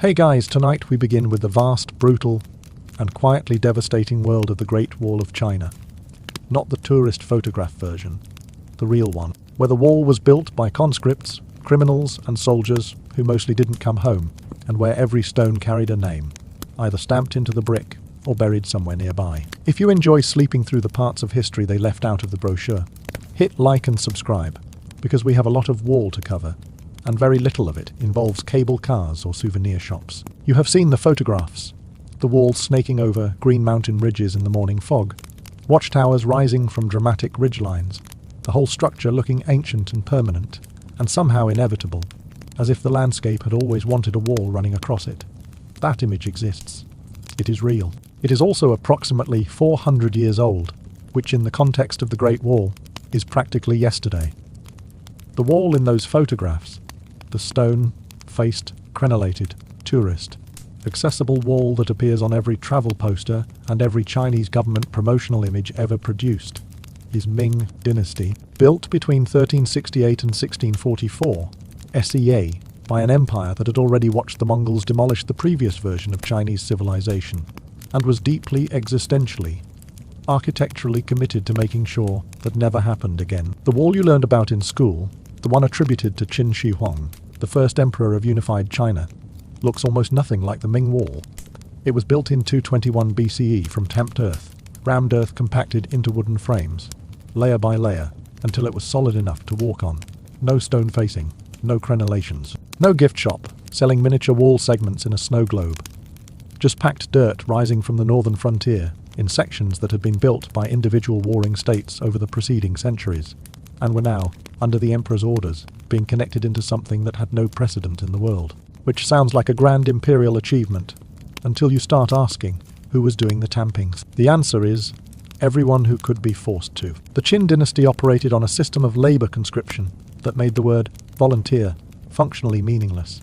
Hey guys, tonight we begin with the vast, brutal, and quietly devastating world of the Great Wall of China. Not the tourist photograph version, the real one, where the wall was built by conscripts, criminals and soldiers who mostly didn't come home, and where every stone carried a name, either stamped into the brick or buried somewhere nearby. If you enjoy sleeping through the parts of history they left out of the brochure, hit like and subscribe, because we have a lot of wall to cover, and very little of it involves cable cars or souvenir shops. You have seen the photographs, the walls snaking over green mountain ridges in the morning fog, watchtowers rising from dramatic ridgelines, the whole structure looking ancient and permanent, and somehow inevitable, as if the landscape had always wanted a wall running across it. That image exists. It is real. It is also approximately 400 years old, which in the context of the Great Wall is practically yesterday. The wall in those photographs, the stone-faced, crenellated, tourist, accessible wall that appears on every travel poster and every Chinese government promotional image ever produced, is Ming Dynasty, built between 1368 and 1644, SEA, by an empire that had already watched the Mongols demolish the previous version of Chinese civilization, and was deeply existentially, architecturally committed to making sure that never happened again. The wall you learned about in school, the one attributed to Qin Shi Huang, the first emperor of unified China, looks almost nothing like the Ming Wall. It was built in 221 BCE from tamped earth, rammed earth compacted into wooden frames, layer by layer, until it was solid enough to walk on. No stone facing, no crenellations, no gift shop selling miniature wall segments in a snow globe. Just packed dirt rising from the northern frontier in sections that had been built by individual warring states over the preceding centuries, and were now, under the emperor's orders, being connected into something that had no precedent in the world. Which sounds like a grand imperial achievement, until you start asking who was doing the tampings. The answer is everyone who could be forced to. The Qin dynasty operated on a system of labor conscription that made the word volunteer functionally meaningless.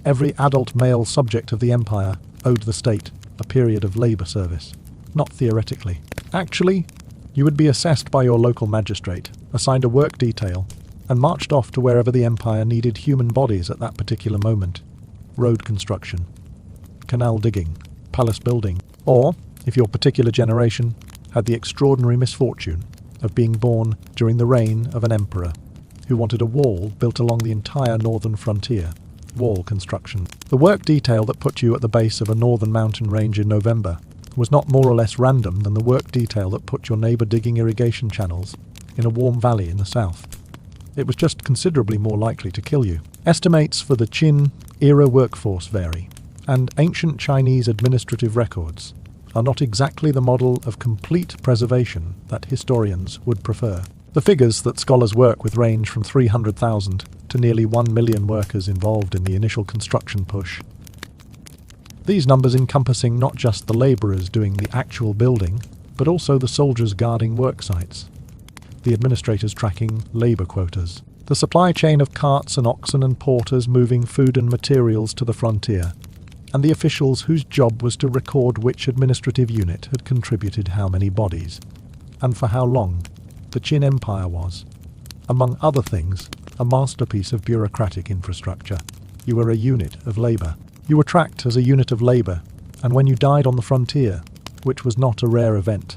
Every adult male subject of the empire owed the state a period of labor service, not theoretically. Actually, you would be assessed by your local magistrate, assigned a work detail, and marched off to wherever the empire needed human bodies at that particular moment. Road construction, canal digging, palace building, or, if your particular generation had the extraordinary misfortune of being born during the reign of an emperor who wanted a wall built along the entire northern frontier, wall construction. The work detail that put you at the base of a northern mountain range in November was not more or less random than the work detail that put your neighbour digging irrigation channels in a warm valley in the south. It was just considerably more likely to kill you. Estimates for the Qin-era workforce vary, and ancient Chinese administrative records are not exactly the model of complete preservation that historians would prefer. The figures that scholars work with range from 300,000 to nearly 1 million workers involved in the initial construction push. These numbers encompassing not just the labourers doing the actual building, but also the soldiers guarding work sites, the administrators tracking labour quotas, the supply chain of carts and oxen and porters moving food and materials to the frontier, and the officials whose job was to record which administrative unit had contributed how many bodies, and for how long. The Qin Empire was, among other things, a masterpiece of bureaucratic infrastructure. You were a unit of labour. You were tracked as a unit of labour, and when you died on the frontier, which was not a rare event,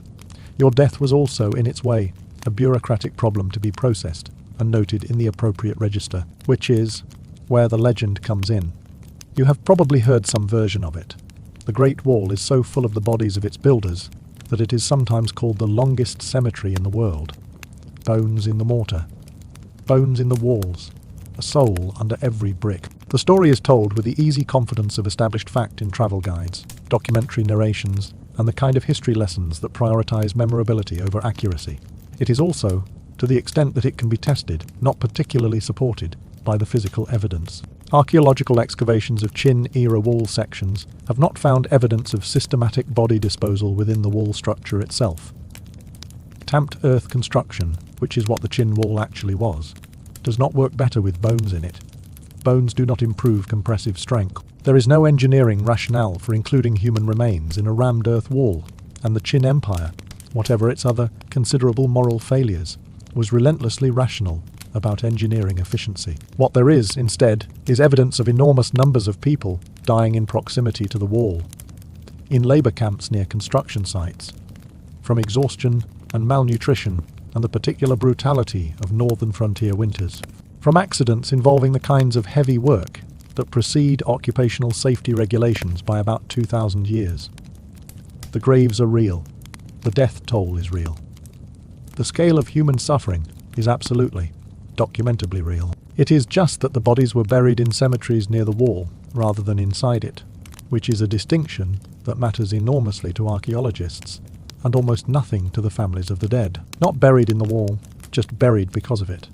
your death was also, in its way, a bureaucratic problem to be processed and noted in the appropriate register, which is where the legend comes in. You have probably heard some version of it. The Great Wall is so full of the bodies of its builders that it is sometimes called the longest cemetery in the world. Bones in the mortar, bones in the walls, a soul under every brick. The story is told with the easy confidence of established fact in travel guides, documentary narrations, and the kind of history lessons that prioritize memorability over accuracy. It is also, to the extent that it can be tested, not particularly supported by the physical evidence. Archaeological excavations of Qin-era wall sections have not found evidence of systematic body disposal within the wall structure itself. Tamped earth construction, which is what the Qin wall actually was, does not work better with bones in it. Bones do not improve compressive strength. There is no engineering rationale for including human remains in a rammed earth wall, and the Qin Empire, whatever its other considerable moral failures, was relentlessly rational about engineering efficiency. What there is, instead, is evidence of enormous numbers of people dying in proximity to the wall, in labor camps near construction sites, from exhaustion and malnutrition and the particular brutality of northern frontier winters, from accidents involving the kinds of heavy work that precede occupational safety regulations by about 2,000 years. The graves are real. The death toll is real. The scale of human suffering is absolutely, documentably real. It is just that the bodies were buried in cemeteries near the wall rather than inside it, which is a distinction that matters enormously to archaeologists and almost nothing to the families of the dead. Not buried in the wall, just buried because of it.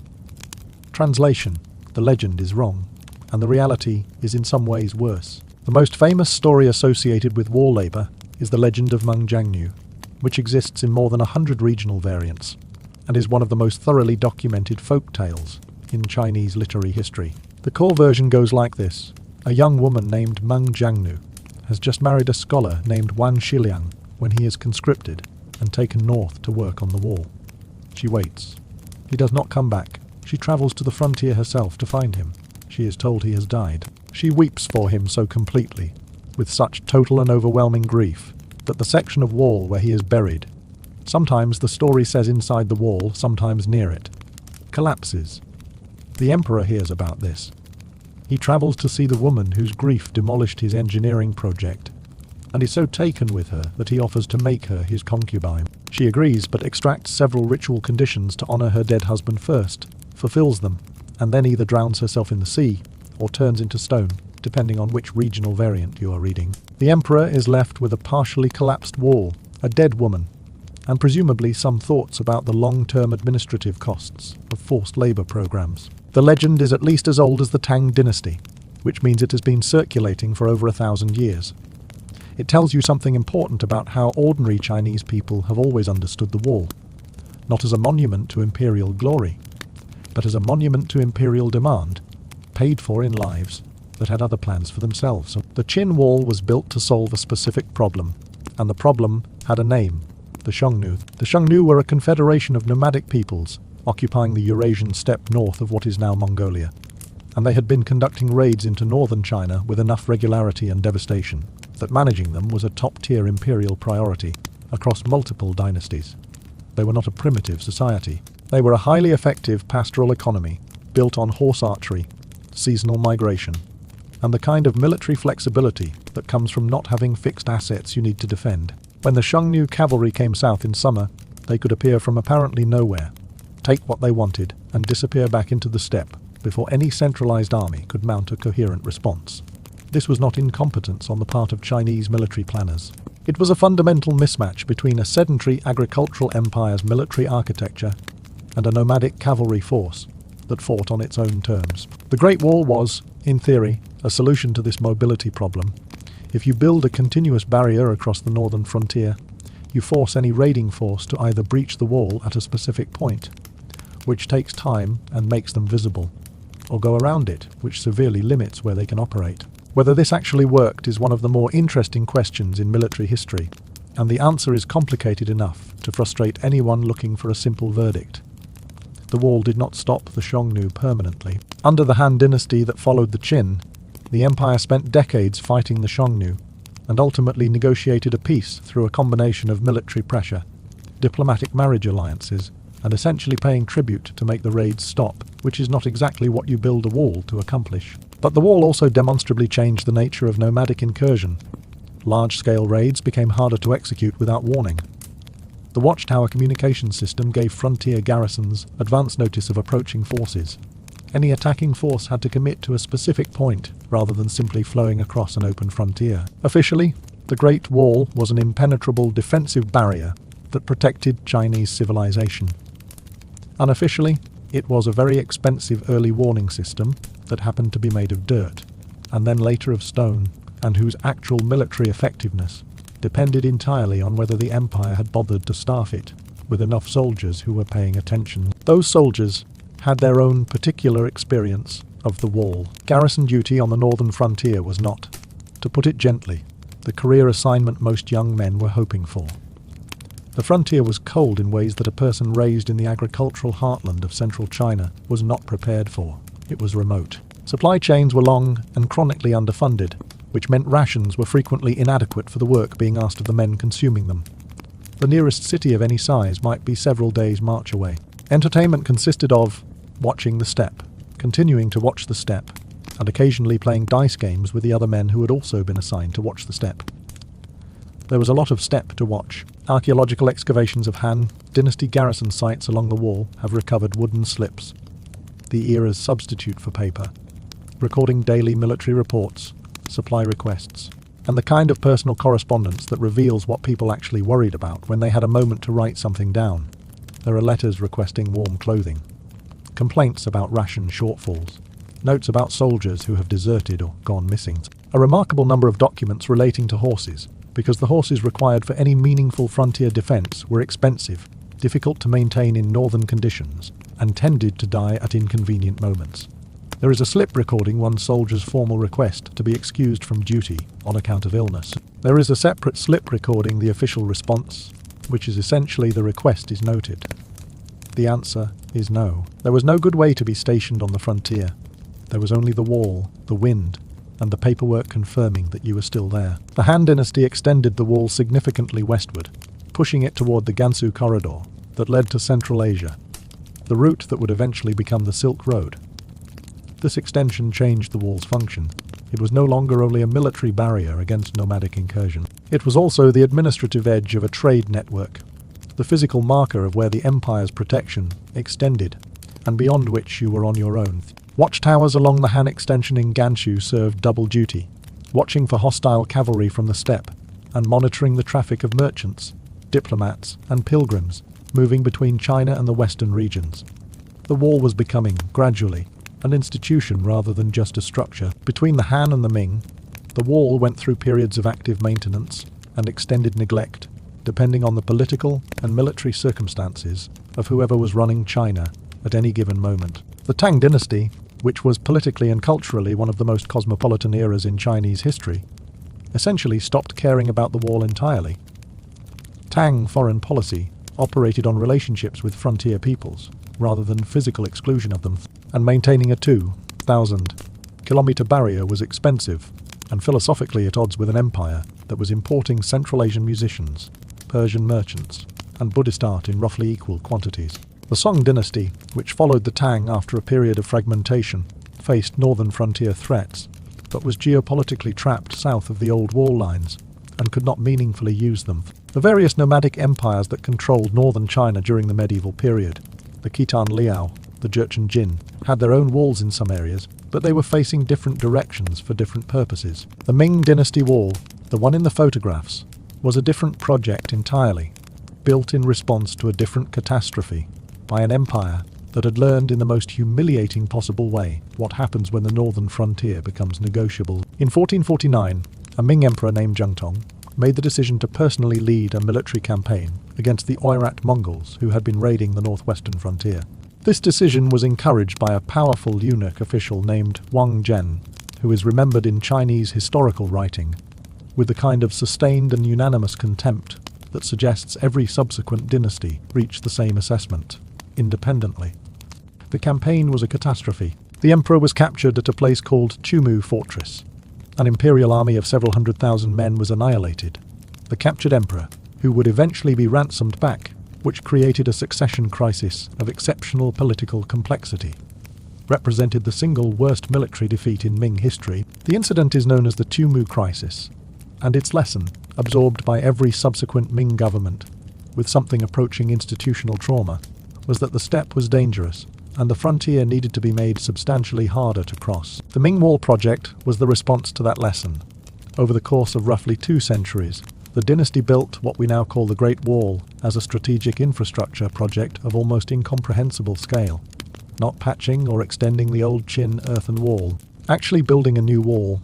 Translation: the legend is wrong, and the reality is in some ways worse. The most famous story associated with wall labour is the legend of Mengjiangnu, which exists in more than 100 regional variants, and is one of the most thoroughly documented folk tales in Chinese literary history. The core version goes like this. A young woman named Mengjiangnu has just married a scholar named Wan Shiliang when he is conscripted and taken north to work on the wall. She waits. He does not come back. She travels to the frontier herself to find him. She is told he has died. She weeps for him so completely, with such total and overwhelming grief, that the section of wall where he is buried, sometimes the story says inside the wall, sometimes near it, collapses. The emperor hears about this. He travels to see the woman whose grief demolished his engineering project, and is so taken with her that he offers to make her his concubine. She agrees, but extracts several ritual conditions to honor her dead husband first, fulfills them, and then either drowns herself in the sea or turns into stone, depending on which regional variant you are reading. The emperor is left with a partially collapsed wall, a dead woman, and presumably some thoughts about the long-term administrative costs of forced labor programs. The legend is at least as old as the Tang dynasty, which means it has been circulating for over 1,000 years. It tells you something important about how ordinary Chinese people have always understood the wall, not as a monument to imperial glory, but as a monument to imperial demand, paid for in lives that had other plans for themselves. The Qin wall was built to solve a specific problem, and the problem had a name, the Xiongnu. The Xiongnu were a confederation of nomadic peoples occupying the Eurasian steppe north of what is now Mongolia, and they had been conducting raids into northern China with enough regularity and devastation that managing them was a top-tier imperial priority across multiple dynasties. They were not a primitive society. They were a highly effective pastoral economy built on horse archery, seasonal migration, and the kind of military flexibility that comes from not having fixed assets you need to defend. When the Xiongnu cavalry came south in summer, they could appear from apparently nowhere, take what they wanted, and disappear back into the steppe before any centralized army could mount a coherent response. This was not incompetence on the part of Chinese military planners. It was a fundamental mismatch between a sedentary agricultural empire's military architecture and a nomadic cavalry force that fought on its own terms. The Great Wall was, in theory, a solution to this mobility problem. If you build a continuous barrier across the northern frontier, you force any raiding force to either breach the wall at a specific point, which takes time and makes them visible, or go around it, which severely limits where they can operate. Whether this actually worked is one of the more interesting questions in military history, and the answer is complicated enough to frustrate anyone looking for a simple verdict. The wall did not stop the Xiongnu permanently. Under the Han dynasty that followed the Qin, the empire spent decades fighting the Xiongnu, and ultimately negotiated a peace through a combination of military pressure, diplomatic marriage alliances, and essentially paying tribute to make the raids stop, which is not exactly what you build a wall to accomplish. But the wall also demonstrably changed the nature of nomadic incursion. Large-scale raids became harder to execute without warning. The watchtower communication system gave frontier garrisons advance notice of approaching forces. Any attacking force had to commit to a specific point rather than simply flowing across an open frontier. Officially, the Great Wall was an impenetrable defensive barrier that protected Chinese civilization. Unofficially, it was a very expensive early warning system that happened to be made of dirt, and then later of stone, and whose actual military effectiveness depended entirely on whether the empire had bothered to staff it with enough soldiers who were paying attention. Those soldiers had their own particular experience of the wall. Garrison duty on the northern frontier was not, to put it gently, the career assignment most young men were hoping for. The frontier was cold in ways that a person raised in the agricultural heartland of central China was not prepared for. It was remote. Supply chains were long and chronically underfunded, which meant rations were frequently inadequate for the work being asked of the men consuming them. The nearest city of any size might be several days' march away. Entertainment consisted of watching the steppe, continuing to watch the steppe, and occasionally playing dice games with the other men who had also been assigned to watch the steppe. There was a lot of steppe to watch. Archaeological excavations of Han Dynasty garrison sites along the wall have recovered wooden slips, the era's substitute for paper, recording daily military reports, supply requests, and the kind of personal correspondence that reveals what people actually worried about when they had a moment to write something down. There are letters requesting warm clothing, complaints about ration shortfalls, notes about soldiers who have deserted or gone missing, a remarkable number of documents relating to horses, because the horses required for any meaningful frontier defence were expensive, difficult to maintain in northern conditions, and tended to die at inconvenient moments. There is a slip recording one soldier's formal request to be excused from duty on account of illness. There is a separate slip recording the official response, which is essentially the request is noted. The answer is no. There was no good way to be stationed on the frontier. There was only the wall, the wind, and the paperwork confirming that you were still there. The Han Dynasty extended the wall significantly westward, pushing it toward the Gansu corridor that led to Central Asia, the route that would eventually become the Silk Road. This extension changed the wall's function. It was no longer only a military barrier against nomadic incursion. It was also the administrative edge of a trade network, the physical marker of where the empire's protection extended, and beyond which you were on your own. Watchtowers along the Han extension in Gansu served double duty, watching for hostile cavalry from the steppe, and monitoring the traffic of merchants, diplomats, and pilgrims moving between China and the western regions. The wall was becoming, gradually, an institution rather than just a structure. Between the Han and the Ming, the wall went through periods of active maintenance and extended neglect, depending on the political and military circumstances of whoever was running China at any given moment. The Tang Dynasty, which was politically and culturally one of the most cosmopolitan eras in Chinese history, essentially stopped caring about the wall entirely. Tang foreign policy operated on relationships with frontier peoples, rather than physical exclusion of them, and maintaining a 2,000-kilometre barrier was expensive, and philosophically at odds with an empire that was importing Central Asian musicians, Persian merchants, and Buddhist art in roughly equal quantities. The Song dynasty, which followed the Tang after a period of fragmentation, faced northern frontier threats, but was geopolitically trapped south of the old wall lines, and could not meaningfully use them. The various nomadic empires that controlled northern China during the medieval period, the Khitan Liao, the Jurchen Jin, had their own walls in some areas, but they were facing different directions for different purposes. The Ming dynasty wall, the one in the photographs, was a different project entirely, built in response to a different catastrophe by an empire that had learned in the most humiliating possible way what happens when the northern frontier becomes negotiable. In 1449, a Ming emperor named Zhengtong made the decision to personally lead a military campaign against the Oirat Mongols who had been raiding the northwestern frontier. This decision was encouraged by a powerful eunuch official named Wang Zhen, who is remembered in Chinese historical writing with the kind of sustained and unanimous contempt that suggests every subsequent dynasty reached the same assessment, independently. The campaign was a catastrophe. The emperor was captured at a place called Chumu Fortress. An imperial army of several 100,000 men was annihilated. The captured emperor, who would eventually be ransomed back, which created a succession crisis of exceptional political complexity, represented the single worst military defeat in Ming history. The incident is known as the Chumu Crisis, and its lesson, absorbed by every subsequent Ming government, with something approaching institutional trauma, was that the steppe was dangerous, and the frontier needed to be made substantially harder to cross. The Ming Wall project was the response to that lesson. Over the course of roughly 2 centuries, the dynasty built what we now call the Great Wall as a strategic infrastructure project of almost incomprehensible scale, not patching or extending the old Qin earthen wall, actually building a new wall,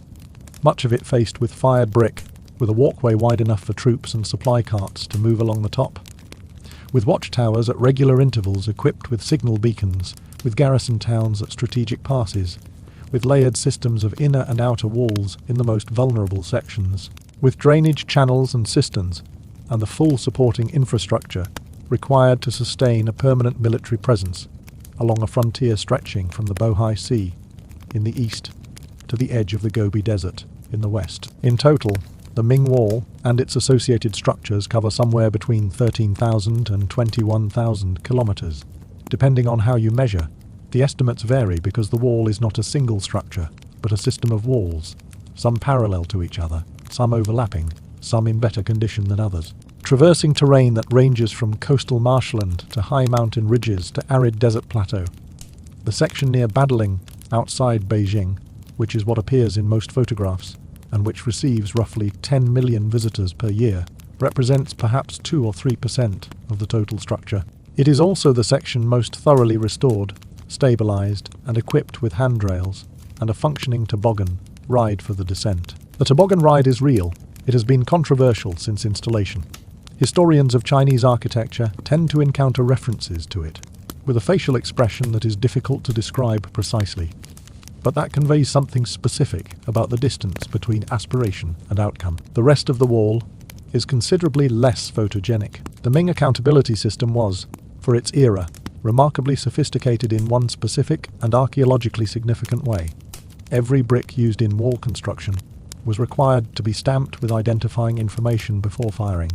much of it faced with fired brick, with a walkway wide enough for troops and supply carts to move along the top, with watchtowers at regular intervals equipped with signal beacons, with garrison towns at strategic passes, with layered systems of inner and outer walls in the most vulnerable sections, with drainage channels and cisterns, and the full supporting infrastructure required to sustain a permanent military presence along a frontier stretching from the Bohai Sea in the east to the edge of the Gobi Desert in the west. In total, the Ming Wall and its associated structures cover somewhere between 13,000 and 21,000 kilometers. Depending on how you measure, the estimates vary because the wall is not a single structure, but a system of walls, some parallel to each other, some overlapping, some in better condition than others. Traversing terrain that ranges from coastal marshland to high mountain ridges to arid desert plateau. The section near Badaling, outside Beijing, which is what appears in most photographs, and which receives roughly 10 million visitors per year, represents perhaps 2 or 3% of the total structure. It is also the section most thoroughly restored, stabilized, and equipped with handrails, and a functioning toboggan ride for the descent. The toboggan ride is real. It has been controversial since installation. Historians of Chinese architecture tend to encounter references to it, with a facial expression that is difficult to describe precisely, but that conveys something specific about the distance between aspiration and outcome. The rest of the wall is considerably less photogenic. The Ming accountability system was, for its era, remarkably sophisticated in one specific and archaeologically significant way. Every brick used in wall construction was required to be stamped with identifying information before firing.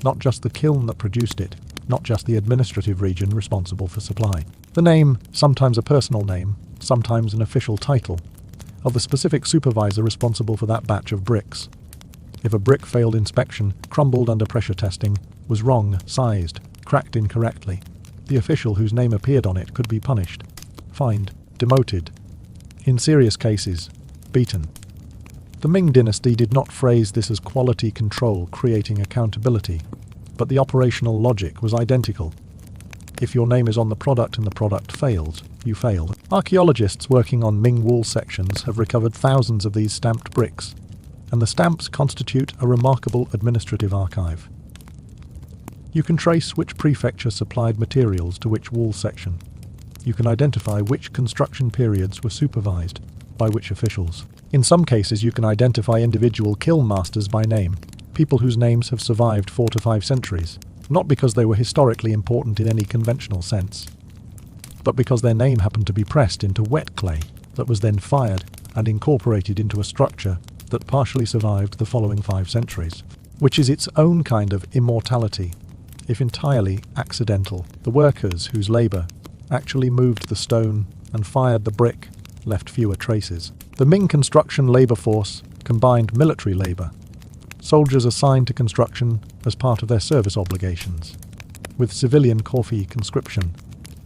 Not just the kiln that produced it, not just the administrative region responsible for supply. The name, sometimes a personal name, sometimes an official title, of the specific supervisor responsible for that batch of bricks. If a brick failed inspection, crumbled under pressure testing, was wrong sized, cracked incorrectly, the official whose name appeared on it could be punished, fined, demoted, in serious cases, beaten. The Ming dynasty did not phrase this as quality control creating accountability, but the operational logic was identical. If your name is on the product and the product fails, you fail. Archaeologists working on Ming wall sections have recovered thousands of these stamped bricks, and the stamps constitute a remarkable administrative archive. You can trace which prefecture supplied materials to which wall section. You can identify which construction periods were supervised by which officials. In some cases, you can identify individual kiln masters by name, people whose names have survived 4 to 5 centuries, not because they were historically important in any conventional sense, but because their name happened to be pressed into wet clay that was then fired and incorporated into a structure that partially survived the following 5 centuries, which is its own kind of immortality, if entirely accidental. The workers whose labour actually moved the stone and fired the brick left fewer traces. The Ming construction labour force combined military labour, soldiers assigned to construction as part of their service obligations, with civilian corvée conscription,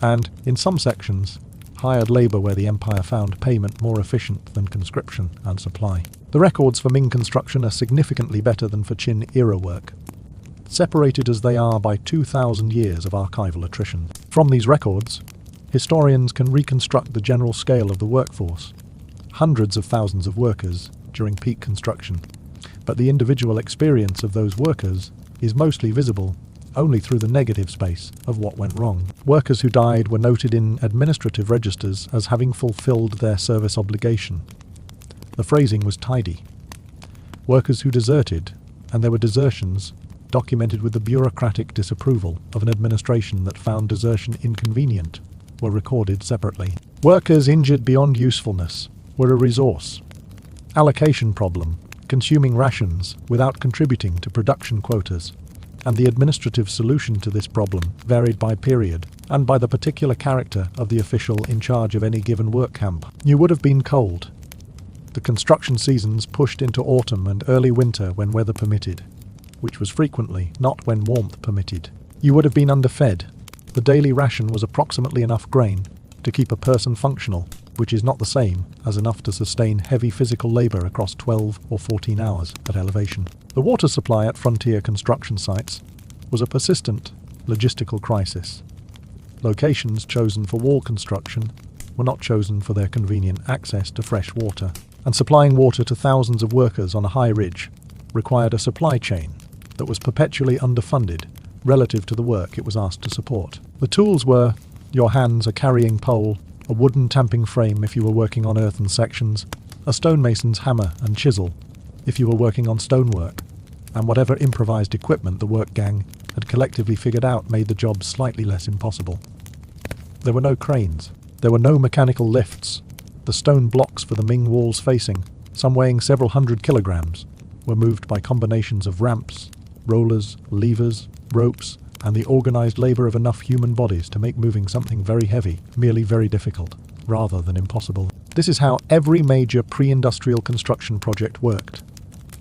and, in some sections, hired labour where the empire found payment more efficient than conscription and supply. The records for Ming construction are significantly better than for Qin-era work, separated as they are by 2,000 years of archival attrition. From these records, historians can reconstruct the general scale of the workforce, hundreds of thousands of workers during peak construction, but the individual experience of those workers is mostly visible only through the negative space of what went wrong. Workers who died were noted in administrative registers as having fulfilled their service obligation. The phrasing was tidy. Workers who deserted, and there were desertions, documented with the bureaucratic disapproval of an administration that found desertion inconvenient, were recorded separately. Workers injured beyond usefulness were a resource allocation problem, consuming rations without contributing to production quotas, and the administrative solution to this problem varied by period and by the particular character of the official in charge of any given work camp. You would have been cold. The construction seasons pushed into autumn and early winter when weather permitted, which was frequently not when warmth permitted. You would have been underfed. The daily ration was approximately enough grain to keep a person functional, which is not the same as enough to sustain heavy physical labour across 12 or 14 hours at elevation. The water supply at frontier construction sites was a persistent logistical crisis. Locations chosen for wall construction were not chosen for their convenient access to fresh water, and supplying water to thousands of workers on a high ridge required a supply chain that was perpetually underfunded relative to the work it was asked to support. The tools were your hands, a carrying pole, a wooden tamping frame if you were working on earthen sections, a stonemason's hammer and chisel if you were working on stonework, and whatever improvised equipment the work gang had collectively figured out made the job slightly less impossible. There were no cranes. There were no mechanical lifts. The stone blocks for the Ming wall's facing some weighing several hundred kilograms, were moved by combinations of ramps, rollers, levers, ropes, and the organized labor of enough human bodies to make moving something very heavy merely very difficult, rather than impossible. This is how every major pre-industrial construction project worked.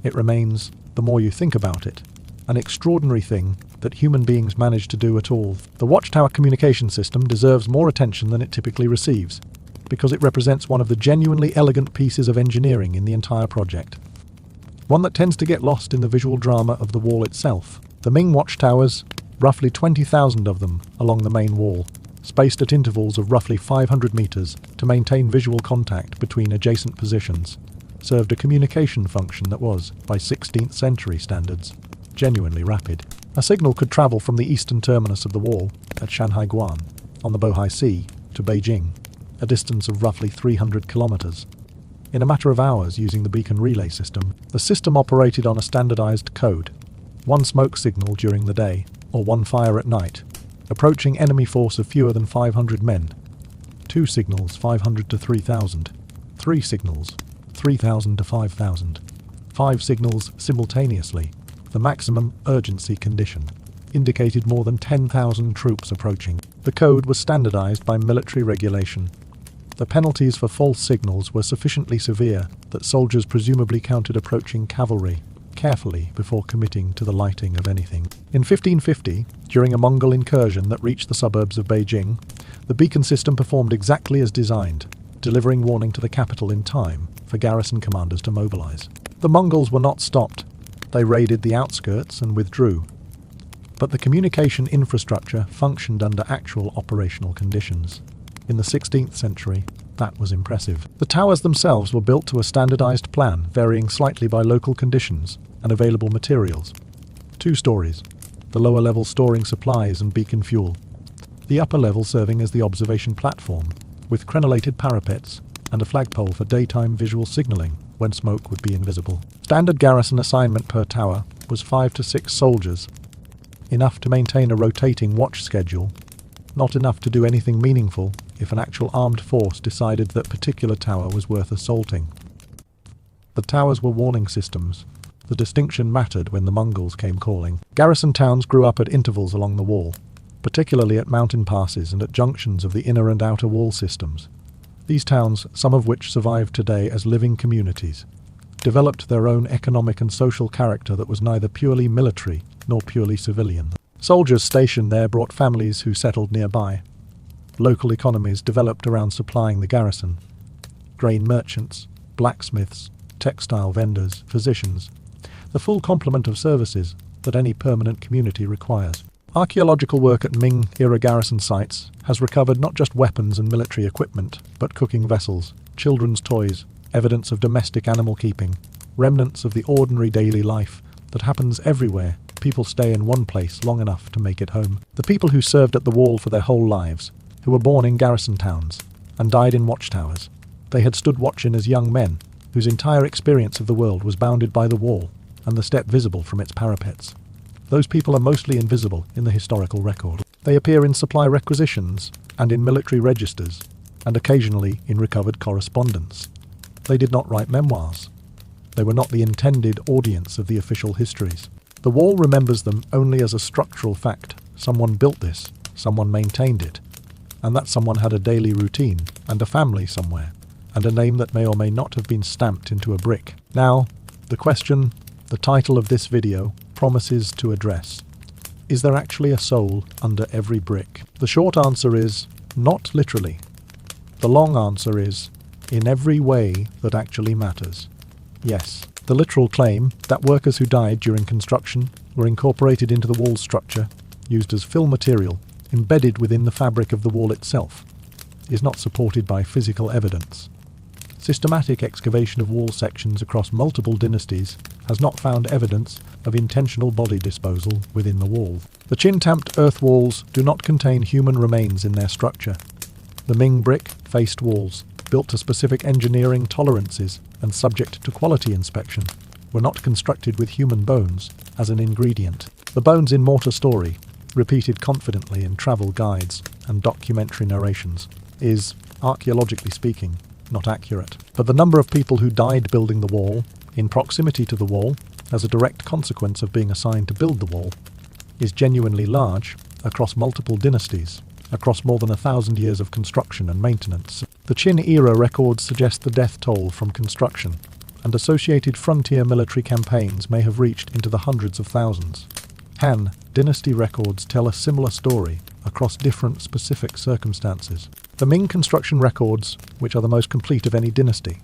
It remains, the more you think about it, an extraordinary thing that human beings managed to do at all. The Watchtower communication system deserves more attention than it typically receives, because it represents one of the genuinely elegant pieces of engineering in the entire project. One that tends to get lost in the visual drama of the wall itself. The Ming watchtowers, roughly 20,000 of them along the main wall, spaced at intervals of roughly 500 meters to maintain visual contact between adjacent positions, served a communication function that was, by 16th century standards, genuinely rapid. A signal could travel from the eastern terminus of the wall at Shanhai Guan, on the Bohai Sea, to Beijing, a distance of roughly 300 kilometers. In a matter of hours using the beacon relay system, the system operated on a standardized code: one smoke signal during the day, or one fire at night, approaching enemy force of fewer than 500 men. Two signals, 500 to 3,000. Three signals, 3,000 to 5,000. Five signals simultaneously. The maximum urgency condition indicated more than 10,000 troops approaching. The code was standardized by military regulation. The penalties for false signals were sufficiently severe that soldiers presumably counted approaching cavalry carefully before committing to the lighting of anything. In 1550, during a Mongol incursion that reached the suburbs of Beijing, the beacon system performed exactly as designed, delivering warning to the capital in time for garrison commanders to mobilize. The Mongols were not stopped. They raided the outskirts and withdrew. But the communication infrastructure functioned under actual operational conditions. In the 16th century, that was impressive. The towers themselves were built to a standardized plan, varying slightly by local conditions and available materials. 2 stories, the lower level storing supplies and beacon fuel, the upper level serving as the observation platform, with crenellated parapets and a flagpole for daytime visual signaling when smoke would be invisible. Standard garrison assignment per tower was 5 to 6 soldiers, enough to maintain a rotating watch schedule, not enough to do anything meaningful if an actual armed force decided that particular tower was worth assaulting. The towers were warning systems. The distinction mattered when the Mongols came calling. Garrison towns grew up at intervals along the wall, particularly at mountain passes and at junctions of the inner and outer wall systems. These towns, some of which survive today as living communities, developed their own economic and social character that was neither purely military nor purely civilian. Soldiers stationed there brought families who settled nearby. Local economies developed around supplying the garrison. Grain merchants, blacksmiths, textile vendors, physicians, the full complement of services that any permanent community requires. Archaeological work at Ming-era garrison sites has recovered not just weapons and military equipment, but cooking vessels, children's toys, evidence of domestic animal keeping, remnants of the ordinary daily life that happens everywhere. People stay in one place long enough to make it home. The people who served at the wall for their whole lives, who were born in garrison towns and died in watchtowers. They had stood watching as young men, whose entire experience of the world was bounded by the wall and the steppe visible from its parapets. Those people are mostly invisible in the historical record. They appear in supply requisitions and in military registers, and occasionally in recovered correspondence. They did not write memoirs. They were not the intended audience of the official histories. The wall remembers them only as a structural fact. Someone built this, someone maintained it, and that someone had a daily routine and a family somewhere, and a name that may or may not have been stamped into a brick. Now, the question the title of this video promises to address: is there actually a soul under every brick? The short answer is, not literally. The long answer is, in every way that actually matters, yes. The literal claim that workers who died during construction were incorporated into the wall structure, used as fill material, embedded within the fabric of the wall itself, is not supported by physical evidence. Systematic excavation of wall sections across multiple dynasties has not found evidence of intentional body disposal within the wall. The chin-tamped earth walls do not contain human remains in their structure. The Ming brick faced walls, built to specific engineering tolerances and subject to quality inspection, were not constructed with human bones as an ingredient. The bones in mortar story, repeated confidently in travel guides and documentary narrations, is, archaeologically speaking, not accurate. But the number of people who died building the wall, in proximity to the wall, as a direct consequence of being assigned to build the wall, is genuinely large across multiple dynasties, across more than 1,000 years of construction and maintenance. The Qin era records suggest the death toll from construction, and associated frontier military campaigns may have reached into the hundreds of thousands. Han dynasty records tell a similar story across different specific circumstances. The Ming construction records, which are the most complete of any dynasty,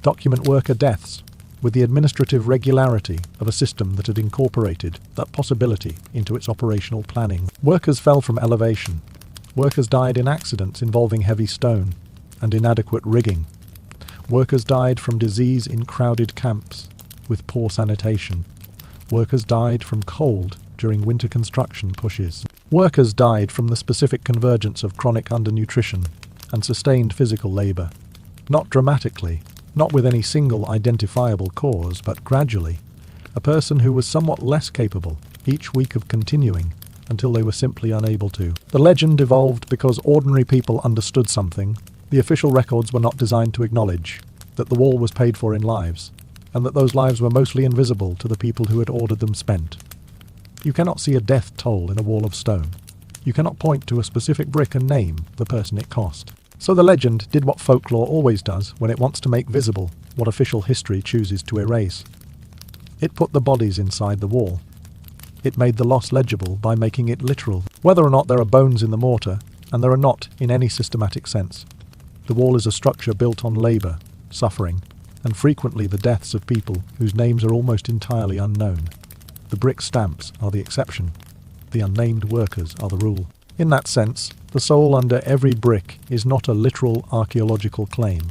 document worker deaths with the administrative regularity of a system that had incorporated that possibility into its operational planning. Workers fell from elevation. Workers died in accidents involving heavy stone and inadequate rigging. Workers died from disease in crowded camps with poor sanitation. Workers died from cold during winter construction pushes. Workers died from the specific convergence of chronic undernutrition and sustained physical labor. Not dramatically, not with any single identifiable cause, but gradually. A person who was somewhat less capable each week of continuing until they were simply unable to. The legend evolved because ordinary people understood something the official records were not designed to acknowledge, that the wall was paid for in lives, and that those lives were mostly invisible to the people who had ordered them spent. You cannot see a death toll in a wall of stone. You cannot point to a specific brick and name the person it cost. So the legend did what folklore always does when it wants to make visible what official history chooses to erase. It put the bodies inside the wall. It made the loss legible by making it literal, whether or not there are bones in the mortar, and there are not in any systematic sense. The wall is a structure built on labour, suffering, and frequently the deaths of people whose names are almost entirely unknown. The brick stamps are the exception. The unnamed workers are the rule. In that sense, the soul under every brick is not a literal archaeological claim.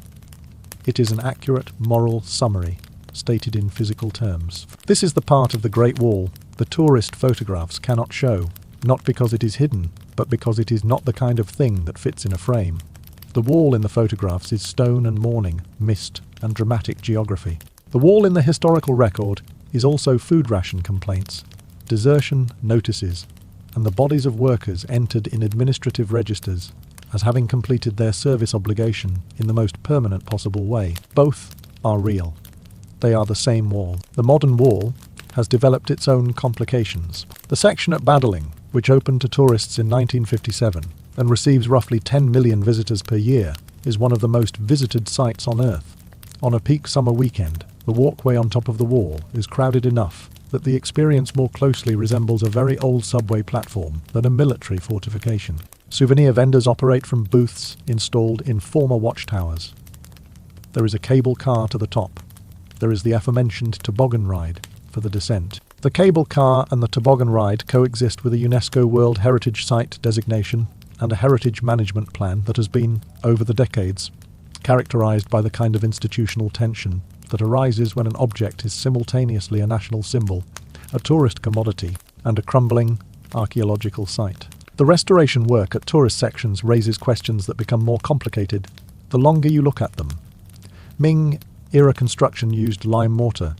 It is an accurate moral summary, stated in physical terms. This is the part of the Great Wall the tourist photographs cannot show, not because it is hidden, but because it is not the kind of thing that fits in a frame. The wall in the photographs is stone and morning, mist, and dramatic geography. The wall in the historical record is also food ration complaints, desertion notices, and the bodies of workers entered in administrative registers as having completed their service obligation in the most permanent possible way. Both are real. They are the same wall. The modern wall has developed its own complications. The section at Badaling, which opened to tourists in 1957 and receives roughly 10 million visitors per year, is one of the most visited sites on Earth. On a peak summer weekend, the walkway on top of the wall is crowded enough that the experience more closely resembles a very old subway platform than a military fortification. Souvenir vendors operate from booths installed in former watchtowers. There is a cable car to the top. There is the aforementioned toboggan ride for the descent. The cable car and the toboggan ride coexist with a UNESCO World Heritage Site designation and a heritage management plan that has been, over the decades, characterized by the kind of institutional tension that arises when an object is simultaneously a national symbol, a tourist commodity, and a crumbling archaeological site. The restoration work at tourist sections raises questions that become more complicated the longer you look at them. Ming-era construction used lime mortar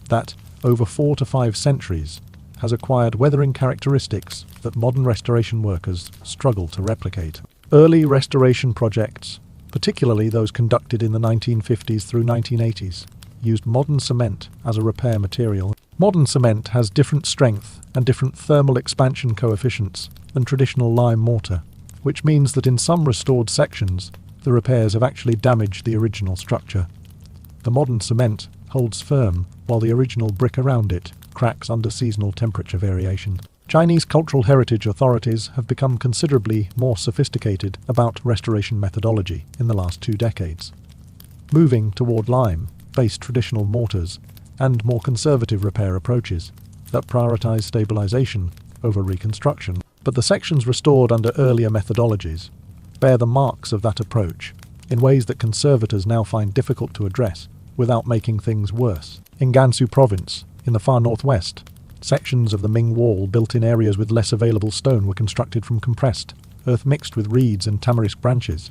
that, over 4 to 5 centuries, has acquired weathering characteristics that modern restoration workers struggle to replicate. Early restoration projects, particularly those conducted in the 1950s through 1980s, used modern cement as a repair material. Modern cement has different strength and different thermal expansion coefficients than traditional lime mortar, which means that in some restored sections, the repairs have actually damaged the original structure. The modern cement holds firm, while the original brick around it cracks under seasonal temperature variation. Chinese cultural heritage authorities have become considerably more sophisticated about restoration methodology in the last 2 decades, moving toward lime-based traditional mortars and more conservative repair approaches that prioritize stabilization over reconstruction. But the sections restored under earlier methodologies bear the marks of that approach in ways that conservators now find difficult to address without making things worse. In Gansu province, in the far northwest, sections of the Ming Wall built in areas with less available stone were constructed from compressed earth mixed with reeds and tamarisk branches,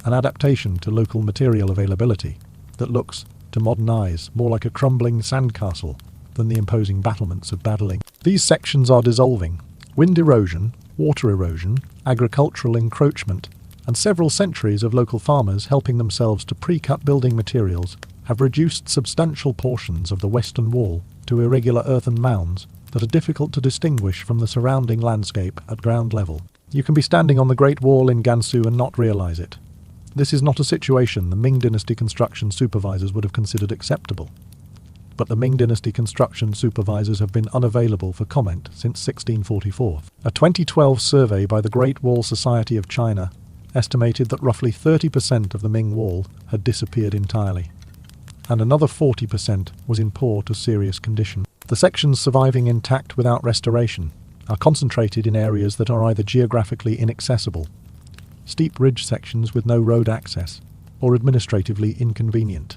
an adaptation to local material availability that looks, to modern eyes, more like a crumbling sandcastle than the imposing battlements of Badaling. These sections are dissolving. Wind erosion, water erosion, agricultural encroachment, and several centuries of local farmers helping themselves to pre-cut building materials have reduced substantial portions of the western wall to irregular earthen mounds that are difficult to distinguish from the surrounding landscape at ground level. You can be standing on the Great Wall in Gansu and not realize it. This is not a situation the Ming Dynasty construction supervisors would have considered acceptable. But the Ming Dynasty construction supervisors have been unavailable for comment since 1644. A 2012 survey by the Great Wall Society of China estimated that roughly 30% of the Ming Wall had disappeared entirely, and another 40% was in poor to serious condition. The sections surviving intact without restoration are concentrated in areas that are either geographically inaccessible, steep ridge sections with no road access, or administratively inconvenient.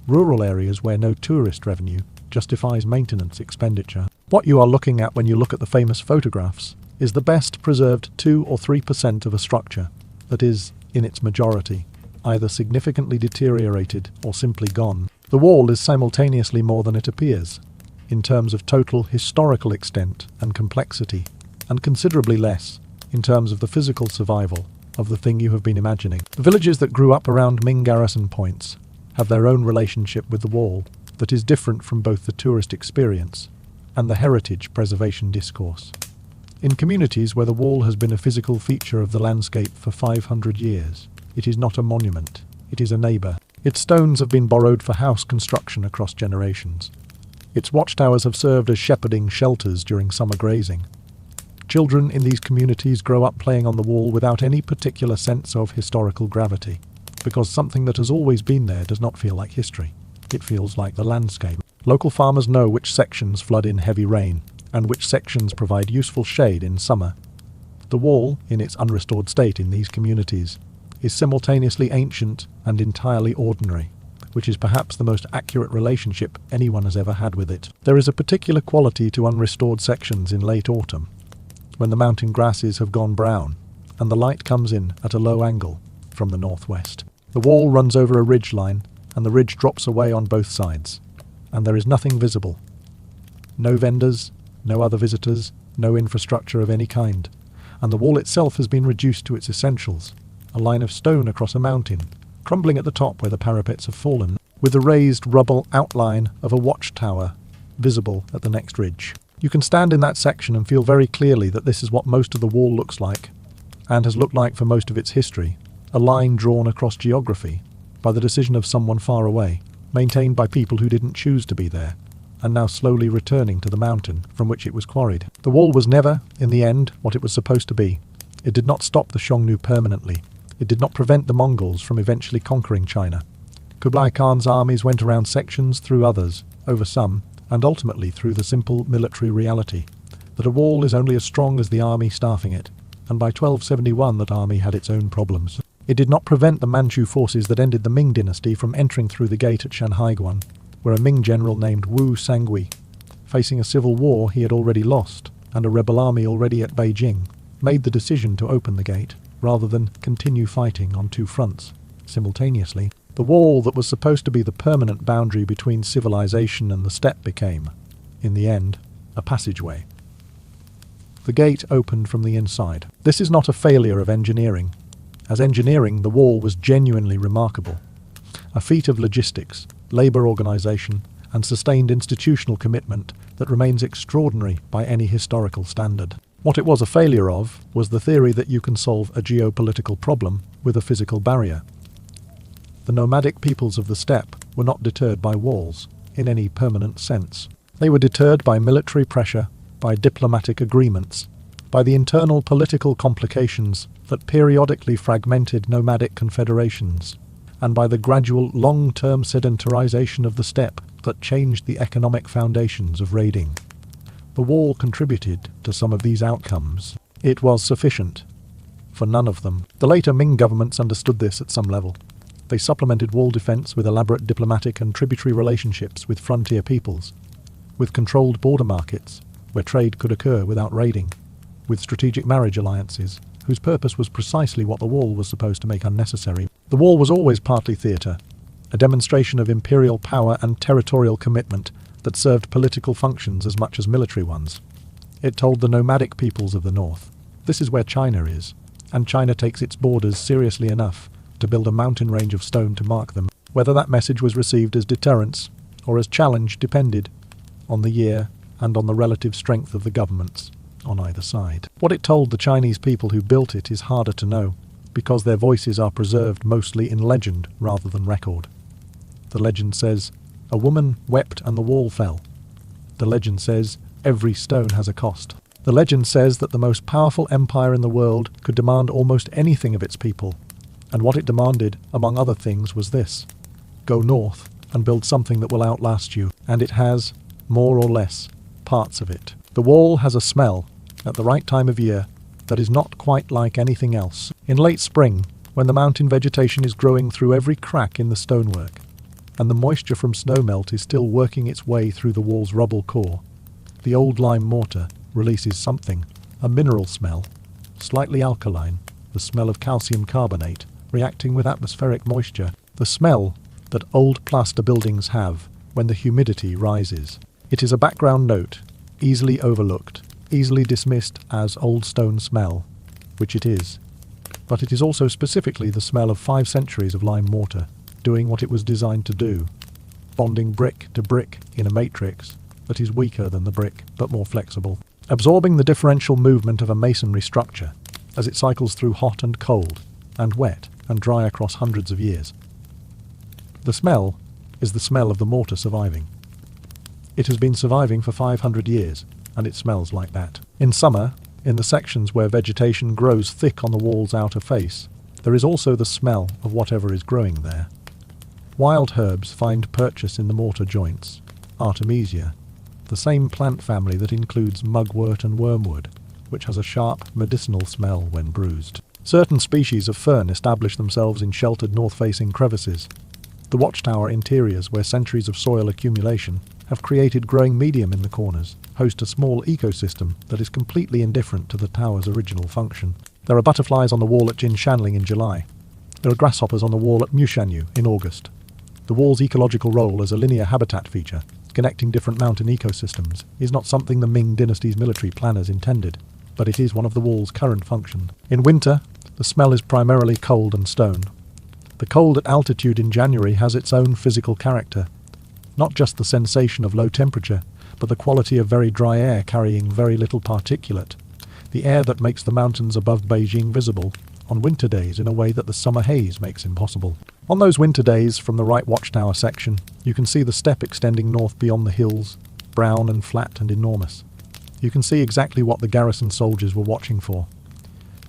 Rural areas where no tourist revenue justifies maintenance expenditure. What you are looking at when you look at the famous photographs is the best preserved 2 or 3% of a structure that is, in its majority, either significantly deteriorated or simply gone. The wall is simultaneously more than it appears, in terms of total historical extent and complexity, and considerably less in terms of the physical survival of the thing you have been imagining. The villages that grew up around Ming garrison points have their own relationship with the wall that is different from both the tourist experience and the heritage preservation discourse. In communities where the wall has been a physical feature of the landscape for 500 years, it is not a monument, it is a neighbour. Its stones have been borrowed for house construction across generations. Its watchtowers have served as shepherding shelters during summer grazing. Children in these communities grow up playing on the wall without any particular sense of historical gravity, because something that has always been there does not feel like history. It feels like the landscape. Local farmers know which sections flood in heavy rain, and which sections provide useful shade in summer. The wall, in its unrestored state in these communities, is simultaneously ancient and entirely ordinary, which is perhaps the most accurate relationship anyone has ever had with it. There is a particular quality to unrestored sections in late autumn, when the mountain grasses have gone brown, and the light comes in at a low angle from the northwest. The wall runs over a ridge line, and the ridge drops away on both sides, and there is nothing visible. No vendors, no other visitors, no infrastructure of any kind, and the wall itself has been reduced to its essentials, a line of stone across a mountain, crumbling at the top where the parapets have fallen, with the raised rubble outline of a watchtower visible at the next ridge. You can stand in that section and feel very clearly that this is what most of the wall looks like, and has looked like for most of its history, a line drawn across geography by the decision of someone far away, maintained by people who didn't choose to be there, and now slowly returning to the mountain from which it was quarried. The wall was never, in the end, what it was supposed to be. It did not stop the Xiongnu permanently. It did not prevent the Mongols from eventually conquering China. Kublai Khan's armies went around sections, through others, over some, and ultimately through the simple military reality that a wall is only as strong as the army staffing it, and by 1271 that army had its own problems. It did not prevent the Manchu forces that ended the Ming dynasty from entering through the gate at Shanhaiguan, where a Ming general named Wu Sangui, facing a civil war he had already lost and a rebel army already at Beijing, made the decision to open the gate rather than continue fighting on two fronts simultaneously. The wall that was supposed to be the permanent boundary between civilization and the steppe became, in the end, a passageway. The gate opened from the inside. This is not a failure of engineering. As engineering, the wall was genuinely remarkable. A feat of logistics, labour organisation, and sustained institutional commitment that remains extraordinary by any historical standard. What it was a failure of was the theory that you can solve a geopolitical problem with a physical barrier. The nomadic peoples of the steppe were not deterred by walls, in any permanent sense. They were deterred by military pressure, by diplomatic agreements, by the internal political complications that periodically fragmented nomadic confederations, and by the gradual long-term sedentarization of the steppe that changed the economic foundations of raiding. The wall contributed to some of these outcomes. It was sufficient for none of them. The later Ming governments understood this at some level. They supplemented wall defense with elaborate diplomatic and tributary relationships with frontier peoples, with controlled border markets, where trade could occur without raiding, with strategic marriage alliances, whose purpose was precisely what the wall was supposed to make unnecessary. The wall was always partly theatre, a demonstration of imperial power and territorial commitment that served political functions as much as military ones. It told the nomadic peoples of the north, this is where China is, and China takes its borders seriously enough to build a mountain range of stone to mark them. Whether that message was received as deterrence or as challenge depended on the year and on the relative strength of the governments on either side. What it told the Chinese people who built it is harder to know, because their voices are preserved mostly in legend rather than record. The legend says, "A woman wept and the wall fell." The legend says, "Every stone has a cost." The legend says that the most powerful empire in the world could demand almost anything of its people, and what it demanded, among other things, was this: go north and build something that will outlast you, and it has, more or less, parts of it. The wall has a smell, at the right time of year, that is not quite like anything else. In late spring, when the mountain vegetation is growing through every crack in the stonework, and the moisture from snowmelt is still working its way through the wall's rubble core, the old lime mortar releases something, a mineral smell, slightly alkaline, the smell of calcium carbonate, reacting with atmospheric moisture, the smell that old plaster buildings have when the humidity rises. It is a background note, easily overlooked, easily dismissed as old stone smell, which it is. But it is also specifically the smell of 5 centuries of lime mortar, doing what it was designed to do, bonding brick to brick in a matrix that is weaker than the brick, but more flexible, absorbing the differential movement of a masonry structure as it cycles through hot and cold, and wet and dry across hundreds of years. The smell is the smell of the mortar surviving. It has been surviving for 500 years, and it smells like that. In summer, in the sections where vegetation grows thick on the wall's outer face, there is also the smell of whatever is growing there. Wild herbs find purchase in the mortar joints. Artemisia, the same plant family that includes mugwort and wormwood, which has a sharp medicinal smell when bruised. Certain species of fern establish themselves in sheltered north-facing crevices. The watchtower interiors, where centuries of soil accumulation have created growing medium in the corners, host a small ecosystem that is completely indifferent to the tower's original function. There are butterflies on the wall at Jinshanling in July. There are grasshoppers on the wall at Mushanyu in August. The wall's ecological role as a linear habitat feature, connecting different mountain ecosystems, is not something the Ming dynasty's military planners intended, but it is one of the wall's current functions. In winter, the smell is primarily cold and stone. The cold at altitude in January has its own physical character, not just the sensation of low temperature, but the quality of very dry air carrying very little particulate, the air that makes the mountains above Beijing visible on winter days in a way that the summer haze makes impossible. On those winter days, from the right watchtower section, you can see the steppe extending north beyond the hills, brown and flat and enormous. You can see exactly what the garrison soldiers were watching for.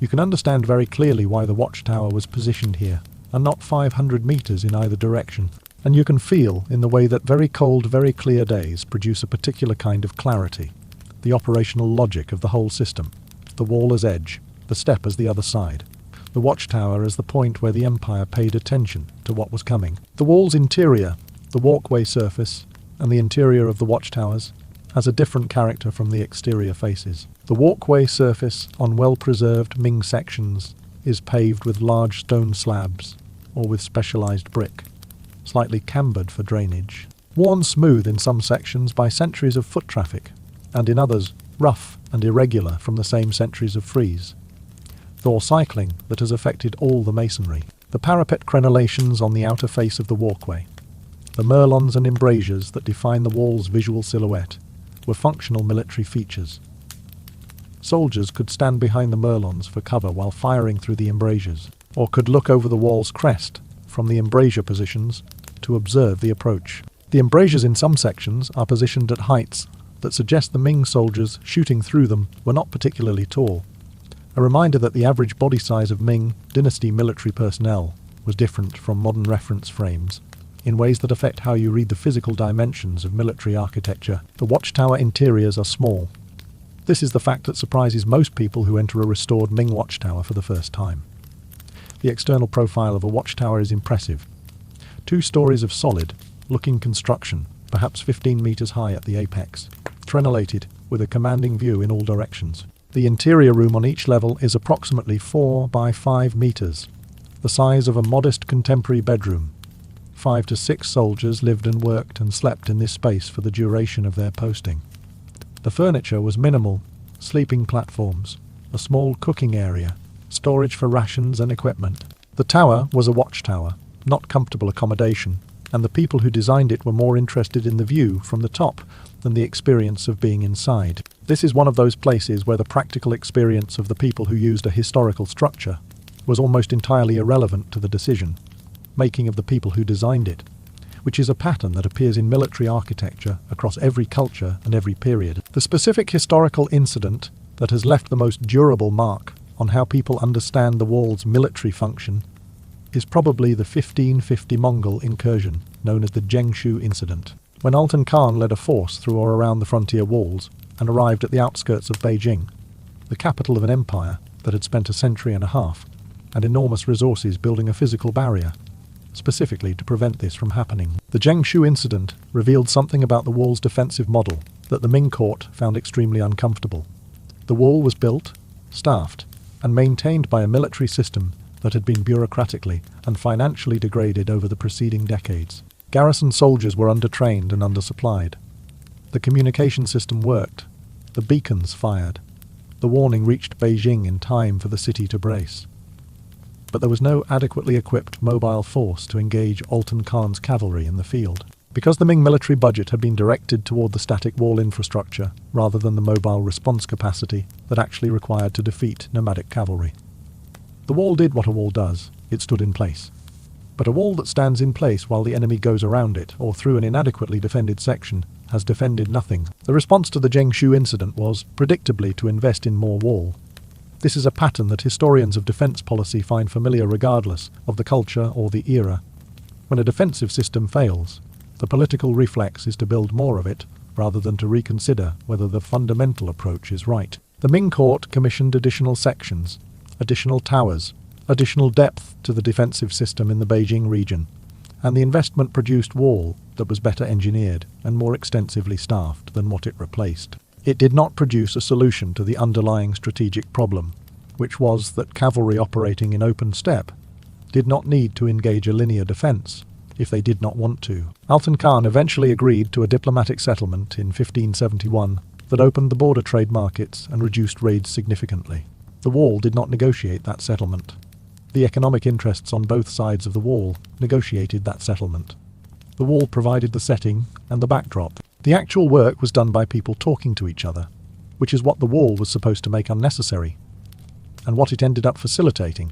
You can understand very clearly why the watchtower was positioned here, and not 500 meters in either direction. And you can feel, in the way that very cold, very clear days produce a particular kind of clarity, the operational logic of the whole system, the wall as edge, the steppe as the other side, the watchtower as the point where the empire paid attention to what was coming. The wall's interior, the walkway surface, and the interior of the watchtowers has a different character from the exterior faces. The walkway surface on well-preserved Ming sections is paved with large stone slabs, or with specialized brick, slightly cambered for drainage, worn smooth in some sections by centuries of foot traffic, and in others rough and irregular from the same centuries of freeze, or cycling that has affected all the masonry. The parapet crenellations on the outer face of the walkway, the merlons and embrasures that define the wall's visual silhouette, were functional military features. Soldiers could stand behind the merlons for cover while firing through the embrasures, or could look over the wall's crest from the embrasure positions to observe the approach. The embrasures in some sections are positioned at heights that suggest the Ming soldiers shooting through them were not particularly tall, a reminder that the average body size of Ming dynasty military personnel was different from modern reference frames, in ways that affect how you read the physical dimensions of military architecture. The watchtower interiors are small. This is the fact that surprises most people who enter a restored Ming watchtower for the first time. The external profile of a watchtower is impressive. 2 stories of solid-looking construction, perhaps 15 meters high at the apex, trenellated with a commanding view in all directions. The interior room on each level is approximately 4 by 5 meters, the size of a modest contemporary bedroom. 5 to 6 soldiers lived and worked and slept in this space for the duration of their posting. The furniture was minimal: sleeping platforms, a small cooking area, storage for rations and equipment. The tower was a watchtower, not comfortable accommodation, and the people who designed it were more interested in the view from the top than the experience of being inside. This is one of those places where the practical experience of the people who used a historical structure was almost entirely irrelevant to the decision-making of the people who designed it, which is a pattern that appears in military architecture across every culture and every period. The specific historical incident that has left the most durable mark on how people understand the wall's military function is probably the 1550 Mongol incursion, known as the Zhengshu incident. When Ultan Khan led a force through or around the frontier walls and arrived at the outskirts of Beijing, the capital of an empire that had spent a century and a half and enormous resources building a physical barrier, specifically to prevent this from happening. The Zhengshu incident revealed something about the wall's defensive model that the Ming court found extremely uncomfortable. The wall was built, staffed, and maintained by a military system that had been bureaucratically and financially degraded over the preceding decades. Garrison soldiers were undertrained and undersupplied. The communication system worked. The beacons fired. The warning reached Beijing in time for the city to brace. But there was no adequately equipped mobile force to engage Ultan Khan's cavalry in the field. Because the Ming military budget had been directed toward the static wall infrastructure rather than the mobile response capacity that actually required to defeat nomadic cavalry. The wall did what a wall does. It stood in place. But a wall that stands in place while the enemy goes around it or through an inadequately defended section has defended nothing. The response to the Zhengshu incident was, predictably, to invest in more wall. This is a pattern that historians of defense policy find familiar regardless of the culture or the era. When a defensive system fails, the political reflex is to build more of it rather than to reconsider whether the fundamental approach is right. The Ming court commissioned additional sections, additional towers, additional depth to the defensive system in the Beijing region, and the investment produced wall that was better engineered and more extensively staffed than what it replaced. It did not produce a solution to the underlying strategic problem, which was that cavalry operating in open steppe did not need to engage a linear defense if they did not want to. Ultan Khan eventually agreed to a diplomatic settlement in 1571 that opened the border trade markets and reduced raids significantly. The wall did not negotiate that settlement. The economic interests on both sides of the wall negotiated that settlement. The wall provided the setting and the backdrop. The actual work was done by people talking to each other, which is what the wall was supposed to make unnecessary, and what it ended up facilitating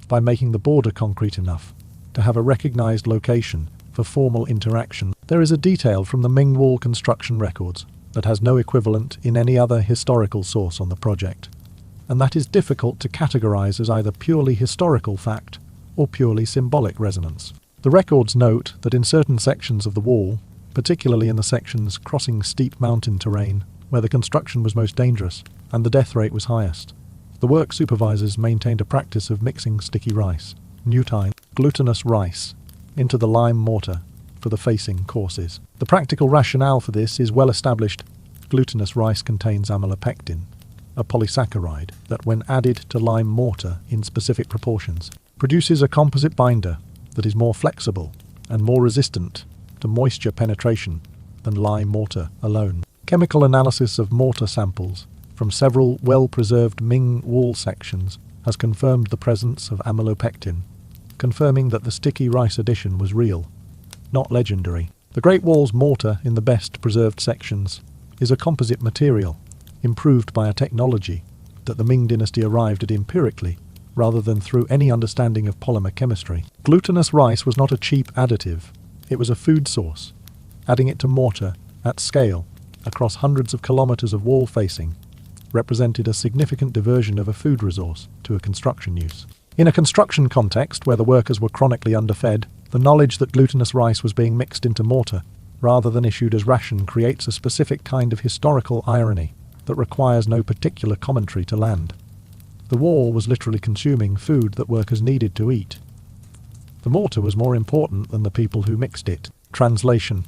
by making the border concrete enough to have a recognized location for formal interaction. There is a detail from the Ming wall construction records that has no equivalent in any other historical source on the project, and that is difficult to categorize as either purely historical fact or purely symbolic resonance. The records note that in certain sections of the wall, particularly in the sections crossing steep mountain terrain, where the construction was most dangerous and the death rate was highest, the work supervisors maintained a practice of mixing sticky rice, nutine, glutinous rice, into the lime mortar for the facing courses. The practical rationale for this is well established. Glutinous rice contains amylopectin, a polysaccharide that, when added to lime mortar in specific proportions, produces a composite binder that is more flexible and more resistant to moisture penetration than lime mortar alone. Chemical analysis of mortar samples from several well-preserved Ming wall sections has confirmed the presence of amylopectin, confirming that the sticky rice addition was real, not legendary. The Great Wall's mortar in the best preserved sections is a composite material, improved by a technology that the Ming dynasty arrived at empirically, rather than through any understanding of polymer chemistry. Glutinous rice was not a cheap additive. It was a food source. Adding it to mortar, at scale, across hundreds of kilometers of wall facing, represented a significant diversion of a food resource to a construction use. In a construction context where the workers were chronically underfed, the knowledge that glutinous rice was being mixed into mortar, rather than issued as ration, creates a specific kind of historical irony that requires no particular commentary to land. The wall was literally consuming food that workers needed to eat. The mortar was more important than the people who mixed it. Translation: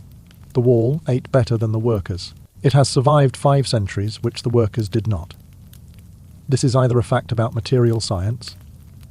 the wall ate better than the workers. It has survived 5 centuries, which the workers did not. This is either a fact about material science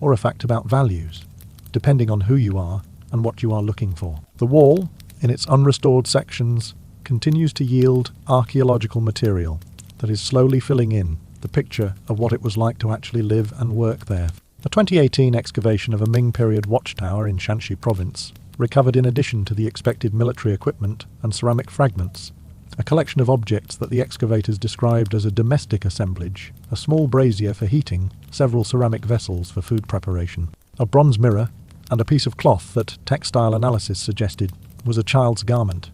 or a fact about values, depending on who you are and what you are looking for. The wall, in its unrestored sections, continues to yield archaeological material that is slowly filling in the picture of what it was like to actually live and work there. A 2018 excavation of a Ming period watchtower in Shanxi province recovered, in addition to the expected military equipment and ceramic fragments, a collection of objects that the excavators described as a domestic assemblage: a small brazier for heating, several ceramic vessels for food preparation, a bronze mirror, and a piece of cloth that textile analysis suggested was a child's garment.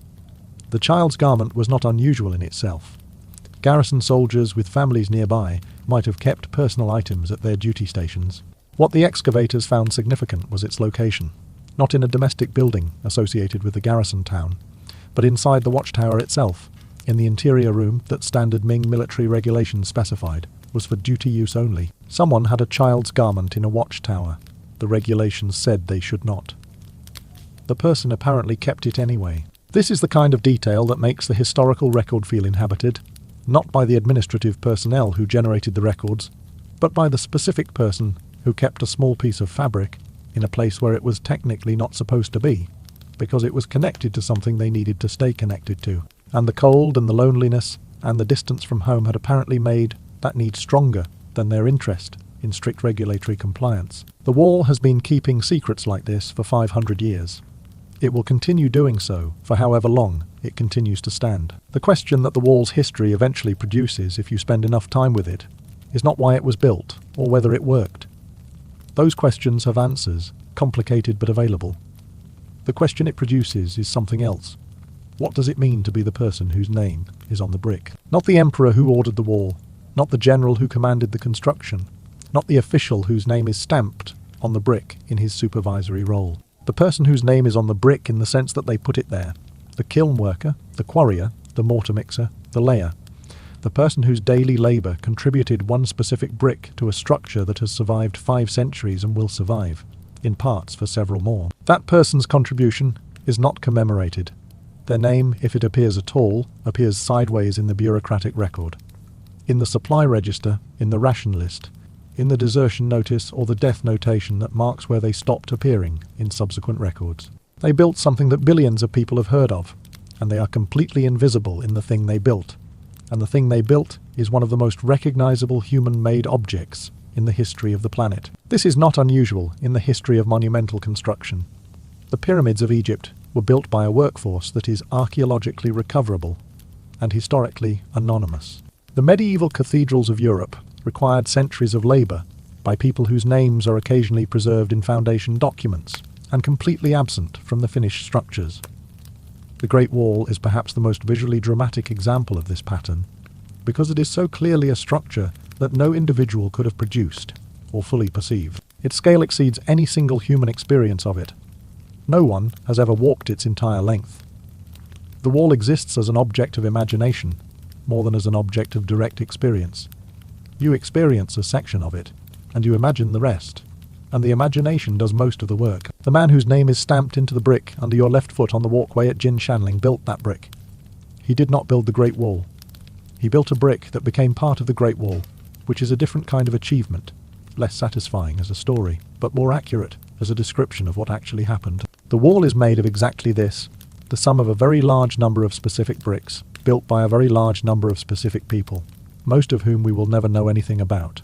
The child's garment was not unusual in itself. Garrison soldiers with families nearby might have kept personal items at their duty stations. What the excavators found significant was its location, not in a domestic building associated with the garrison town, but inside the watchtower itself, in the interior room that standard Ming military regulations specified was for duty use only. Someone had a child's garment in a watchtower. The regulations said they should not. The person apparently kept it anyway. This is the kind of detail that makes the historical record feel inhabited, not by the administrative personnel who generated the records, but by the specific person who kept a small piece of fabric in a place where it was technically not supposed to be, because it was connected to something they needed to stay connected to. And the cold and the loneliness and the distance from home had apparently made that need stronger than their interest in strict regulatory compliance. The wall has been keeping secrets like this for 500 years. It will continue doing so for however long it continues to stand. The question that the wall's history eventually produces, if you spend enough time with it, is not why it was built or whether it worked. Those questions have answers, complicated but available. The question it produces is something else. What does it mean to be the person whose name is on the brick? Not the emperor who ordered the wall, not the general who commanded the construction, not the official whose name is stamped on the brick in his supervisory role. The person whose name is on the brick in the sense that they put it there. The kiln worker, the quarrier, the mortar mixer, the layer. The person whose daily labour contributed one specific brick to a structure that has survived 5 centuries and will survive, in parts for several more. That person's contribution is not commemorated. Their name, if it appears at all, appears sideways in the bureaucratic record. In the supply register, in the ration list, in the desertion notice or the death notation that marks where they stopped appearing in subsequent records. They built something that billions of people have heard of, and they are completely invisible in the thing they built. And the thing they built is one of the most recognizable human-made objects in the history of the planet. This is not unusual in the history of monumental construction. The pyramids of Egypt were built by a workforce that is archaeologically recoverable and historically anonymous. The medieval cathedrals of Europe required centuries of labour by people whose names are occasionally preserved in foundation documents and completely absent from the finished structures. The Great Wall is perhaps the most visually dramatic example of this pattern, because it is so clearly a structure that no individual could have produced or fully perceived. Its scale exceeds any single human experience of it. No one has ever walked its entire length. The wall exists as an object of imagination, more than as an object of direct experience. You experience a section of it, and you imagine the rest, and the imagination does most of the work. The man whose name is stamped into the brick under your left foot on the walkway at Jin Shanling built that brick. He did not build the Great Wall. He built a brick that became part of the Great Wall, which is a different kind of achievement, less satisfying as a story, but more accurate as a description of what actually happened. The wall is made of exactly this, the sum of a very large number of specific bricks, built by a very large number of specific people, most of whom we will never know anything about,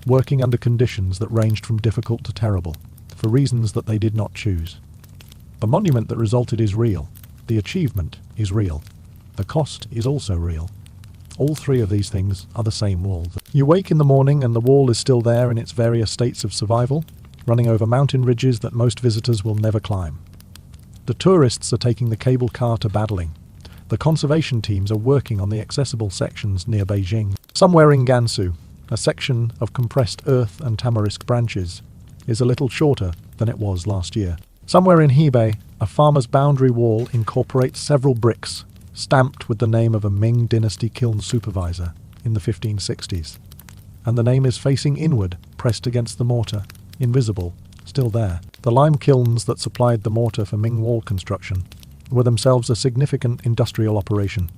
working under conditions that ranged from difficult to terrible, for reasons that they did not choose. The monument that resulted is real. The achievement is real. The cost is also real. All 3 of these things are the same wall. You wake in the morning and the wall is still there in its various states of survival, running over mountain ridges that most visitors will never climb. The tourists are taking the cable car to Battling. The conservation teams are working on the accessible sections near Beijing. Somewhere in Gansu, a section of compressed earth and tamarisk branches is a little shorter than it was last year. Somewhere in Hebei, a farmer's boundary wall incorporates several bricks stamped with the name of a Ming dynasty kiln supervisor in the 1560s. And the name is facing inward, pressed against the mortar, invisible, still there. The lime kilns that supplied the mortar for Ming wall construction were themselves a significant industrial operation,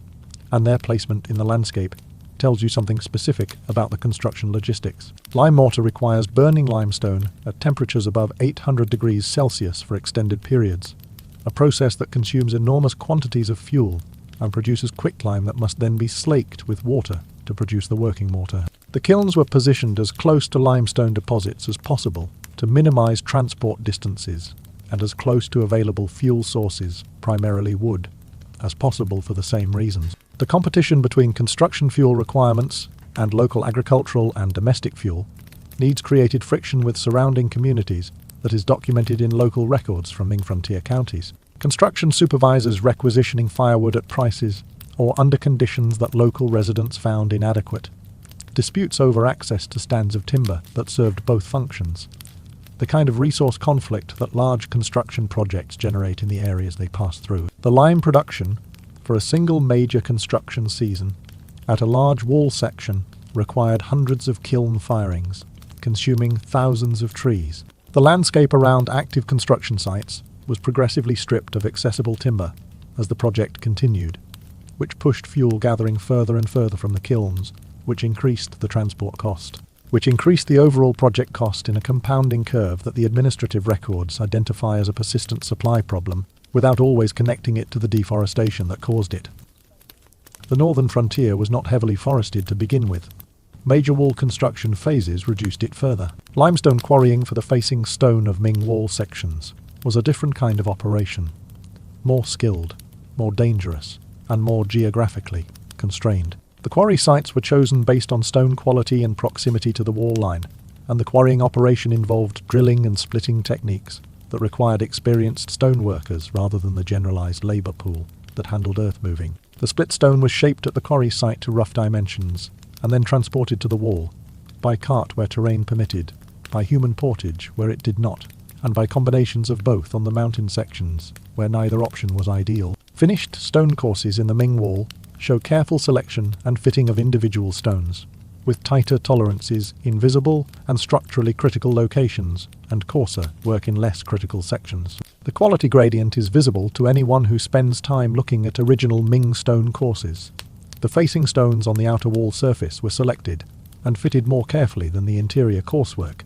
and their placement in the landscape tells you something specific about the construction logistics. Lime mortar requires burning limestone at temperatures above 800 degrees Celsius for extended periods, a process that consumes enormous quantities of fuel and produces quicklime that must then be slaked with water to produce the working mortar. The kilns were positioned as close to limestone deposits as possible to minimize transport distances and as close to available fuel sources, primarily wood, as possible for the same reasons. The competition between construction fuel requirements and local agricultural and domestic fuel needs created friction with surrounding communities that is documented in local records from Ming frontier counties. Construction supervisors requisitioning firewood at prices or under conditions that local residents found inadequate. Disputes over access to stands of timber that served both functions. The kind of resource conflict that large construction projects generate in the areas they pass through. The lime production for a single major construction season at a large wall section required hundreds of kiln firings, consuming thousands of trees. The landscape around active construction sites was progressively stripped of accessible timber as the project continued, which pushed fuel gathering further and further from the kilns, which increased the transport cost, which increased the overall project cost in a compounding curve that the administrative records identify as a persistent supply problem without always connecting it to the deforestation that caused it. The northern frontier was not heavily forested to begin with. Major wall construction phases reduced it further. Limestone quarrying for the facing stone of Ming wall sections was a different kind of operation, more skilled, more dangerous, and more geographically constrained. The quarry sites were chosen based on stone quality and proximity to the wall line, and the quarrying operation involved drilling and splitting techniques that required experienced stone workers rather than the generalized labor pool that handled earth moving. The split stone was shaped at the quarry site to rough dimensions, and then transported to the wall, by cart where terrain permitted, by human portage where it did not, and by combinations of both on the mountain sections, where neither option was ideal. Finished stone courses in the Ming wall show careful selection and fitting of individual stones, with tighter tolerances in visible and structurally critical locations, and coarser work in less critical sections. The quality gradient is visible to anyone who spends time looking at original Ming stone courses. The facing stones on the outer wall surface were selected and fitted more carefully than the interior coursework,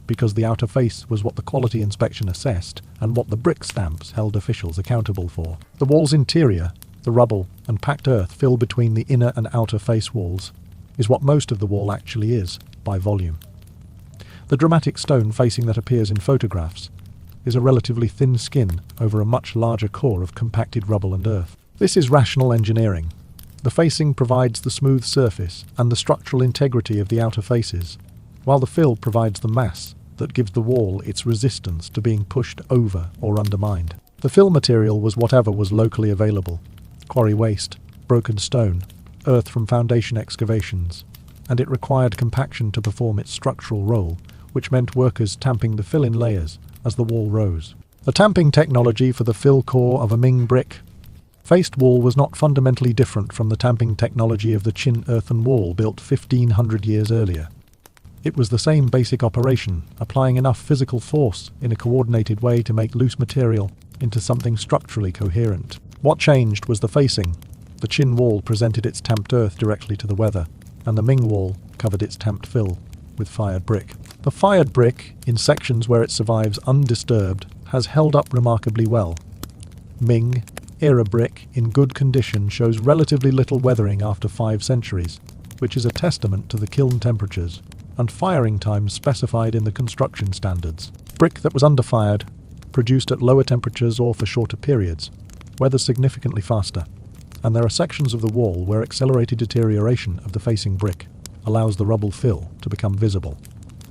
because the outer face was what the quality inspection assessed and what the brick stamps held officials accountable for. The wall's interior, the rubble and packed earth filled between the inner and outer face walls, is what most of the wall actually is, by volume. The dramatic stone facing that appears in photographs is a relatively thin skin over a much larger core of compacted rubble and earth. This is rational engineering. The facing provides the smooth surface and the structural integrity of the outer faces, while the fill provides the mass that gives the wall its resistance to being pushed over or undermined. The fill material was whatever was locally available: quarry waste, broken stone, earth from foundation excavations, and it required compaction to perform its structural role, which meant workers tamping the fill in layers as the wall rose. The tamping technology for the fill core of a Ming brick faced wall was not fundamentally different from the tamping technology of the Qin earthen wall built 1500 years earlier. It was the same basic operation, applying enough physical force in a coordinated way to make loose material into something structurally coherent. What changed was the facing. The Qin wall presented its tamped earth directly to the weather, and the Ming wall covered its tamped fill with fired brick. The fired brick, in sections where it survives undisturbed, has held up remarkably well. Ming era brick in good condition shows relatively little weathering after 5 centuries, which is a testament to the kiln temperatures and firing times specified in the construction standards. Brick that was underfired, produced at lower temperatures or for shorter periods, weathers significantly faster, and there are sections of the wall where accelerated deterioration of the facing brick allows the rubble fill to become visible,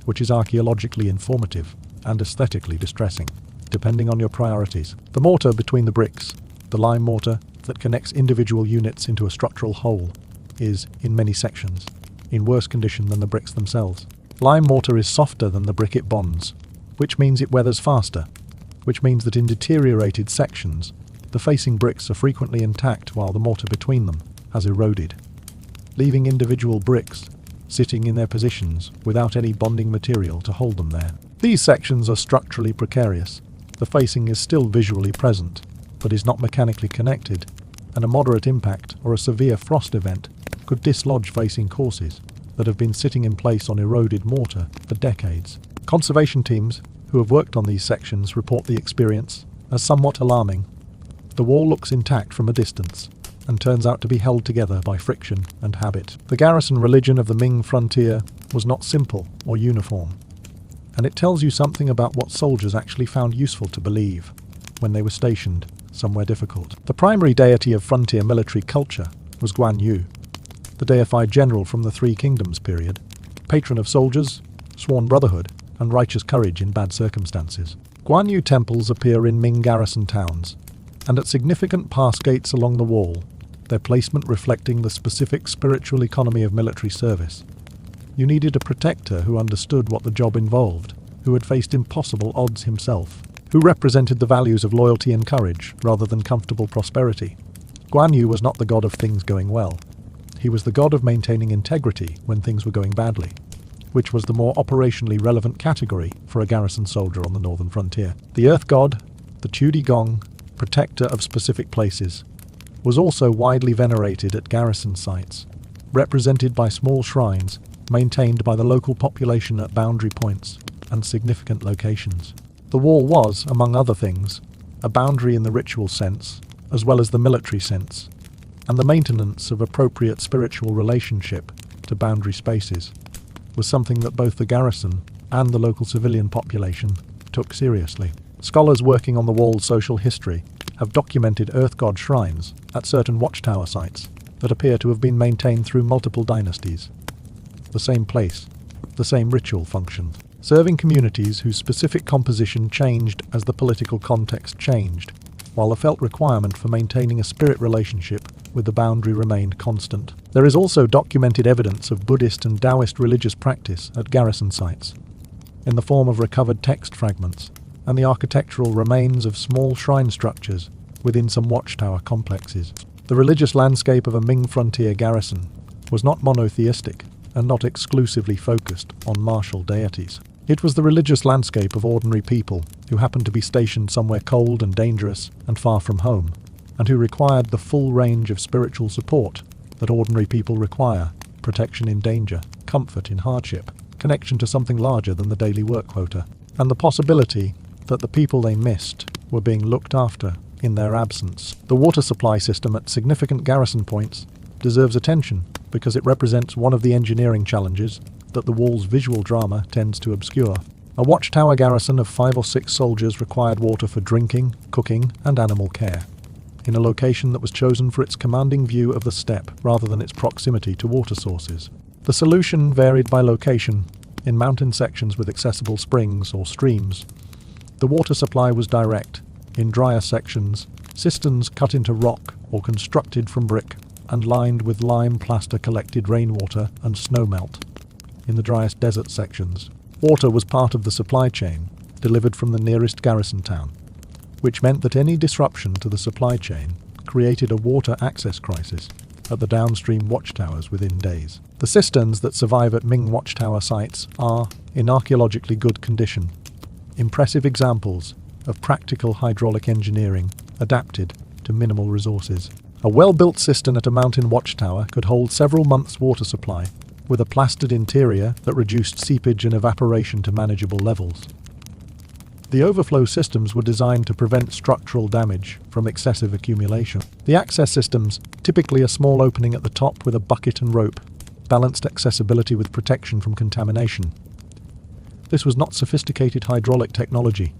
which is archaeologically informative and aesthetically distressing, depending on your priorities. The mortar between the bricks, the lime mortar that connects individual units into a structural whole, is, in many sections, in worse condition than the bricks themselves. Lime mortar is softer than the brick it bonds, which means it weathers faster, which means that in deteriorated sections, the facing bricks are frequently intact while the mortar between them has eroded, leaving individual bricks sitting in their positions without any bonding material to hold them there. These sections are structurally precarious. The facing is still visually present, but is not mechanically connected, and a moderate impact or a severe frost event could dislodge facing courses that have been sitting in place on eroded mortar for decades. Conservation teams who have worked on these sections report the experience as somewhat alarming. The wall looks intact from a distance, and turns out to be held together by friction and habit. The garrison religion of the Ming frontier was not simple or uniform, and it tells you something about what soldiers actually found useful to believe when they were stationed somewhere difficult. The primary deity of frontier military culture was Guan Yu, the deified general from the Three Kingdoms period, patron of soldiers, sworn brotherhood, and righteous courage in bad circumstances. Guan Yu temples appear in Ming garrison towns, and at significant pass gates along the wall, their placement reflecting the specific spiritual economy of military service. You needed a protector who understood what the job involved, who had faced impossible odds himself, who represented the values of loyalty and courage rather than comfortable prosperity. Guan Yu was not the god of things going well. He was the god of maintaining integrity when things were going badly, which was the more operationally relevant category for a garrison soldier on the northern frontier. The earth god, the Tudi Gong, protector of specific places, was also widely venerated at garrison sites, represented by small shrines maintained by the local population at boundary points and significant locations. The wall was, among other things, a boundary in the ritual sense, as well as the military sense, and the maintenance of appropriate spiritual relationship to boundary spaces was something that both the garrison and the local civilian population took seriously. Scholars working on the wall's social history have documented earth god shrines at certain watchtower sites that appear to have been maintained through multiple dynasties. The same place, the same ritual functioned, serving communities whose specific composition changed as the political context changed, while the felt requirement for maintaining a spirit relationship with the boundary remained constant. There is also documented evidence of Buddhist and Taoist religious practice at garrison sites, in the form of recovered text fragments and the architectural remains of small shrine structures within some watchtower complexes. The religious landscape of a Ming frontier garrison was not monotheistic and not exclusively focused on martial deities. It was the religious landscape of ordinary people who happened to be stationed somewhere cold and dangerous and far from home, and who required the full range of spiritual support that ordinary people require: protection in danger, comfort in hardship, connection to something larger than the daily work quota, and the possibility that the people they missed were being looked after in their absence. The water supply system at significant garrison points deserves attention because it represents one of the engineering challenges that the wall's visual drama tends to obscure. A watchtower garrison of 5 or 6 soldiers required water for drinking, cooking, and animal care, in a location that was chosen for its commanding view of the steppe rather than its proximity to water sources. The solution varied by location. In mountain sections with accessible springs or streams, the water supply was direct. In drier sections, cisterns cut into rock or constructed from brick and lined with lime plaster collected rainwater and snowmelt. In the driest desert sections, water was part of the supply chain, delivered from the nearest garrison town, which meant that any disruption to the supply chain created a water access crisis at the downstream watchtowers within days. The cisterns that survive at Ming watchtower sites are, in archaeologically good condition, impressive examples of practical hydraulic engineering adapted to minimal resources. A well-built cistern at a mountain watchtower could hold several months' water supply, with a plastered interior that reduced seepage and evaporation to manageable levels. The overflow systems were designed to prevent structural damage from excessive accumulation. The access systems, typically a small opening at the top with a bucket and rope, balanced accessibility with protection from contamination. This was not sophisticated hydraulic technology.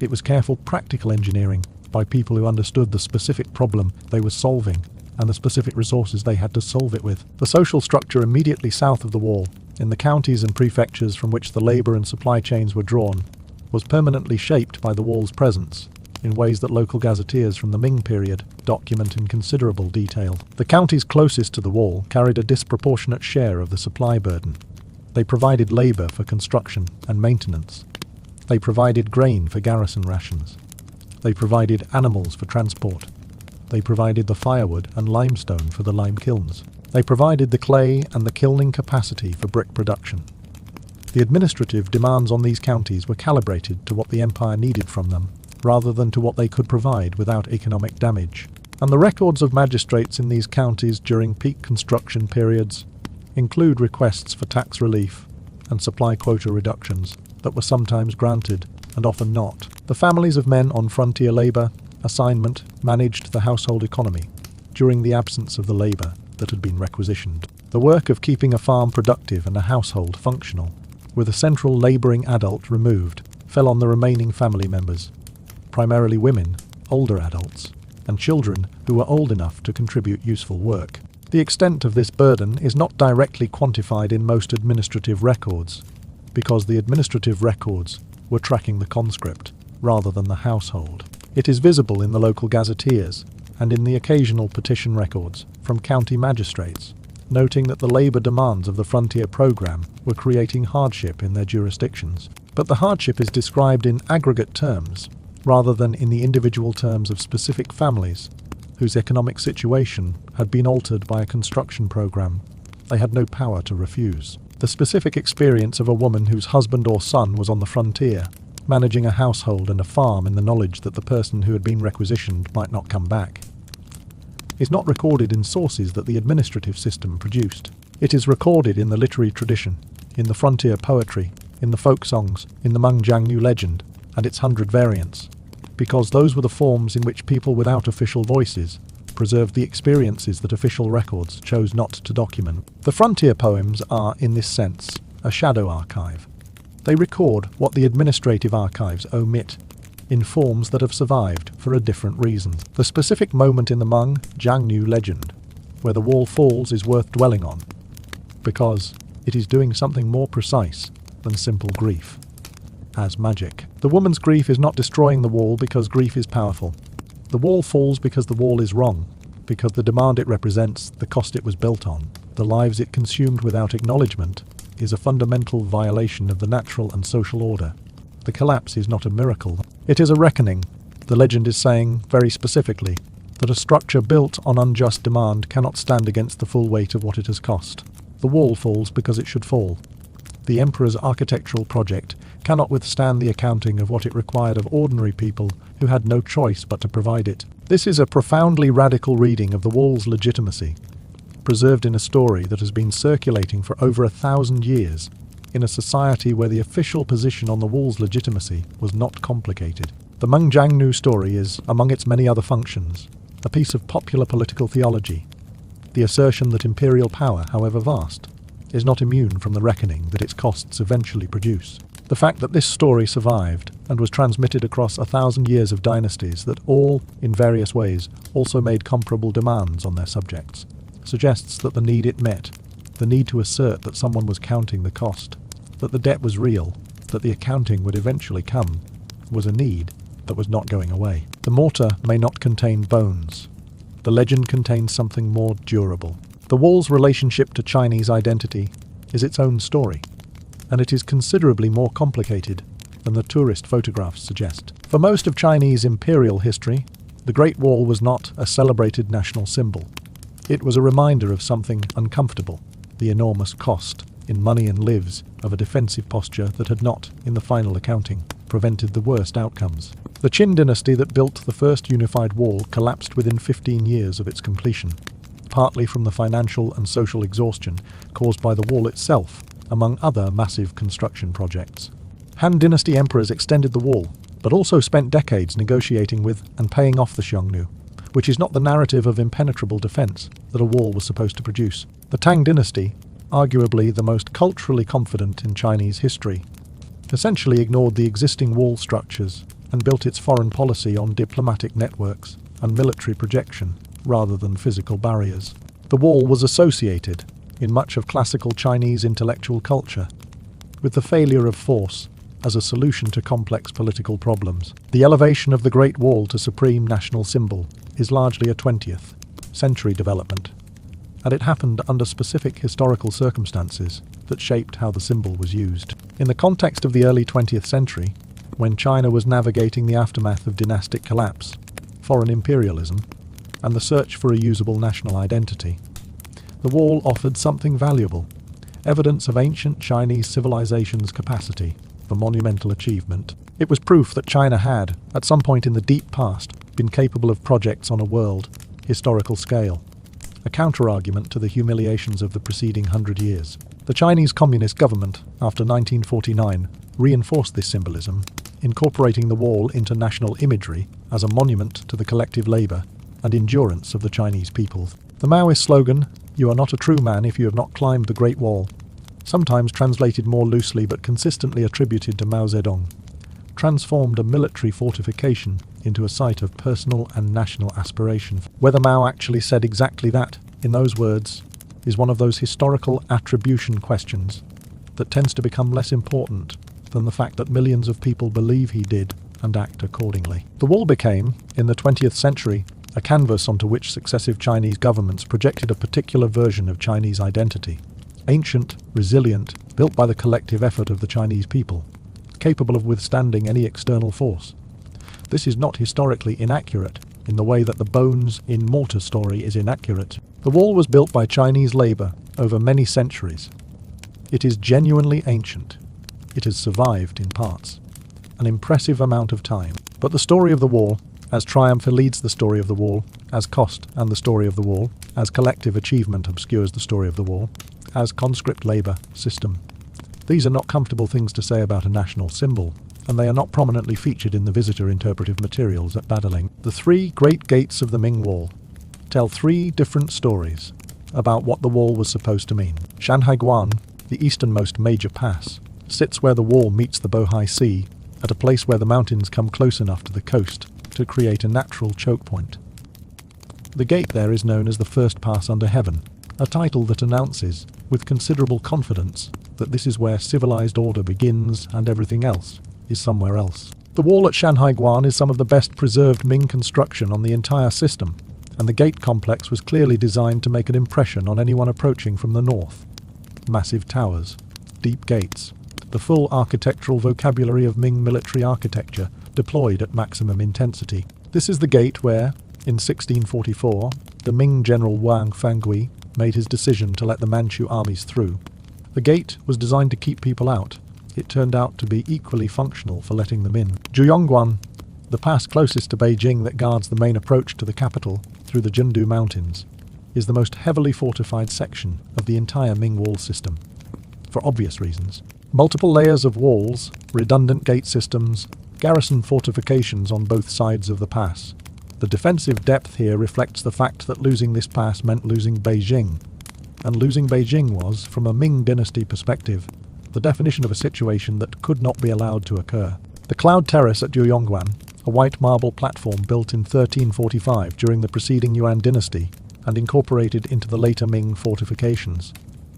It was careful practical engineering by people who understood the specific problem they were solving and the specific resources they had to solve it with. The social structure immediately south of the wall, in the counties and prefectures from which the labour and supply chains were drawn, was permanently shaped by the wall's presence, in ways that local gazetteers from the Ming period document in considerable detail. The counties closest to the wall carried a disproportionate share of the supply burden. They provided labour for construction and maintenance. They provided grain for garrison rations. They provided animals for transport. They provided the firewood and limestone for the lime kilns. They provided the clay and the kilning capacity for brick production. The administrative demands on these counties were calibrated to what the empire needed from them, rather than to what they could provide without economic damage. And the records of magistrates in these counties during peak construction periods include requests for tax relief and supply quota reductions that were sometimes granted and often not. The families of men on frontier labour assignment managed the household economy, during the absence of the labour that had been requisitioned. The work of keeping a farm productive and a household functional, with a central labouring adult removed, fell on the remaining family members, primarily women, older adults, and children who were old enough to contribute useful work. The extent of this burden is not directly quantified in most administrative records, because the administrative records were tracking the conscript rather than the household. It is visible in the local gazetteers and in the occasional petition records from county magistrates, noting that the labour demands of the frontier programme were creating hardship in their jurisdictions. But the hardship is described in aggregate terms, rather than in the individual terms of specific families whose economic situation had been altered by a construction programme they had no power to refuse. The specific experience of a woman whose husband or son was on the frontier, managing a household and a farm in the knowledge that the person who had been requisitioned might not come back, is not recorded in sources that the administrative system produced. It is recorded in the literary tradition, in the frontier poetry, in the folk songs, in the Meng Jiangnu legend, and its 100 variants, because those were the forms in which people without official voices preserved the experiences that official records chose not to document. The frontier poems are, in this sense, a shadow archive. They record what the administrative archives omit, in forms that have survived for a different reason. The specific moment in the Meng Jiangnu legend where the wall falls is worth dwelling on, because it is doing something more precise than simple grief. As magic. The woman's grief is not destroying the wall because grief is powerful. The wall falls because the wall is wrong, because the demand it represents, the cost it was built on, the lives it consumed without acknowledgement, is a fundamental violation of the natural and social order. The collapse is not a miracle. It is a reckoning. The legend is saying, very specifically, that a structure built on unjust demand cannot stand against the full weight of what it has cost. The wall falls because it should fall. The emperor's architectural project cannot withstand the accounting of what it required of ordinary people who had no choice but to provide it. This is a profoundly radical reading of the wall's legitimacy, preserved in a story that has been circulating for over 1,000 years, in a society where the official position on the wall's legitimacy was not complicated. The Meng Jiangnu story is, among its many other functions, a piece of popular political theology, the assertion that imperial power, however vast, is not immune from the reckoning that its costs eventually produce. The fact that this story survived and was transmitted across 1,000 years of dynasties that all, in various ways, also made comparable demands on their subjects, suggests that the need it met, the need to assert that someone was counting the cost, that the debt was real, that the accounting would eventually come, was a need that was not going away. The mortar may not contain bones. The legend contains something more durable. The wall's relationship to Chinese identity is its own story, and it is considerably more complicated than the tourist photographs suggest. For most of Chinese imperial history, the Great Wall was not a celebrated national symbol. It was a reminder of something uncomfortable, the enormous cost, in money and lives, of a defensive posture that had not, in the final accounting, prevented the worst outcomes. The Qin dynasty that built the first unified wall collapsed within 15 years of its completion, partly from the financial and social exhaustion caused by the wall itself, among other massive construction projects. Han Dynasty emperors extended the wall, but also spent decades negotiating with and paying off the Xiongnu, which is not the narrative of impenetrable defense that a wall was supposed to produce. The Tang Dynasty, arguably the most culturally confident in Chinese history, essentially ignored the existing wall structures and built its foreign policy on diplomatic networks and military projection, rather than physical barriers. The wall was associated, in much of classical Chinese intellectual culture, with the failure of force as a solution to complex political problems. The elevation of the Great Wall to supreme national symbol is largely a 20th century development, and it happened under specific historical circumstances that shaped how the symbol was used. In the context of the early 20th century, when China was navigating the aftermath of dynastic collapse, foreign imperialism, and the search for a usable national identity, the wall offered something valuable, evidence of ancient Chinese civilization's capacity for monumental achievement. It was proof that China had, at some point in the deep past, been capable of projects on a world, historical scale, a counter-argument to the humiliations of the preceding 100 years. The Chinese Communist government, after 1949, reinforced this symbolism, incorporating the wall into national imagery as a monument to the collective labour and endurance of the Chinese people. The Maoist slogan, "You are not a true man if you have not climbed the Great Wall," sometimes translated more loosely but consistently attributed to Mao Zedong, transformed a military fortification into a site of personal and national aspiration. Whether Mao actually said exactly that, in those words, is one of those historical attribution questions that tends to become less important than the fact that millions of people believe he did and act accordingly. The wall became, in the 20th century, a canvas onto which successive Chinese governments projected a particular version of Chinese identity. Ancient, resilient, built by the collective effort of the Chinese people, capable of withstanding any external force. This is not historically inaccurate in the way that the bones in mortar story is inaccurate. The wall was built by Chinese labor over many centuries. It is genuinely ancient. It has survived in parts. An impressive amount of time. But the story of the wall, as triumph leads the story of the wall, as cost and the story of the wall, as collective achievement obscures the story of the wall, as conscript labor system. These are not comfortable things to say about a national symbol, and they are not prominently featured in the visitor interpretive materials at Badaling. The three great gates of the Ming Wall tell three different stories about what the wall was supposed to mean. Shanhaiguan, the easternmost major pass, sits where the wall meets the Bohai Sea, at a place where the mountains come close enough to the coast to create a natural choke point. The gate there is known as the First Pass Under Heaven, a title that announces, with considerable confidence, that this is where civilized order begins and everything else is somewhere else. The wall at Shanhaiguan is some of the best preserved Ming construction on the entire system, and the gate complex was clearly designed to make an impression on anyone approaching from the north. Massive towers, deep gates, the full architectural vocabulary of Ming military architecture deployed at maximum intensity. This is the gate where, in 1644, the Ming general Wang Fangui made his decision to let the Manchu armies through. The gate was designed to keep people out. It turned out to be equally functional for letting them in. Zhuyongguan, the pass closest to Beijing that guards the main approach to the capital through the Jindu Mountains, is the most heavily fortified section of the entire Ming wall system, for obvious reasons. Multiple layers of walls, redundant gate systems, garrison fortifications on both sides of the pass. The defensive depth here reflects the fact that losing this pass meant losing Beijing, and losing Beijing was, from a Ming dynasty perspective, the definition of a situation that could not be allowed to occur. The Cloud Terrace at Zhuyongguan, a white marble platform built in 1345 during the preceding Yuan dynasty and incorporated into the later Ming fortifications,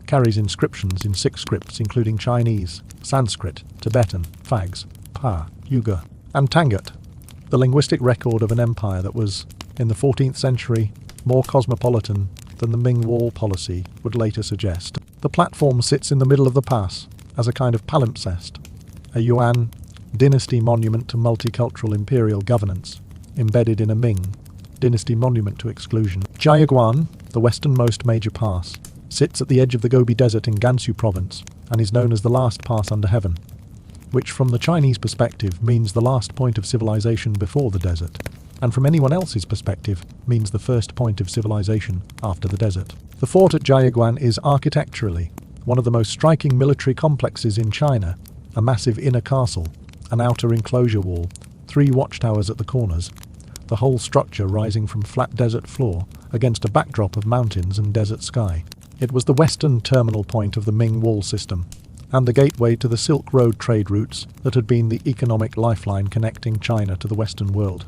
carries inscriptions in 6 scripts including Chinese, Sanskrit, Tibetan, Fags, Pa, Uyghur, and Tangut, the linguistic record of an empire that was, in the 14th century, more cosmopolitan than the Ming wall policy would later suggest. The platform sits in the middle of the pass as a kind of palimpsest, a Yuan dynasty monument to multicultural imperial governance, embedded in a Ming dynasty monument to exclusion. Jiaguan, the westernmost major pass, sits at the edge of the Gobi Desert in Gansu province and is known as the last pass under heaven, which from the Chinese perspective means the last point of civilization before the desert, and from anyone else's perspective means the first point of civilization after the desert. The fort at Jiaguan is architecturally one of the most striking military complexes in China, a massive inner castle, an outer enclosure wall, 3 watchtowers at the corners, the whole structure rising from flat desert floor against a backdrop of mountains and desert sky. It was the western terminal point of the Ming wall system, and the gateway to the Silk Road trade routes that had been the economic lifeline connecting China to the Western world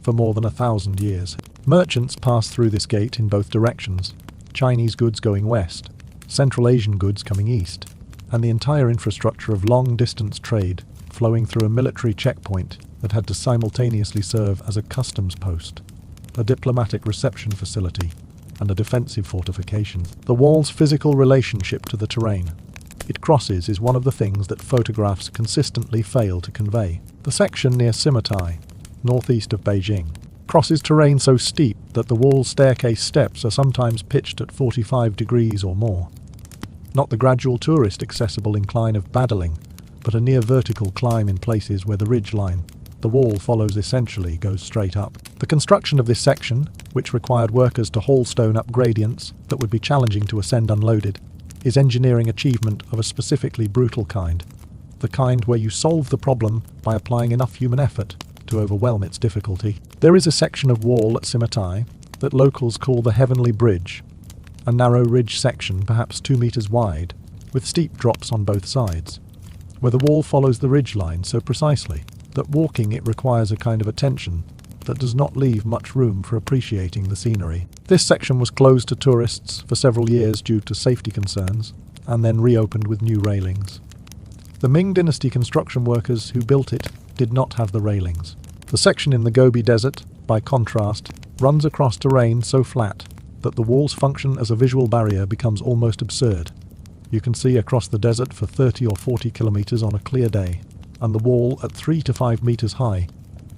for more than 1,000 years. Merchants passed through this gate in both directions, Chinese goods going west, Central Asian goods coming east, and the entire infrastructure of long-distance trade flowing through a military checkpoint that had to simultaneously serve as a customs post, a diplomatic reception facility, and a defensive fortification. The wall's physical relationship to the terrain it crosses is one of the things that photographs consistently fail to convey. The section near Simitai, northeast of Beijing, crosses terrain so steep that the wall staircase steps are sometimes pitched at 45 degrees or more. Not the gradual tourist-accessible incline of Badaling, but a near-vertical climb in places where the ridge line, the wall follows essentially, goes straight up. The construction of this section, which required workers to haul stone up gradients that would be challenging to ascend unloaded, is engineering achievement of a specifically brutal kind, the kind where you solve the problem by applying enough human effort to overwhelm its difficulty. There is a section of wall at Simitai, that locals call the Heavenly Bridge, a narrow ridge section perhaps 2 meters wide, with steep drops on both sides, where the wall follows the ridge line so precisely that walking it requires a kind of attention that does not leave much room for appreciating the scenery. This section was closed to tourists for several years due to safety concerns, and then reopened with new railings. The Ming Dynasty construction workers who built it did not have the railings. The section in the Gobi Desert, by contrast, runs across terrain so flat that the wall's function as a visual barrier becomes almost absurd. You can see across the desert for 30 or 40 kilometers on a clear day, and the wall at 3 to 5 meters high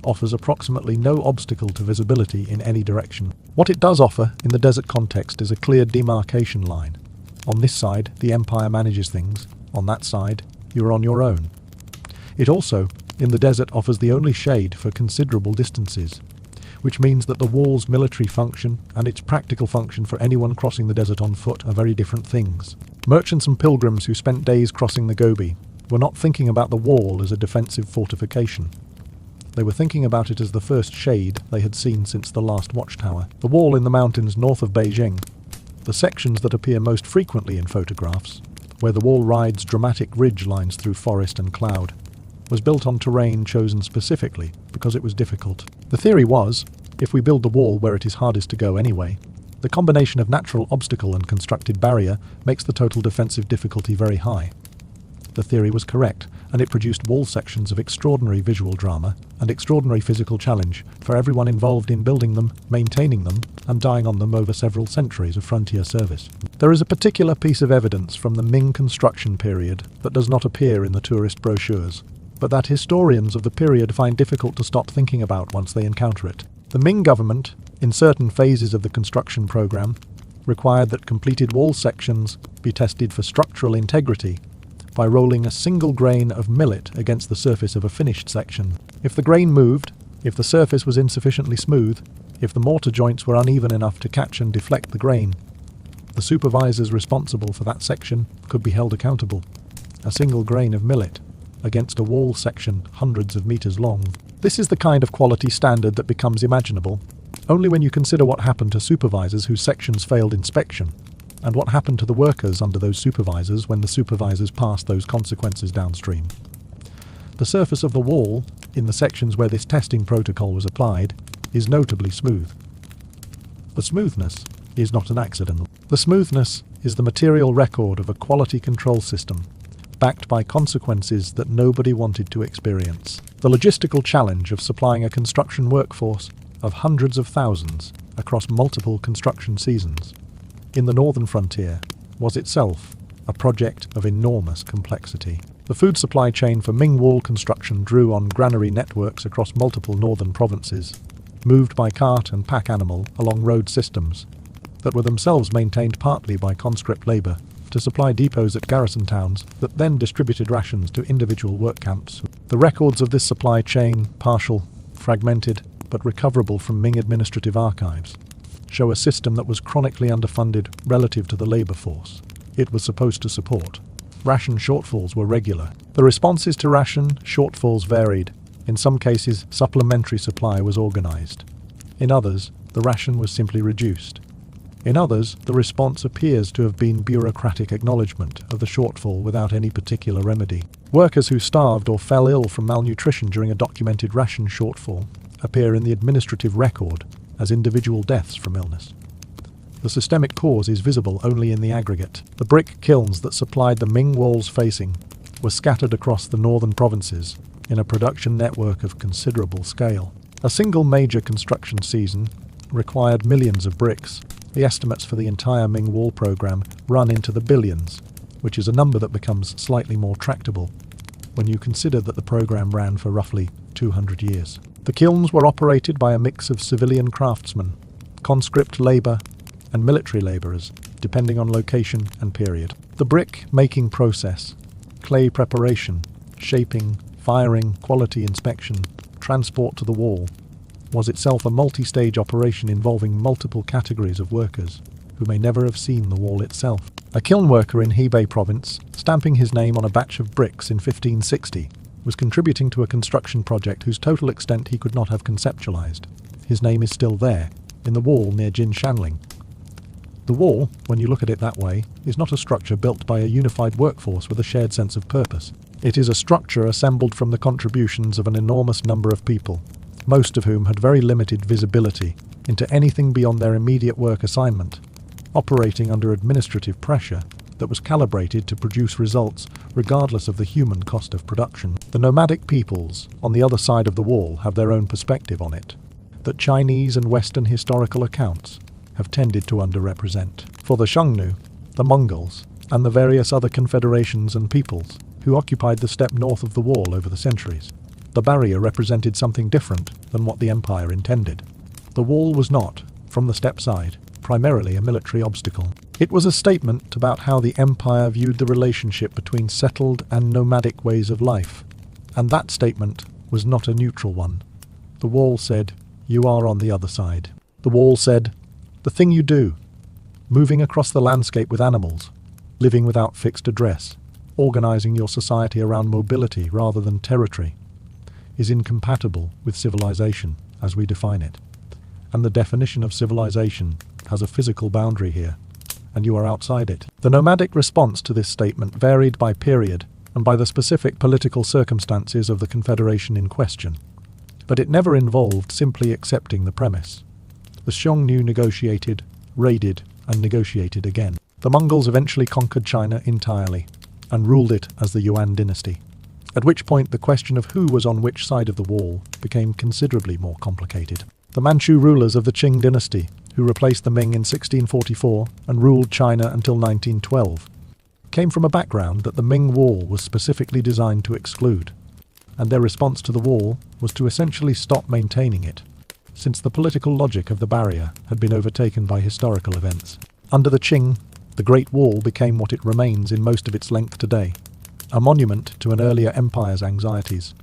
offers approximately no obstacle to visibility in any direction. What it does offer in the desert context is a clear demarcation line. On this side, the Empire manages things. On that side, you are on your own. It also, in the desert, offers the only shade for considerable distances, which means that the wall's military function and its practical function for anyone crossing the desert on foot are very different things. Merchants and pilgrims who spent days crossing the Gobi were not thinking about the wall as a defensive fortification. They were thinking about it as the first shade they had seen since the last watchtower. The wall in the mountains north of Beijing, the sections that appear most frequently in photographs, where the wall rides dramatic ridge lines through forest and cloud, was built on terrain chosen specifically because it was difficult. The theory was, if we build the wall where it is hardest to go anyway, the combination of natural obstacle and constructed barrier makes the total defensive difficulty very high. The theory was correct, and it produced wall sections of extraordinary visual drama and extraordinary physical challenge for everyone involved in building them, maintaining them, and dying on them over several centuries of frontier service. There is a particular piece of evidence from the Ming construction period that does not appear in the tourist brochures, but that historians of the period find difficult to stop thinking about once they encounter it. The Ming government, in certain phases of the construction program, required that completed wall sections be tested for structural integrity by rolling a single grain of millet against the surface of a finished section. If the grain moved, if the surface was insufficiently smooth, if the mortar joints were uneven enough to catch and deflect the grain, the supervisors responsible for that section could be held accountable. A single grain of millet against a wall section hundreds of meters long. This is the kind of quality standard that becomes imaginable only when you consider what happened to supervisors whose sections failed inspection, and what happened to the workers under those supervisors when the supervisors passed those consequences downstream. The surface of the wall, in the sections where this testing protocol was applied, is notably smooth. The smoothness is not an accident. The smoothness is the material record of a quality control system, backed by consequences that nobody wanted to experience. The logistical challenge of supplying a construction workforce of hundreds of thousands across multiple construction seasons in the northern frontier was itself a project of enormous complexity. The food supply chain for Ming wall construction drew on granary networks across multiple northern provinces, moved by cart and pack animal along road systems that were themselves maintained partly by conscript labour to supply depots at garrison towns that then distributed rations to individual work camps. The records of this supply chain, partial, fragmented, but recoverable from Ming administrative archives, show a system that was chronically underfunded relative to the labour force it was supposed to support. Ration shortfalls were regular. The responses to ration shortfalls varied. In some cases, supplementary supply was organised. In others, the ration was simply reduced. In others, the response appears to have been bureaucratic acknowledgement of the shortfall without any particular remedy. Workers who starved or fell ill from malnutrition during a documented ration shortfall appear in the administrative record as individual deaths from illness. The systemic cause is visible only in the aggregate. The brick kilns that supplied the Ming wall's facing were scattered across the northern provinces in a production network of considerable scale. A single major construction season required millions of bricks. The estimates for the entire Ming wall program run into the billions, which is a number that becomes slightly more tractable when you consider that the program ran for roughly 200 years. The kilns were operated by a mix of civilian craftsmen, conscript labour, and military labourers, depending on location and period. The brick-making process, clay preparation, shaping, firing, quality inspection, transport to the wall, was itself a multi-stage operation involving multiple categories of workers who may never have seen the wall itself. A kiln worker in Hebei province, stamping his name on a batch of bricks in 1560, was contributing to a construction project whose total extent he could not have conceptualized. His name is still there, in the wall near Jinshanling. The wall, when you look at it that way, is not a structure built by a unified workforce with a shared sense of purpose. It is a structure assembled from the contributions of an enormous number of people, most of whom had very limited visibility into anything beyond their immediate work assignment, operating under administrative pressure that was calibrated to produce results regardless of the human cost of production. The nomadic peoples on the other side of the wall have their own perspective on it, that Chinese and Western historical accounts have tended to underrepresent. For the Xiongnu, the Mongols, and the various other confederations and peoples who occupied the steppe north of the wall over the centuries, the barrier represented something different than what the empire intended. The wall was not, from the steppe side, primarily a military obstacle. It was a statement about how the empire viewed the relationship between settled and nomadic ways of life, and that statement was not a neutral one. The wall said, "You are on the other side." The wall said, "The thing you do, moving across the landscape with animals, living without fixed address, organizing your society around mobility rather than territory, is incompatible with civilization as we define it. And the definition of civilization has a physical boundary here, and you are outside it." The nomadic response to this statement varied by period and by the specific political circumstances of the confederation in question, but it never involved simply accepting the premise. The Xiongnu negotiated, raided, and negotiated again. The Mongols eventually conquered China entirely and ruled it as the Yuan dynasty, at which point the question of who was on which side of the wall became considerably more complicated. The Manchu rulers of the Qing dynasty, who replaced the Ming in 1644 and ruled China until 1912, came from a background that the Ming Wall was specifically designed to exclude, and their response to the wall was to essentially stop maintaining it, since the political logic of the barrier had been overtaken by historical events. Under the Qing, the Great Wall became what it remains in most of its length today, a monument to an earlier empire's anxieties,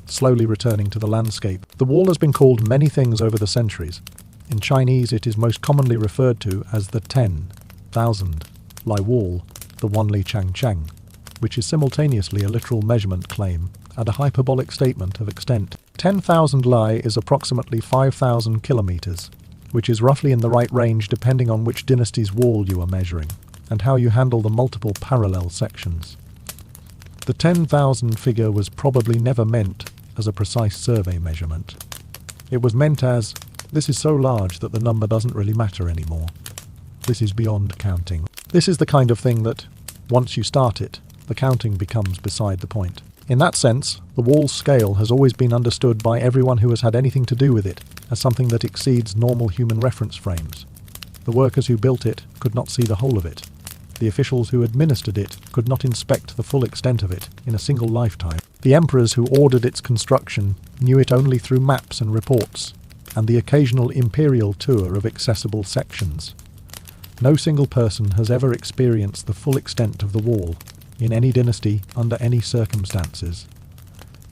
slowly returning to the landscape. The wall has been called many things over the centuries. In Chinese, it is most commonly referred to as the 10,000 Lai Wall, the Wanli Chang Chang, which is simultaneously a literal measurement claim and a hyperbolic statement of extent. 10,000 Lai is approximately 5,000 kilometers, which is roughly in the right range depending on which dynasty's wall you are measuring and how you handle the multiple parallel sections. The 10,000 figure was probably never meant as a precise survey measurement. It was meant as, this is so large that the number doesn't really matter anymore. This is beyond counting. This is the kind of thing that, once you start it, the counting becomes beside the point. In that sense, the wall's scale has always been understood by everyone who has had anything to do with it as something that exceeds normal human reference frames. The workers who built it could not see the whole of it. The officials who administered it could not inspect the full extent of it in a single lifetime. The emperors who ordered its construction knew it only through maps and reports, and the occasional imperial tour of accessible sections. No single person has ever experienced the full extent of the wall, in any dynasty, under any circumstances.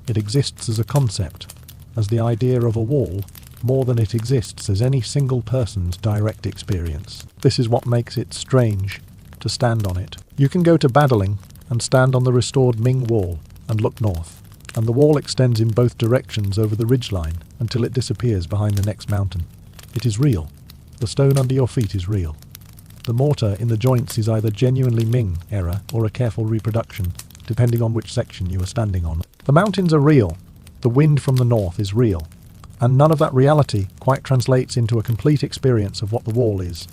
It exists as a concept, as the idea of a wall, more than it exists as any single person's direct experience. This is what makes it strange to stand on it. You can go to Badaling and stand on the restored Ming Wall and look north, and the wall extends in both directions over the ridgeline until it disappears behind the next mountain. It is real. The stone under your feet is real. The mortar in the joints is either genuinely Ming era or a careful reproduction, depending on which section you are standing on. The mountains are real. The wind from the north is real. And none of that reality quite translates into a complete experience of what the wall is,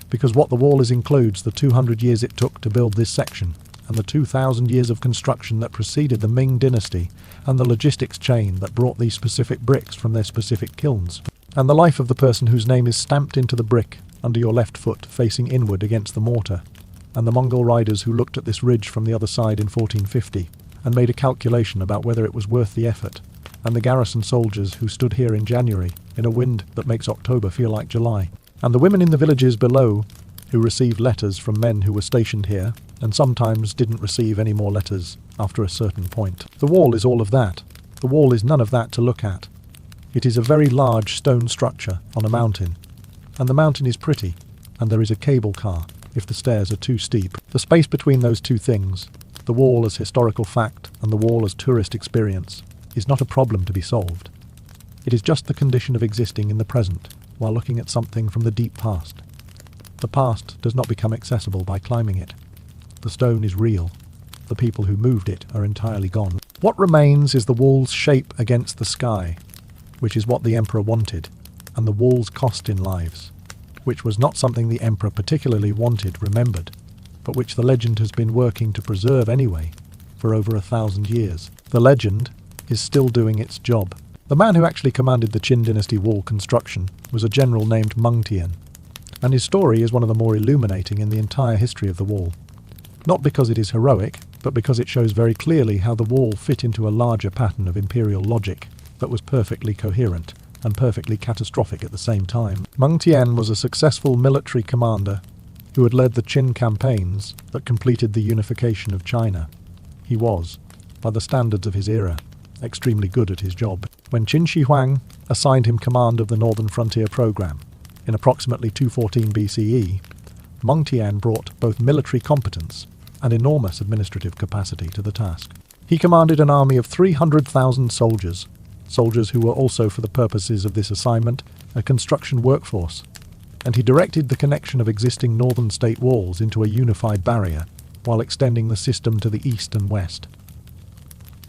because what the wall is includes the 200 years it took to build this section, and the 2,000 years of construction that preceded the Ming dynasty, and the logistics chain that brought these specific bricks from their specific kilns, and the life of the person whose name is stamped into the brick under your left foot facing inward against the mortar, and the Mongol riders who looked at this ridge from the other side in 1450 and made a calculation about whether it was worth the effort, and the garrison soldiers who stood here in January in a wind that makes October feel like July, and the women in the villages below who received letters from men who were stationed here and sometimes didn't receive any more letters after a certain point. The wall is all of that. The wall is none of that to look at. It is a very large stone structure on a mountain, and the mountain is pretty, and there is a cable car if the stairs are too steep. The space between those two things, the wall as historical fact and the wall as tourist experience, is not a problem to be solved. It is just the condition of existing in the present, while looking at something from the deep past. The past does not become accessible by climbing it. The stone is real. The people who moved it are entirely gone. What remains is the wall's shape against the sky, which is what the emperor wanted, and the wall's cost in lives, which was not something the emperor particularly wanted remembered, but which the legend has been working to preserve anyway, for over 1,000 years. The legend is still doing its job. The man who actually commanded the Qin dynasty wall construction was a general named Meng Tian, and his story is one of the more illuminating in the entire history of the wall. Not because it is heroic, but because it shows very clearly how the wall fit into a larger pattern of imperial logic that was perfectly coherent and perfectly catastrophic at the same time. Meng Tian was a successful military commander who had led the Qin campaigns that completed the unification of China. He was, by the standards of his era, extremely good at his job. When Qin Shi Huang assigned him command of the Northern Frontier Program in approximately 214 BCE, Meng Tian brought both military competence and enormous administrative capacity to the task. He commanded an army of 300,000 soldiers who were also, for the purposes of this assignment, a construction workforce, and he directed the connection of existing northern state walls into a unified barrier while extending the system to the east and west.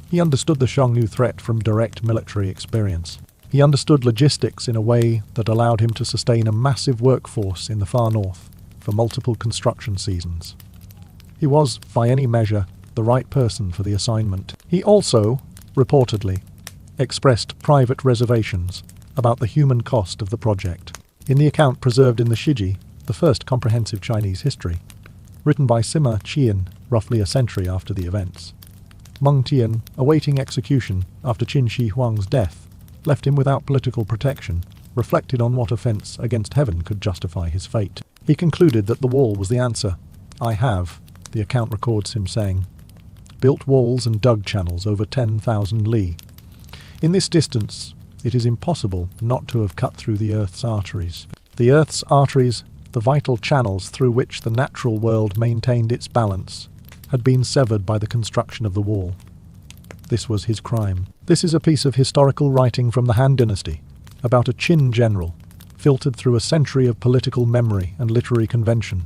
He understood the Xiongnu threat from direct military experience. He understood logistics in a way that allowed him to sustain a massive workforce in the far north for multiple construction seasons. He was, by any measure, the right person for the assignment. He also, reportedly, expressed private reservations about the human cost of the project. In the account preserved in the Shiji, the first comprehensive Chinese history, written by Sima Qian roughly a century after the events, Meng Tian, awaiting execution after Qin Shi Huang's death, left him without political protection, reflected on what offence against heaven could justify his fate. He concluded that the wall was the answer. "I have," the account records him saying, "built walls and dug channels over 10,000 li. In this distance, it is impossible not to have cut through the Earth's arteries. The Earth's arteries, the vital channels through which the natural world maintained its balance, had been severed by the construction of the wall. This was his crime." This is a piece of historical writing from the Han Dynasty, about a Qin general, filtered through a century of political memory and literary convention,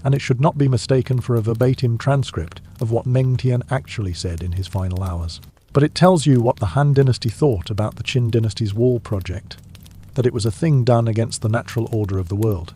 and it should not be mistaken for a verbatim transcript of what Meng Tian actually said in his final hours. But it tells you what the Han Dynasty thought about the Qin dynasty's wall project, that it was a thing done against the natural order of the world,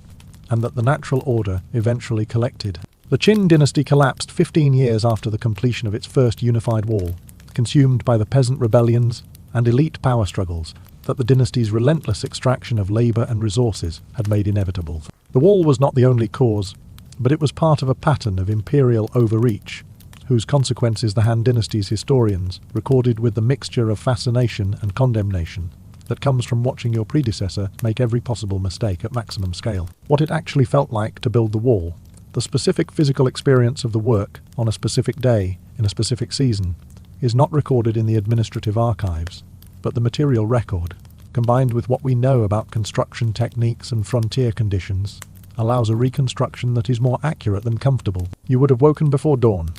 and that the natural order eventually collected. The Qin dynasty collapsed 15 years after the completion of its first unified wall, consumed by the peasant rebellions and elite power struggles that the dynasty's relentless extraction of labour and resources had made inevitable. The wall was not the only cause, but it was part of a pattern of imperial overreach, whose consequences the Han dynasty's historians recorded with the mixture of fascination and condemnation that comes from watching your predecessor make every possible mistake at maximum scale. What it actually felt like to build the wall, the specific physical experience of the work on a specific day in a specific season, is not recorded in the administrative archives, but the material record, combined with what we know about construction techniques and frontier conditions, allows a reconstruction that is more accurate than comfortable. You would have woken before dawn.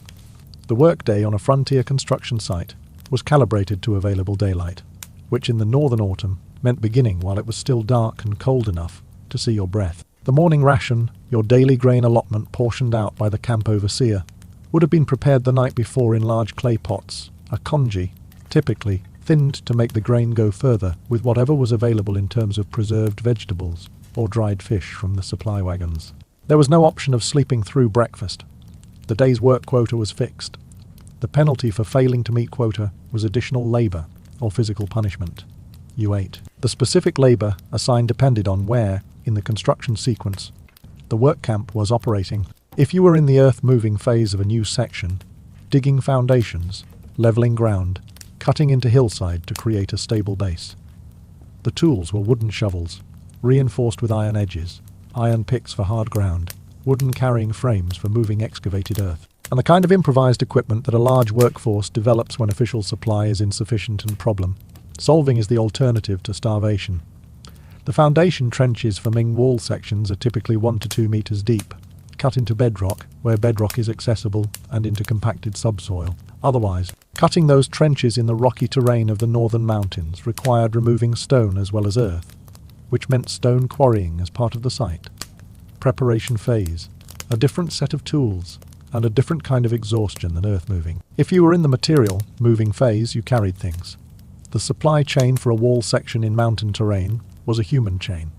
The workday on a frontier construction site was calibrated to available daylight, which in the northern autumn meant beginning while it was still dark and cold enough to see your breath. The morning ration, your daily grain allotment portioned out by the camp overseer, would have been prepared the night before in large clay pots, a congee, typically thinned to make the grain go further with whatever was available in terms of preserved vegetables or dried fish from the supply wagons. There was no option of sleeping through breakfast. The day's work quota was fixed. The penalty for failing to meet quota was additional labour or physical punishment. You ate. The specific labour assigned depended on where, in the construction sequence, the work camp was operating. If you were in the earth-moving phase of a new section, digging foundations, levelling ground, cutting into hillside to create a stable base. The tools were wooden shovels, reinforced with iron edges, iron picks for hard ground, wooden carrying frames for moving excavated earth, and the kind of improvised equipment that a large workforce develops when official supply is insufficient and problem-solving is the alternative to starvation. The foundation trenches for Ming wall sections are typically 1 to 2 meters deep, cut into bedrock where bedrock is accessible and into compacted subsoil. Otherwise, cutting those trenches in the rocky terrain of the northern mountains required removing stone as well as earth, which meant stone quarrying as part of the site. Preparation phase, a different set of tools, and a different kind of exhaustion than earth moving. If you were in the material moving phase, you carried things. The supply chain for a wall section in mountain terrain was a human chain.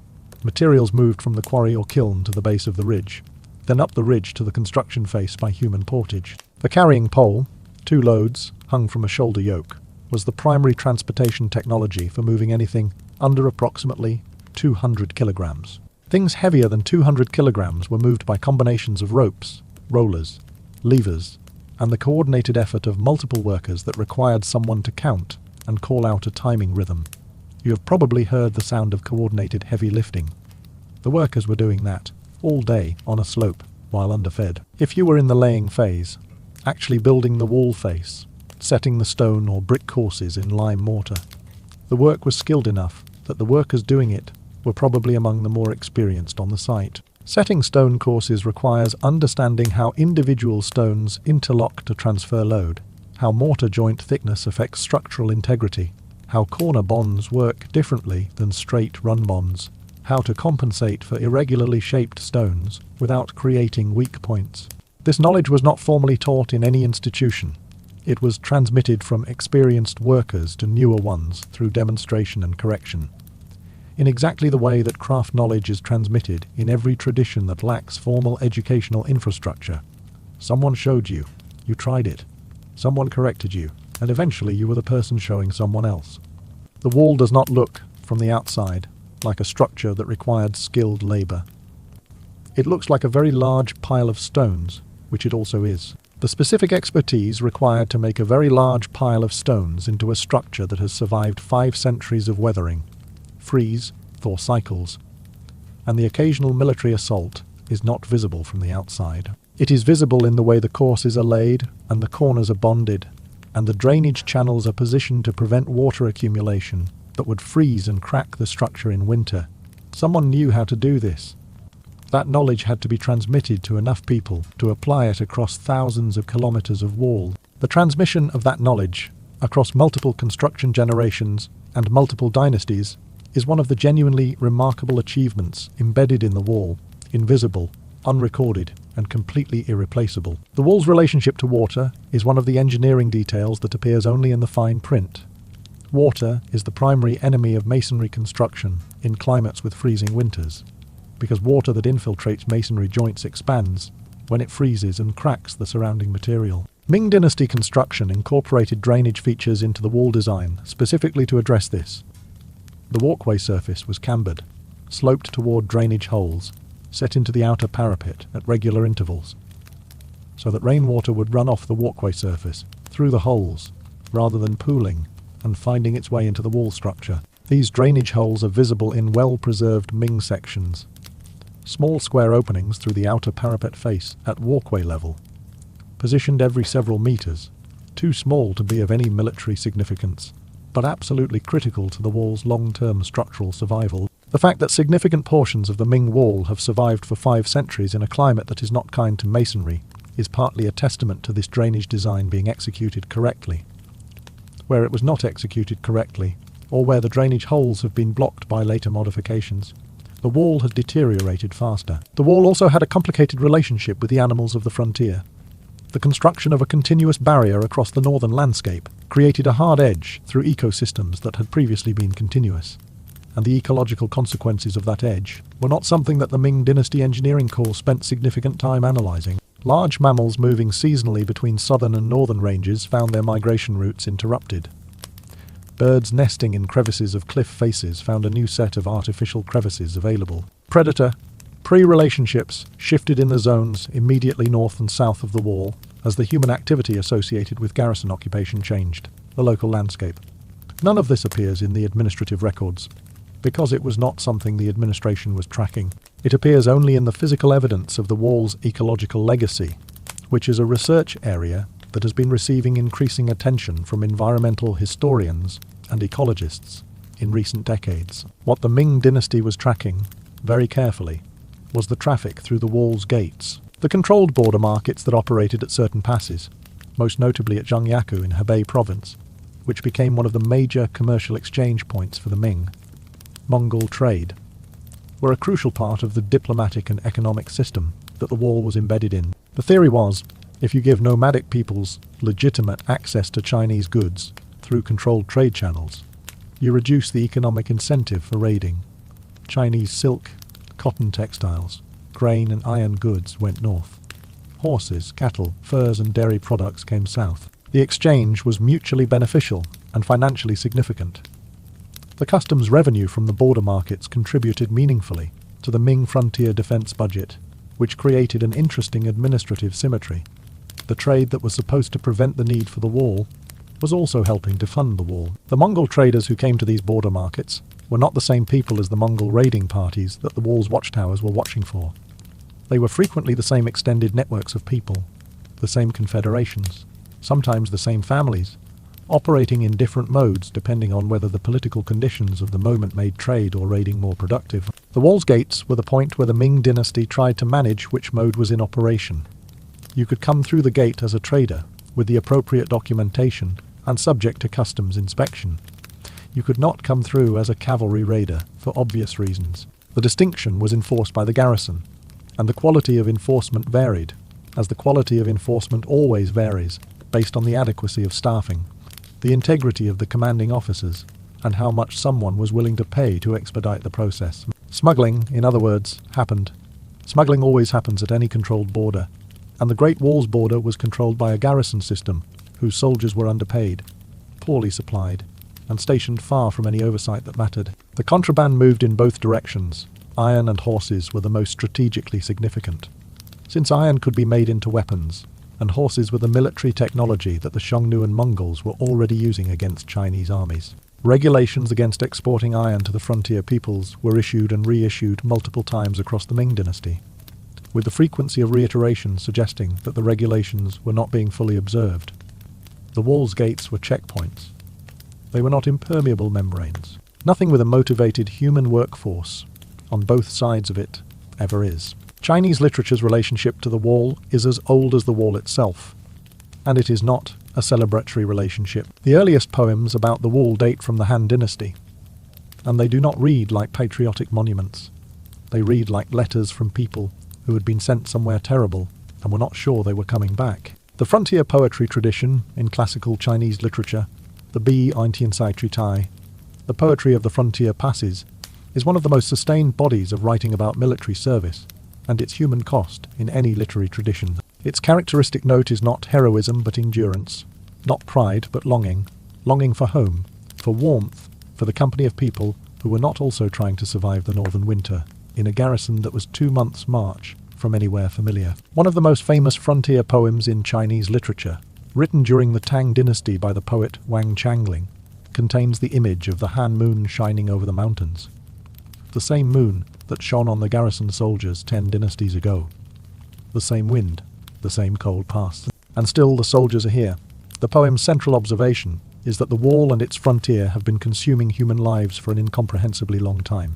Materials moved from the quarry or kiln to the base of the ridge, then up the ridge to the construction face by human portage. The carrying pole, 2 loads hung from a shoulder yoke, was the primary transportation technology for moving anything under approximately 200 kilograms. Things heavier than 200 kilograms were moved by combinations of ropes, rollers, levers, and the coordinated effort of multiple workers that required someone to count and call out a timing rhythm. You have probably heard the sound of coordinated heavy lifting. The workers were doing that all day on a slope while underfed. If you were in the laying phase, actually building the wall face, setting the stone or brick courses in lime mortar, the work was skilled enough that the workers doing it were probably among the more experienced on the site. Setting stone courses requires understanding how individual stones interlock to transfer load, how mortar joint thickness affects structural integrity, how corner bonds work differently than straight run bonds, how to compensate for irregularly shaped stones without creating weak points. This knowledge was not formally taught in any institution. It was transmitted from experienced workers to newer ones through demonstration and correction. In exactly the way that craft knowledge is transmitted in every tradition that lacks formal educational infrastructure. Someone showed you, you tried it, someone corrected you, and eventually you were the person showing someone else. The wall does not look, from the outside, like a structure that required skilled labor. It looks like a very large pile of stones, which it also is. The specific expertise required to make a very large pile of stones into a structure that has survived 5 centuries of weathering, freeze, thaw cycles, and the occasional military assault is not visible from the outside. It is visible in the way the courses are laid and the corners are bonded, and the drainage channels are positioned to prevent water accumulation that would freeze and crack the structure in winter. Someone knew how to do this. That knowledge had to be transmitted to enough people to apply it across thousands of kilometers of wall. The transmission of that knowledge across multiple construction generations and multiple dynasties is one of the genuinely remarkable achievements embedded in the wall, invisible, unrecorded, and completely irreplaceable. The wall's relationship to water is one of the engineering details that appears only in the fine print. Water is the primary enemy of masonry construction in climates with freezing winters, because water that infiltrates masonry joints expands when it freezes and cracks the surrounding material. Ming Dynasty construction incorporated drainage features into the wall design specifically to address this. The walkway surface was cambered, sloped toward drainage holes, set into the outer parapet at regular intervals, so that rainwater would run off the walkway surface through the holes, rather than pooling and finding its way into the wall structure. These drainage holes are visible in well-preserved Ming sections, small square openings through the outer parapet face at walkway level, positioned every several meters, too small to be of any military significance, but absolutely critical to the wall's long-term structural survival. The fact that significant portions of the Ming wall have survived for 5 centuries in a climate that is not kind to masonry is partly a testament to this drainage design being executed correctly. Where it was not executed correctly, or where the drainage holes have been blocked by later modifications, the wall has deteriorated faster. The wall also had a complicated relationship with the animals of the frontier. The construction of a continuous barrier across the northern landscape created a hard edge through ecosystems that had previously been continuous, and the ecological consequences of that edge were not something that the Ming Dynasty Engineering Corps spent significant time analysing. Large mammals moving seasonally between southern and northern ranges found their migration routes interrupted. Birds nesting in crevices of cliff faces found a new set of artificial crevices available. Predator-prey relationships shifted in the zones immediately north and south of the wall as the human activity associated with garrison occupation changed the local landscape. None of this appears in the administrative records, because it was not something the administration was tracking. It appears only in the physical evidence of the wall's ecological legacy, which is a research area that has been receiving increasing attention from environmental historians and ecologists in recent decades. What the Ming Dynasty was tracking, very carefully, was the traffic through the wall's gates, the controlled border markets that operated at certain passes, most notably at Zhangyaku in Hebei province, which became one of the major commercial exchange points for the Ming. Mongol trade were a crucial part of the diplomatic and economic system that the wall was embedded in. The theory was, if you give nomadic peoples legitimate access to Chinese goods through controlled trade channels, you reduce the economic incentive for raiding. Chinese silk, cotton textiles, grain and iron goods went north. Horses, cattle, furs and dairy products came south. The exchange was mutually beneficial and financially significant. The customs revenue from the border markets contributed meaningfully to the Ming frontier defense budget, which created an interesting administrative symmetry. The trade that was supposed to prevent the need for the wall was also helping to fund the wall. The Mongol traders who came to these border markets were not the same people as the Mongol raiding parties that the wall's watchtowers were watching for. They were frequently the same extended networks of people, the same confederations, sometimes the same families, operating in different modes depending on whether the political conditions of the moment made trade or raiding more productive. The wall's gates were the point where the Ming dynasty tried to manage which mode was in operation. You could come through the gate as a trader, with the appropriate documentation and subject to customs inspection. You could not come through as a cavalry raider, for obvious reasons. The distinction was enforced by the garrison, and the quality of enforcement varied, as the quality of enforcement always varies, based on the adequacy of staffing, the integrity of the commanding officers, and how much someone was willing to pay to expedite the process. Smuggling, in other words, happened. Smuggling always happens at any controlled border, and the Great Wall's border was controlled by a garrison system whose soldiers were underpaid, poorly supplied, and stationed far from any oversight that mattered. The contraband moved in both directions. Iron and horses were the most strategically significant, since iron could be made into weapons, and horses were the military technology that the Xiongnu and Mongols were already using against Chinese armies. Regulations against exporting iron to the frontier peoples were issued and reissued multiple times across the Ming dynasty, with the frequency of reiteration suggesting that the regulations were not being fully observed. The wall's gates were checkpoints. They were not impermeable membranes. Nothing with a motivated human workforce on both sides of it ever is. Chinese literature's relationship to the wall is as old as the wall itself, and it is not a celebratory relationship. The earliest poems about the wall date from the Han dynasty, and they do not read like patriotic monuments. They read like letters from people who had been sent somewhere terrible and were not sure they were coming back. The frontier poetry tradition in classical Chinese literature, the Bi Aintian Sai Tritai, the poetry of the frontier passes, is one of the most sustained bodies of writing about military service and its human cost in any literary tradition. Its characteristic note is not heroism but endurance, not pride but longing, longing for home, for warmth, for the company of people who were not also trying to survive the northern winter in a garrison that was 2 months' march from anywhere familiar. One of the most famous frontier poems in Chinese literature, written during the Tang dynasty by the poet Wang Changling, contains the image of the Han moon shining over the mountains, the same moon that shone on the garrison soldiers 10 dynasties ago, the same wind, the same cold past, and still the soldiers are here. The poem's central observation is that the wall and its frontier have been consuming human lives for an incomprehensibly long time,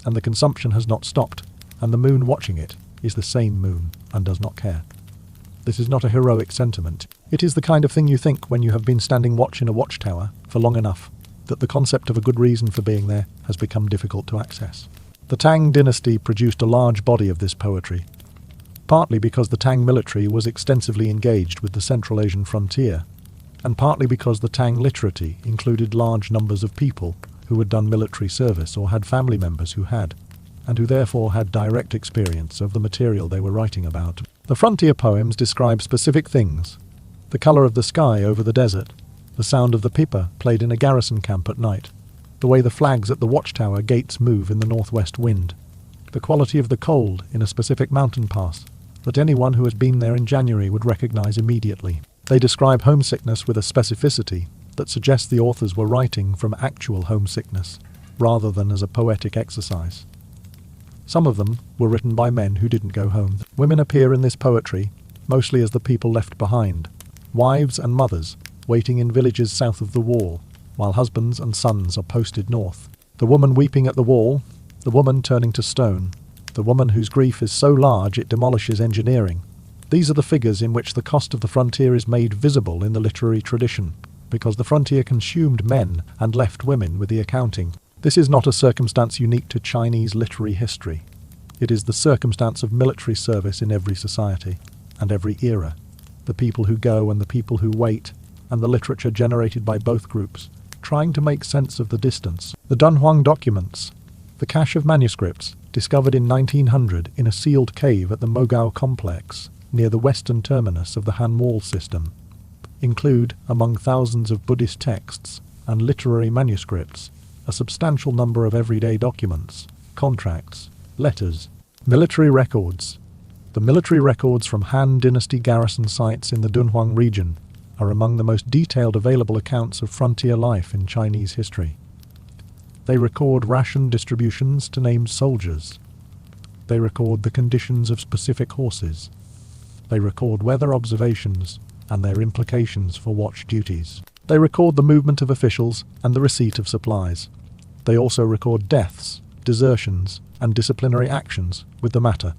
and the consumption has not stopped, and the moon watching it is the same moon and does not care. This is not a heroic sentiment. It is the kind of thing you think when you have been standing watch in a watchtower for long enough that the concept of a good reason for being there has become difficult to access. The Tang dynasty produced a large body of this poetry, partly because the Tang military was extensively engaged with the Central Asian frontier, and partly because the Tang literati included large numbers of people who had done military service or had family members who had, and who therefore had direct experience of the material they were writing about. The frontier poems describe specific things: the colour of the sky over the desert, the sound of the pipa played in a garrison camp at night, the way the flags at the watchtower gates move in the northwest wind, the quality of the cold in a specific mountain pass that anyone who has been there in January would recognize immediately. They describe homesickness with a specificity that suggests the authors were writing from actual homesickness, rather than as a poetic exercise. Some of them were written by men who didn't go home. Women appear in this poetry mostly as the people left behind, wives and mothers waiting in villages south of the wall, while husbands and sons are posted north. The woman weeping at the wall, the woman turning to stone, the woman whose grief is so large it demolishes engineering. These are the figures in which the cost of the frontier is made visible in the literary tradition, because the frontier consumed men and left women with the accounting. This is not a circumstance unique to Chinese literary history. It is the circumstance of military service in every society and every era, the people who go and the people who wait, and the literature generated by both groups, trying to make sense of the distance. The Dunhuang documents, the cache of manuscripts, discovered in 1900 in a sealed cave at the Mogao complex, near the western terminus of the Han Wall system, include, among thousands of Buddhist texts and literary manuscripts, a substantial number of everyday documents, contracts, letters, military records. The military records from Han Dynasty garrison sites in the Dunhuang region are among the most detailed available accounts of frontier life in Chinese history. They record ration distributions to named soldiers. They record the conditions of specific horses. They record weather observations and their implications for watch duties. They record the movement of officials and the receipt of supplies. They also record deaths, desertions, and disciplinary actions with the matter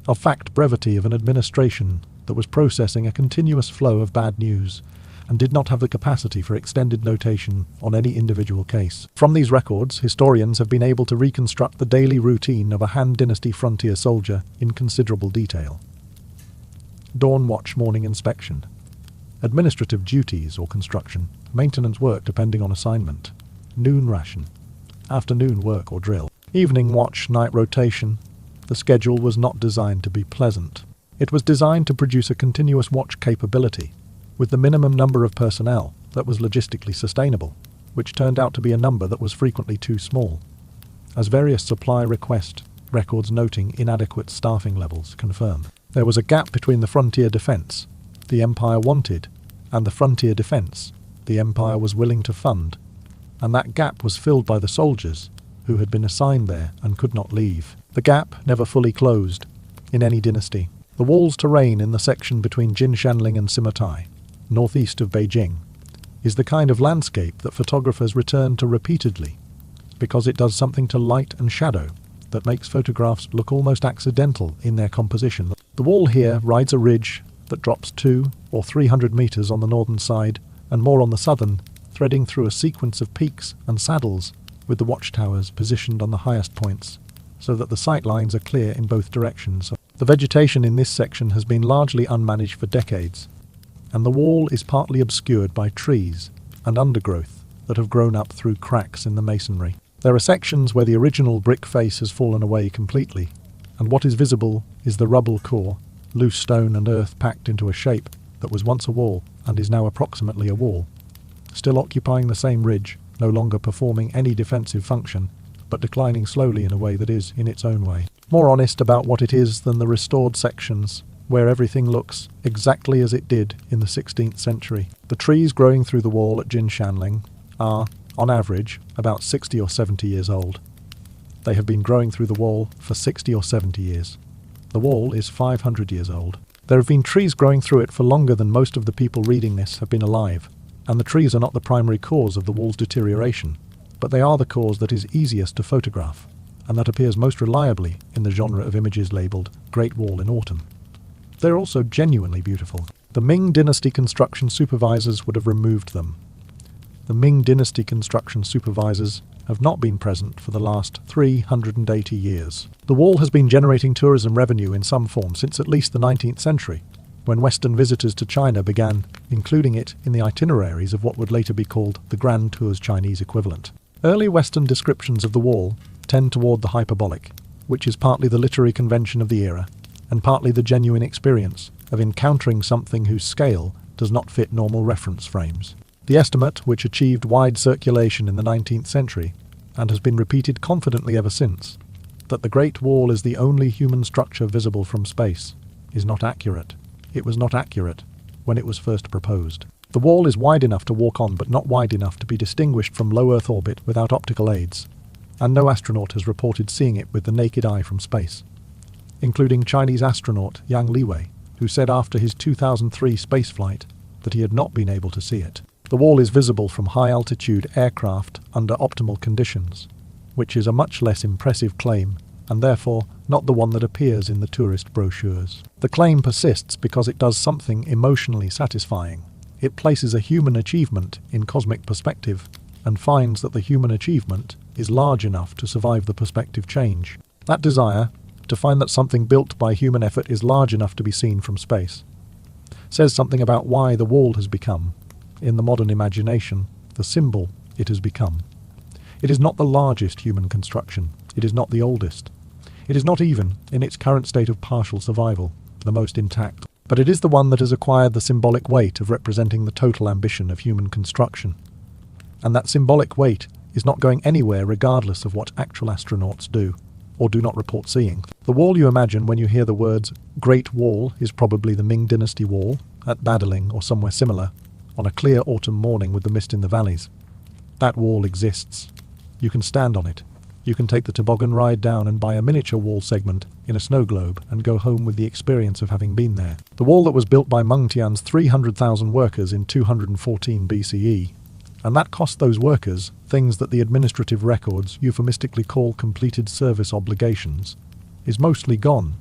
of fact brevity of an administration that was processing a continuous flow of bad news and did not have the capacity for extended notation on any individual case. From these records, historians have been able to reconstruct the daily routine of a Han Dynasty frontier soldier in considerable detail. Dawn watch morning inspection. Administrative duties or construction, maintenance work depending on assignment. Noon ration. Afternoon work or drill. Evening watch night rotation. The schedule was not designed to be pleasant. It was designed to produce a continuous watch capability, with the minimum number of personnel that was logistically sustainable, which turned out to be a number that was frequently too small, as various supply request records noting inadequate staffing levels confirm. There was a gap between the frontier defence the Empire wanted and the frontier defence the Empire was willing to fund, and that gap was filled by the soldiers who had been assigned there and could not leave. The gap never fully closed in any dynasty. The wall's terrain in the section between Jinshanling and Simotai, northeast of Beijing, is the kind of landscape that photographers return to repeatedly, because it does something to light and shadow that makes photographs look almost accidental in their composition. The wall here rides a ridge that drops 200 or 300 metres on the northern side and more on the southern, threading through a sequence of peaks and saddles with the watchtowers positioned on the highest points, so that the sight lines are clear in both directions. The vegetation in this section has been largely unmanaged for decades, and the wall is partly obscured by trees and undergrowth that have grown up through cracks in the masonry. There are sections where the original brick face has fallen away completely, and what is visible is the rubble core, loose stone and earth packed into a shape that was once a wall and is now approximately a wall, still occupying the same ridge, no longer performing any defensive function, but declining slowly in a way that is, in its own way, more honest about what it is than the restored sections, where everything looks exactly as it did in the 16th century. The trees growing through the wall at Jinshanling are, on average, about 60 or 70 years old. They have been growing through the wall for 60 or 70 years. The wall is 500 years old. There have been trees growing through it for longer than most of the people reading this have been alive, and the trees are not the primary cause of the wall's deterioration, but they are the cause that is easiest to photograph, and that appears most reliably in the genre of images labelled Great Wall in Autumn. They are also genuinely beautiful. The Ming Dynasty construction supervisors would have removed them. The Ming Dynasty construction supervisors have not been present for the last 380 years. The wall has been generating tourism revenue in some form since at least the 19th century, when Western visitors to China began including it in the itineraries of what would later be called the Grand Tour's Chinese equivalent. Early Western descriptions of the wall tend toward the hyperbolic, which is partly the literary convention of the era, and partly the genuine experience of encountering something whose scale does not fit normal reference frames. The estimate, which achieved wide circulation in the 19th century, and has been repeated confidently ever since, that the Great Wall is the only human structure visible from space, is not accurate. It was not accurate when it was first proposed. The wall is wide enough to walk on, but not wide enough to be distinguished from low Earth orbit without optical aids, and no astronaut has reported seeing it with the naked eye from space, including Chinese astronaut Yang Liwei, who said after his 2003 spaceflight that he had not been able to see it. The wall is visible from high-altitude aircraft under optimal conditions, which is a much less impressive claim, and therefore not the one that appears in the tourist brochures. The claim persists because it does something emotionally satisfying. It places a human achievement in cosmic perspective, and finds that the human achievement is large enough to survive the perspective change. That desire, to find that something built by human effort is large enough to be seen from space, says something about why the wall has become, in the modern imagination, the symbol it has become. It is not the largest human construction. It is not the oldest. It is not even, in its current state of partial survival, the most intact. But it is the one that has acquired the symbolic weight of representing the total ambition of human construction. And that symbolic weight is not going anywhere regardless of what actual astronauts do, or do not report seeing. The wall you imagine when you hear the words Great Wall is probably the Ming Dynasty wall, at Badaling or somewhere similar, on a clear autumn morning with the mist in the valleys. That wall exists. You can stand on it. You can take the toboggan ride down and buy a miniature wall segment in a snow globe and go home with the experience of having been there. The wall that was built by Meng Tian's 300,000 workers in 214 BCE, and that cost those workers things that the administrative records euphemistically call completed service obligations, is mostly gone,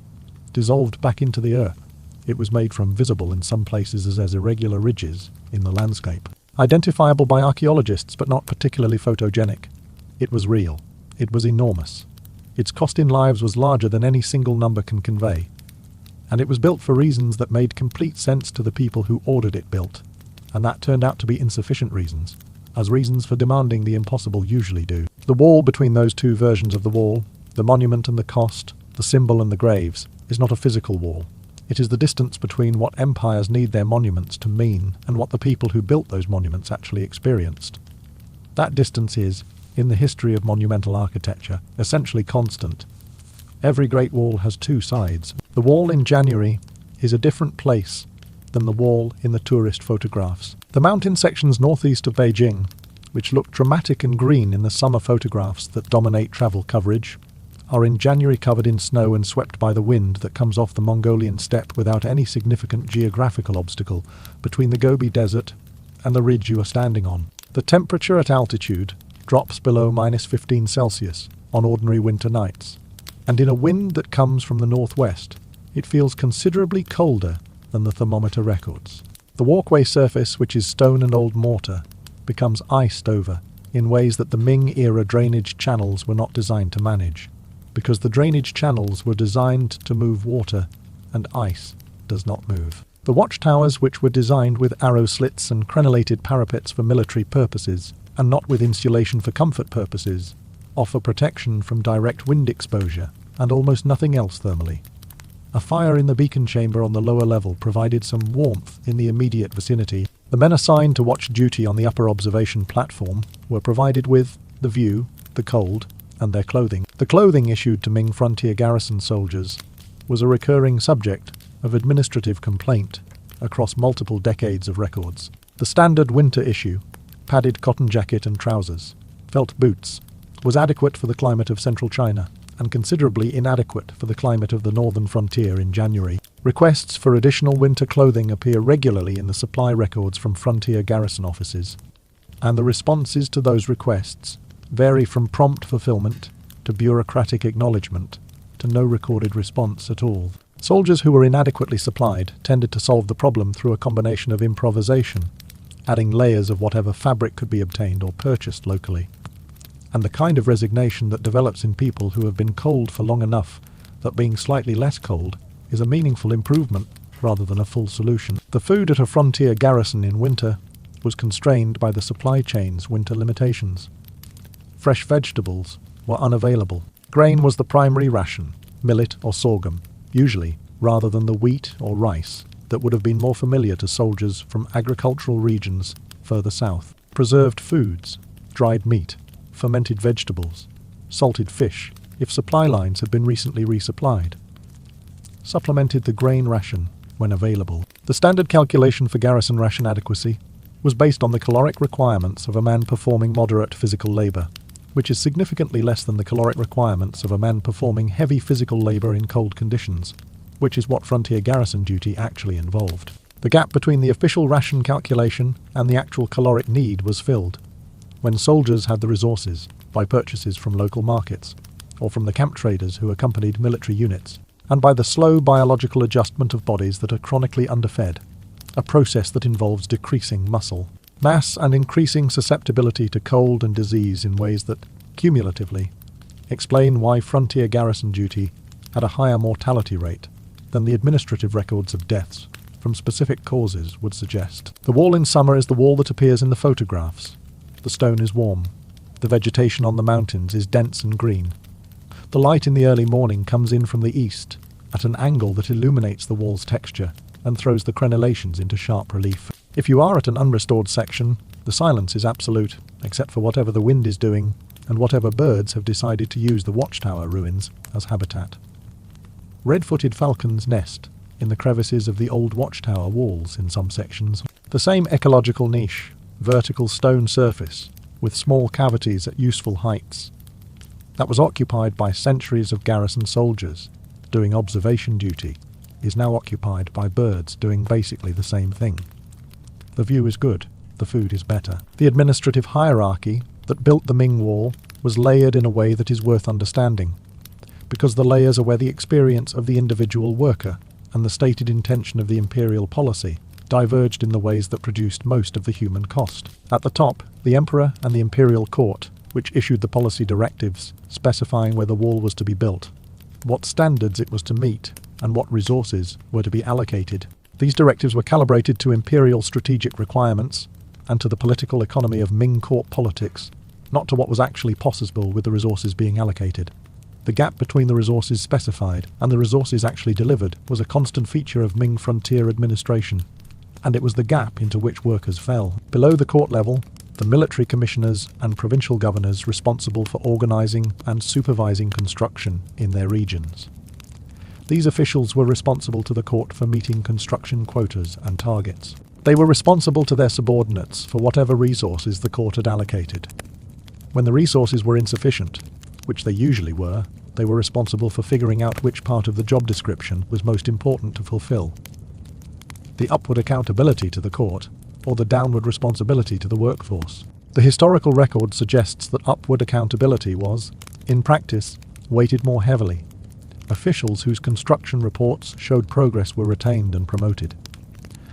dissolved back into the earth. It was made from visible in some places as irregular ridges in the landscape, identifiable by archaeologists but not particularly photogenic. It was real. It was enormous. Its cost in lives was larger than any single number can convey. And it was built for reasons that made complete sense to the people who ordered it built. And that turned out to be insufficient reasons, as reasons for demanding the impossible usually do. The wall between those two versions of the wall, the monument and the cost, the symbol and the graves, is not a physical wall. It is the distance between what empires need their monuments to mean and what the people who built those monuments actually experienced. That distance is, in the history of monumental architecture, essentially constant. Every Great Wall has two sides. The wall in January is a different place than the wall in the tourist photographs. The mountain sections northeast of Beijing, which look dramatic and green in the summer photographs that dominate travel coverage, are in January covered in snow and swept by the wind that comes off the Mongolian steppe without any significant geographical obstacle between the Gobi Desert and the ridge you are standing on. The temperature at altitude drops below -15 Celsius on ordinary winter nights, and in a wind that comes from the northwest, it feels considerably colder than the thermometer records. The walkway surface, which is stone and old mortar, becomes iced over in ways that the Ming-era drainage channels were not designed to manage, because the drainage channels were designed to move water, and ice does not move. The watchtowers, which were designed with arrow slits and crenellated parapets for military purposes, and not with insulation for comfort purposes, offer protection from direct wind exposure and almost nothing else thermally. A fire in the beacon chamber on the lower level provided some warmth in the immediate vicinity. The men assigned to watch duty on the upper observation platform were provided with the view, the cold, and their clothing. The clothing issued to Ming frontier garrison soldiers was a recurring subject of administrative complaint across multiple decades of records. The standard winter issue, padded cotton jacket and trousers, felt boots, was adequate for the climate of central China and considerably inadequate for the climate of the northern frontier in January. Requests for additional winter clothing appear regularly in the supply records from frontier garrison offices, and the responses to those requests vary from prompt fulfillment to bureaucratic acknowledgement to no recorded response at all. Soldiers who were inadequately supplied tended to solve the problem through a combination of improvisation, adding layers of whatever fabric could be obtained or purchased locally, and the kind of resignation that develops in people who have been cold for long enough that being slightly less cold is a meaningful improvement rather than a full solution. The food at a frontier garrison in winter was constrained by the supply chain's winter limitations. Fresh vegetables were unavailable. Grain was the primary ration, millet or sorghum, usually, rather than the wheat or rice that would have been more familiar to soldiers from agricultural regions further south. Preserved foods, dried meat, fermented vegetables, salted fish, if supply lines had been recently resupplied, supplemented the grain ration when available. The standard calculation for garrison ration adequacy was based on the caloric requirements of a man performing moderate physical labor, which is significantly less than the caloric requirements of a man performing heavy physical labor in cold conditions, which is what frontier garrison duty actually involved. The gap between the official ration calculation and the actual caloric need was filled when soldiers had the resources by purchases from local markets or from the camp traders who accompanied military units, and by the slow biological adjustment of bodies that are chronically underfed, a process that involves decreasing muscle mass and increasing susceptibility to cold and disease in ways that cumulatively, explain why frontier garrison duty had a higher mortality rate than the administrative records of deaths from specific causes would suggest. The wall in summer is the wall that appears in the photographs. The stone is warm. The vegetation on the mountains is dense and green. The light in the early morning comes in from the east at an angle that illuminates the wall's texture and throws the crenellations into sharp relief. If you are at an unrestored section, the silence is absolute, except for whatever the wind is doing and whatever birds have decided to use the watchtower ruins as habitat. Red-footed falcons nest in the crevices of the old watchtower walls in some sections. The same ecological niche, vertical stone surface, with small cavities at useful heights, that was occupied by centuries of garrison soldiers doing observation duty, is now occupied by birds doing basically the same thing. The view is good, the food is better. The administrative hierarchy that built the Ming Wall was layered in a way that is worth understanding, because the layers are where the experience of the individual worker and the stated intention of the imperial policy diverged in the ways that produced most of the human cost. At the top, the emperor and the imperial court, which issued the policy directives specifying where the wall was to be built, what standards it was to meet, and what resources were to be allocated. These directives were calibrated to imperial strategic requirements and to the political economy of Ming court politics, not to what was actually possible with the resources being allocated. The gap between the resources specified and the resources actually delivered was a constant feature of Ming frontier administration, and it was the gap into which workers fell. Below the court level, the military commissioners and provincial governors responsible for organising and supervising construction in their regions. These officials were responsible to the court for meeting construction quotas and targets. They were responsible to their subordinates for whatever resources the court had allocated. When the resources were insufficient, which they usually were, they were responsible for figuring out which part of the job description was most important to fulfill. The upward accountability to the court, or the downward responsibility to the workforce. The historical record suggests that upward accountability was, in practice, weighted more heavily. Officials whose construction reports showed progress were retained and promoted.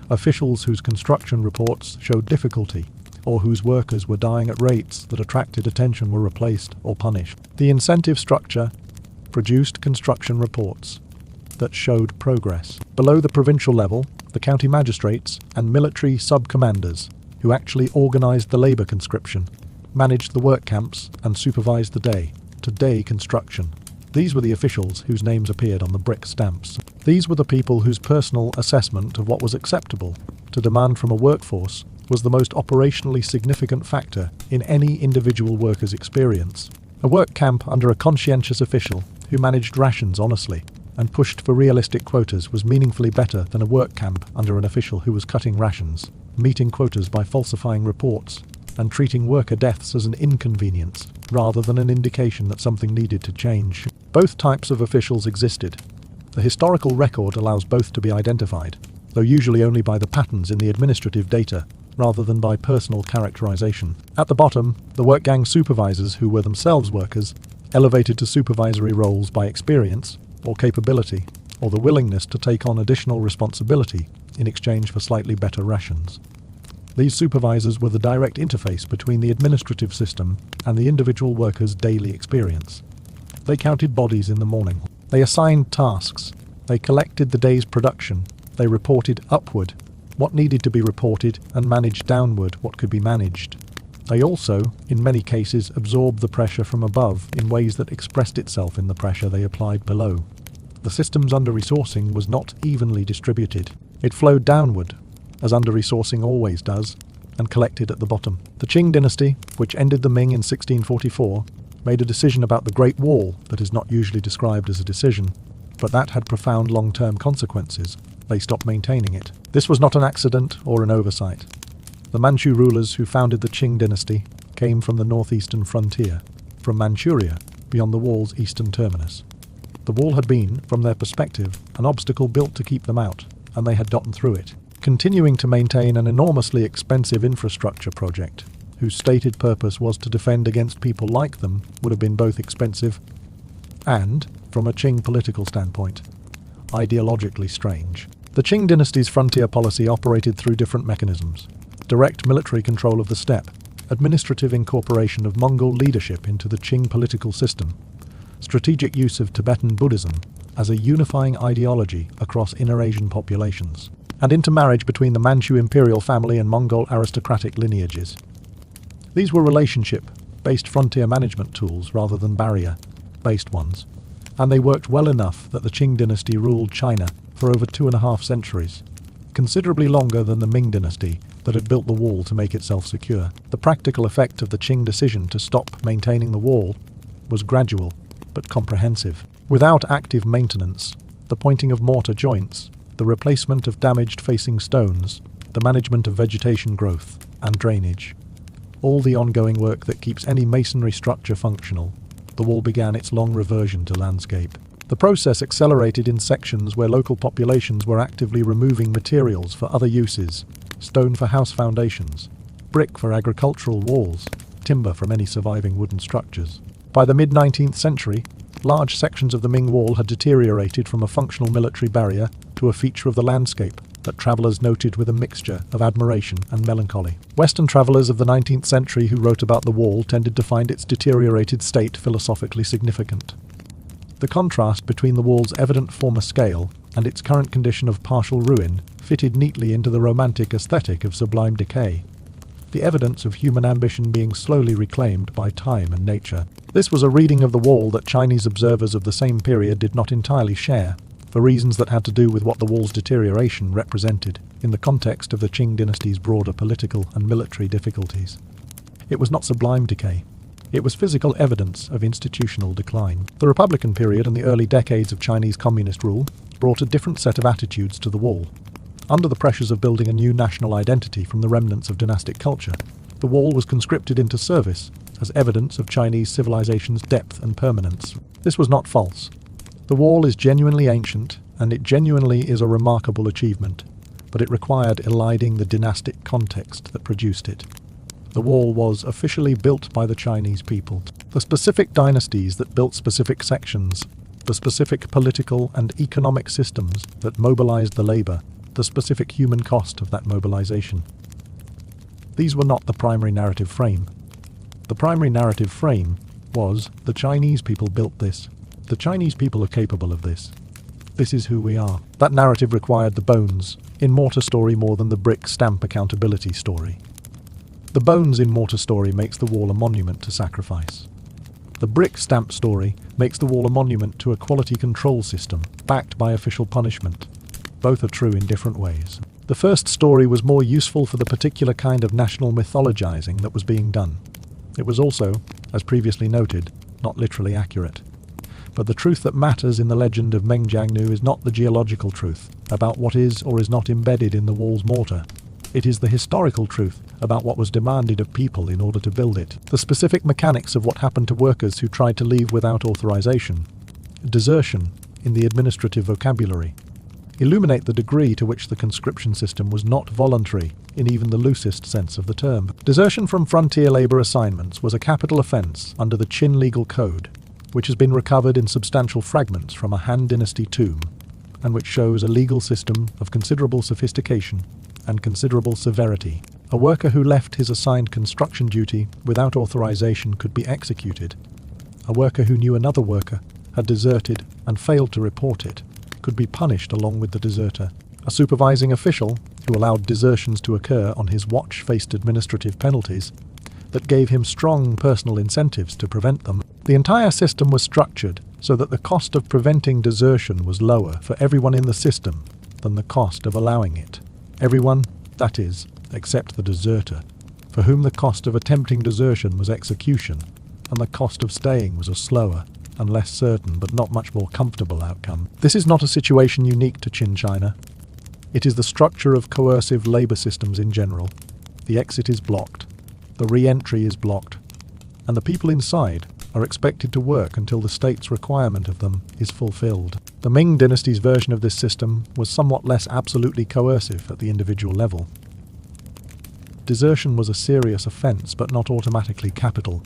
Officials whose construction reports showed difficulty, or whose workers were dying at rates that attracted attention, were replaced or punished. The incentive structure produced construction reports that showed progress. Below the provincial level, the county magistrates and military sub-commanders, who actually organised the labour conscription, managed the work camps and supervised the day-to-day construction. These were the officials whose names appeared on the brick stamps. These were the people whose personal assessment of what was acceptable to demand from a workforce was the most operationally significant factor in any individual worker's experience. A work camp under a conscientious official who managed rations honestly and pushed for realistic quotas was meaningfully better than a work camp under an official who was cutting rations, meeting quotas by falsifying reports, and treating worker deaths as an inconvenience rather than an indication that something needed to change. Both types of officials existed. The historical record allows both to be identified, though usually only by the patterns in the administrative data rather than by personal characterization. At the bottom, the work gang supervisors, who were themselves workers, elevated to supervisory roles by experience or capability, or the willingness to take on additional responsibility in exchange for slightly better rations. These supervisors were the direct interface between the administrative system and the individual worker's daily experience. They counted bodies in the morning. They assigned tasks. They collected the day's production. They reported upward what needed to be reported and managed downward what could be managed. They also, in many cases, absorbed the pressure from above in ways that expressed itself in the pressure they applied below. The system's under-resourcing was not evenly distributed. It flowed downward, as under-resourcing always does, and collected at the bottom. The Qing dynasty, which ended the Ming in 1644, made a decision about the Great Wall that is not usually described as a decision, but that had profound long-term consequences. They stopped maintaining it. This was not an accident or an oversight. The Manchu rulers who founded the Qing dynasty came from the northeastern frontier, from Manchuria, beyond the wall's eastern terminus. The wall had been, from their perspective, an obstacle built to keep them out, and they had gotten through it, continuing to maintain an enormously expensive infrastructure project, whose stated purpose was to defend against people like them, would have been both expensive and, from a Qing political standpoint, ideologically strange. The Qing dynasty's frontier policy operated through different mechanisms: direct military control of the steppe, administrative incorporation of Mongol leadership into the Qing political system, strategic use of Tibetan Buddhism as a unifying ideology across inner Asian populations, and intermarriage between the Manchu imperial family and Mongol aristocratic lineages. These were relationship-based frontier management tools rather than barrier-based ones, and they worked well enough that the Qing dynasty ruled China for over 2.5 centuries, considerably longer than the Ming dynasty that had built the wall to make itself secure. The practical effect of the Qing decision to stop maintaining the wall was gradual but comprehensive. Without active maintenance, the pointing of mortar joints, the replacement of damaged facing stones, the management of vegetation growth and drainage, all the ongoing work that keeps any masonry structure functional, the wall began its long reversion to landscape. The process accelerated in sections where local populations were actively removing materials for other uses: stone for house foundations, brick for agricultural walls, timber from any surviving wooden structures. By the mid-19th century, large sections of the Ming Wall had deteriorated from a functional military barrier to a feature of the landscape that travellers noted with a mixture of admiration and melancholy. Western travellers of the 19th century who wrote about the wall tended to find its deteriorated state philosophically significant. The contrast between the wall's evident former scale and its current condition of partial ruin fitted neatly into the romantic aesthetic of sublime decay, the evidence of human ambition being slowly reclaimed by time and nature. This was a reading of the wall that Chinese observers of the same period did not entirely share, for reasons that had to do with what the wall's deterioration represented in the context of the Qing dynasty's broader political and military difficulties. It was not sublime decay. It was physical evidence of institutional decline. The Republican period and the early decades of Chinese communist rule brought a different set of attitudes to the wall. Under the pressures of building a new national identity from the remnants of dynastic culture, the wall was conscripted into service as evidence of Chinese civilization's depth and permanence. This was not false. The wall is genuinely ancient, and it genuinely is a remarkable achievement, but it required eliding the dynastic context that produced it. The wall was officially built by the Chinese people. The specific dynasties that built specific sections, the specific political and economic systems that mobilized the labor, the specific human cost of that mobilization. These were not the primary narrative frame. The primary narrative frame was, the Chinese people built this. The Chinese people are capable of this. This is who we are. That narrative required the bones in mortar story more than the brick stamp accountability story. The bones in mortar story makes the wall a monument to sacrifice. The brick stamp story makes the wall a monument to a quality control system backed by official punishment. Both are true in different ways. The first story was more useful for the particular kind of national mythologizing that was being done. It was also, as previously noted, not literally accurate. But the truth that matters in the legend of Meng Jiangnu is not the geological truth about what is or is not embedded in the wall's mortar. It is the historical truth about what was demanded of people in order to build it. The specific mechanics of what happened to workers who tried to leave without authorization, desertion in the administrative vocabulary, illuminate the degree to which the conscription system was not voluntary in even the loosest sense of the term. Desertion from frontier labor assignments was a capital offense under the Qin legal code, which has been recovered in substantial fragments from a Han Dynasty tomb, and which shows a legal system of considerable sophistication and considerable severity. A worker who left his assigned construction duty without authorization could be executed. A worker who knew another worker had deserted and failed to report it could be punished along with the deserter. A supervising official who allowed desertions to occur on his watch faced administrative penalties that gave him strong personal incentives to prevent them. The entire system was structured so that the cost of preventing desertion was lower for everyone in the system than the cost of allowing it. Everyone, that is, except the deserter, for whom the cost of attempting desertion was execution, and the cost of staying was a slower and less certain but not much more comfortable outcome. This is not a situation unique to Qin China. It is the structure of coercive labor systems in general. The exit is blocked, the re-entry is blocked, and the people inside are expected to work until the state's requirement of them is fulfilled. The Ming dynasty's version of this system was somewhat less absolutely coercive at the individual level. Desertion was a serious offense but not automatically capital.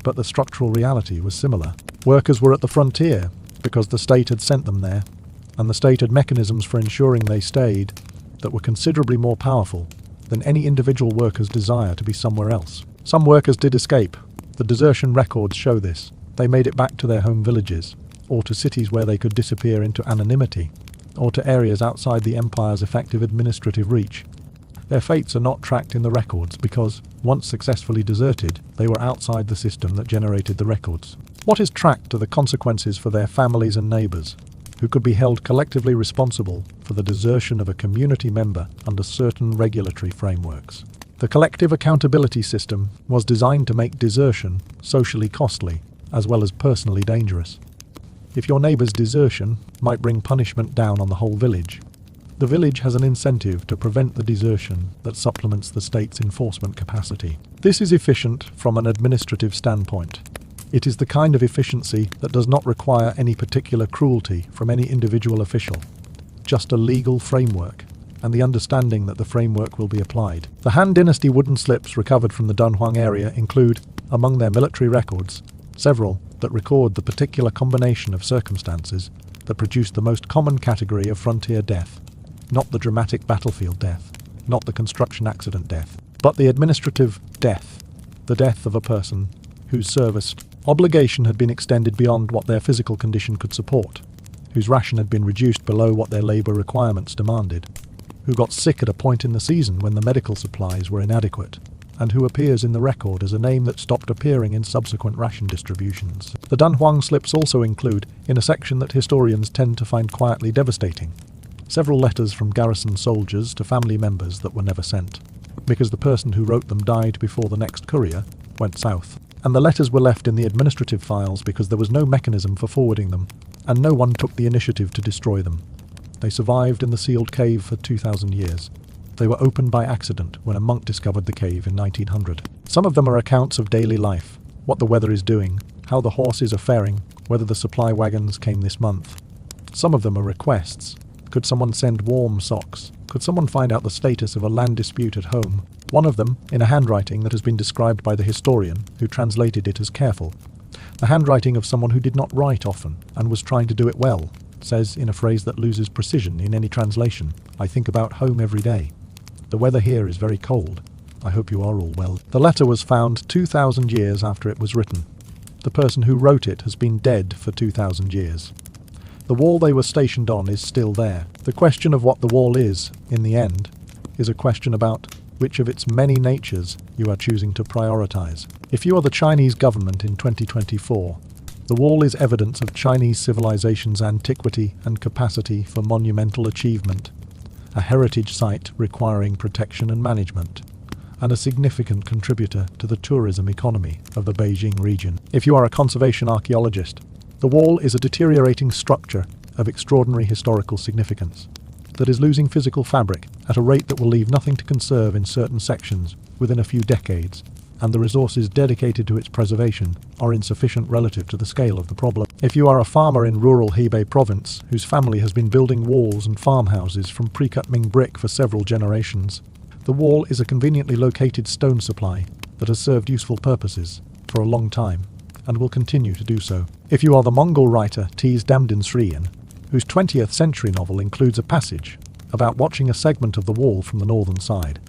But the structural reality was similar. Workers were at the frontier because the state had sent them there, and the state had mechanisms for ensuring they stayed that were considerably more powerful than any individual worker's desire to be somewhere else. Some workers did escape. The desertion records show this. They made it back to their home villages, or to cities where they could disappear into anonymity, or to areas outside the Empire's effective administrative reach. Their fates are not tracked in the records because, once successfully deserted, they were outside the system that generated the records. What is tracked are the consequences for their families and neighbours, who could be held collectively responsible for the desertion of a community member under certain regulatory frameworks. The collective accountability system was designed to make desertion socially costly as well as personally dangerous. If your neighbour's desertion might bring punishment down on the whole village, the village has an incentive to prevent the desertion that supplements the state's enforcement capacity. This is efficient from an administrative standpoint. It is the kind of efficiency that does not require any particular cruelty from any individual official, just a legal framework, and the understanding that the framework will be applied. The Han Dynasty wooden slips recovered from the Dunhuang area include, among their military records, several that record the particular combination of circumstances that produced the most common category of frontier death, not the dramatic battlefield death, not the construction accident death, but the administrative death, the death of a person whose service obligation had been extended beyond what their physical condition could support, whose ration had been reduced below what their labour requirements demanded, who got sick at a point in the season when the medical supplies were inadequate, and who appears in the record as a name that stopped appearing in subsequent ration distributions. The Dunhuang slips also include, in a section that historians tend to find quietly devastating, several letters from garrison soldiers to family members that were never sent, because the person who wrote them died before the next courier went south. And the letters were left in the administrative files because there was no mechanism for forwarding them, and no one took the initiative to destroy them. They survived in the sealed cave for 2,000 years. They were opened by accident when a monk discovered the cave in 1900. Some of them are accounts of daily life, what the weather is doing, how the horses are faring, whether the supply wagons came this month. Some of them are requests. Could someone send warm socks? Could someone find out the status of a land dispute at home? One of them, in a handwriting that has been described by the historian, who translated it as careful. The handwriting of someone who did not write often, and was trying to do it well, says in a phrase that loses precision in any translation, "I think about home every day. The weather here is very cold. I hope you are all well." The letter was found 2,000 years after it was written. The person who wrote it has been dead for 2,000 years. The wall they were stationed on is still there. The question of what the wall is, in the end, is a question about which of its many natures you are choosing to prioritize. If you are the Chinese government in 2024, the wall is evidence of Chinese civilization's antiquity and capacity for monumental achievement, a heritage site requiring protection and management, and a significant contributor to the tourism economy of the Beijing region. If you are a conservation archaeologist, the wall is a deteriorating structure of extraordinary historical significance that is losing physical fabric at a rate that will leave nothing to conserve in certain sections within a few decades, and the resources dedicated to its preservation are insufficient relative to the scale of the problem. If you are a farmer in rural Hebei province whose family has been building walls and farmhouses from pre-cut Ming brick for several generations, the wall is a conveniently located stone supply that has served useful purposes for a long time and will continue to do so. If you are the Mongol writer Ts Damdin Sriyan, whose 20th century novel includes a passage about watching a segment of the wall from the northern side,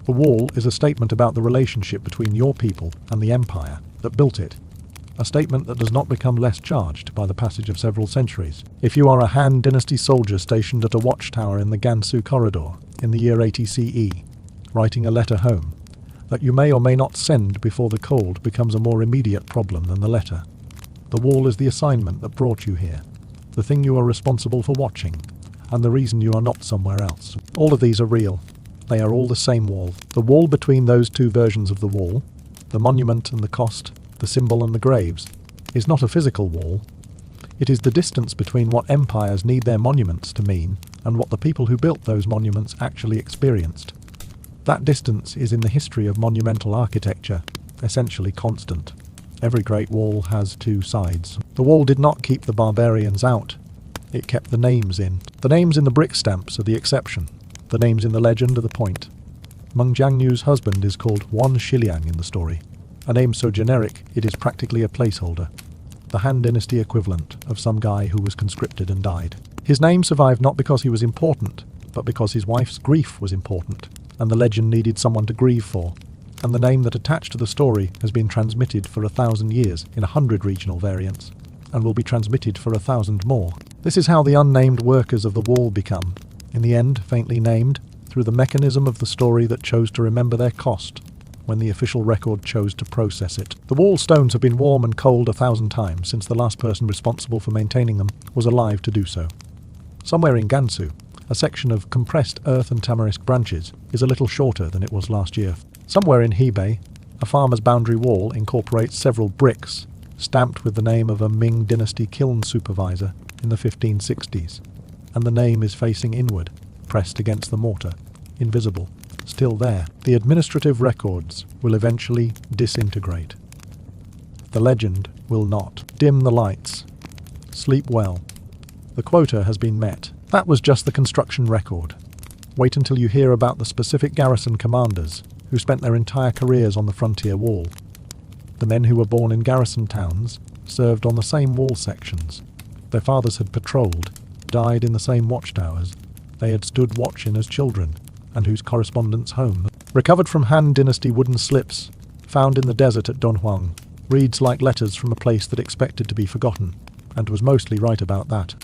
the wall is a statement about the relationship between your people and the empire that built it, a statement that does not become less charged by the passage of several centuries. If you are a Han Dynasty soldier stationed at a watchtower in the Gansu corridor in the year 80 CE, writing a letter home, that you may or may not send before the cold becomes a more immediate problem than the letter. The wall is the assignment that brought you here, the thing you are responsible for watching, and the reason you are not somewhere else. All of these are real. They are all the same wall. The wall between those two versions of the wall, the monument and the cost, the symbol and the graves, is not a physical wall. It is the distance between what empires need their monuments to mean and what the people who built those monuments actually experienced. That distance is in the history of monumental architecture essentially constant. Every great wall has two sides. The wall did not keep the barbarians out. It kept the names in. The names in the brick stamps are the exception. The names in the legend are the point. Meng Jiangnu's husband is called Wan Shiliang in the story, a name so generic it is practically a placeholder, the Han Dynasty equivalent of some guy who was conscripted and died. His name survived not because he was important, but because his wife's grief was important, and the legend needed someone to grieve for, and the name that attached to the story has been transmitted for 1,000 years in 100 regional variants, and will be transmitted for 1,000 more. This is how the unnamed workers of the wall become, in the end faintly named, through the mechanism of the story that chose to remember their cost, when the official record chose to process it. The wall stones have been warm and cold 1,000 times since the last person responsible for maintaining them was alive to do so. Somewhere in Gansu, a section of compressed earth and tamarisk branches is a little shorter than it was last year. Somewhere in Hebei, a farmer's boundary wall incorporates several bricks, stamped with the name of a Ming dynasty kiln supervisor in the 1560s, and the name is facing inward, pressed against the mortar, invisible, still there. The administrative records will eventually disintegrate. The legend will not. Dim the lights. Sleep well. The quota has been met. That was just the construction record. Wait until you hear about the specific garrison commanders who spent their entire careers on the frontier wall. The men who were born in garrison towns served on the same wall sections. Their fathers had patrolled, died in the same watchtowers. They had stood watch in as children, and whose correspondence home, recovered from Han Dynasty wooden slips, found in the desert at Dunhuang, reads like letters from a place that expected to be forgotten, and was mostly right about that.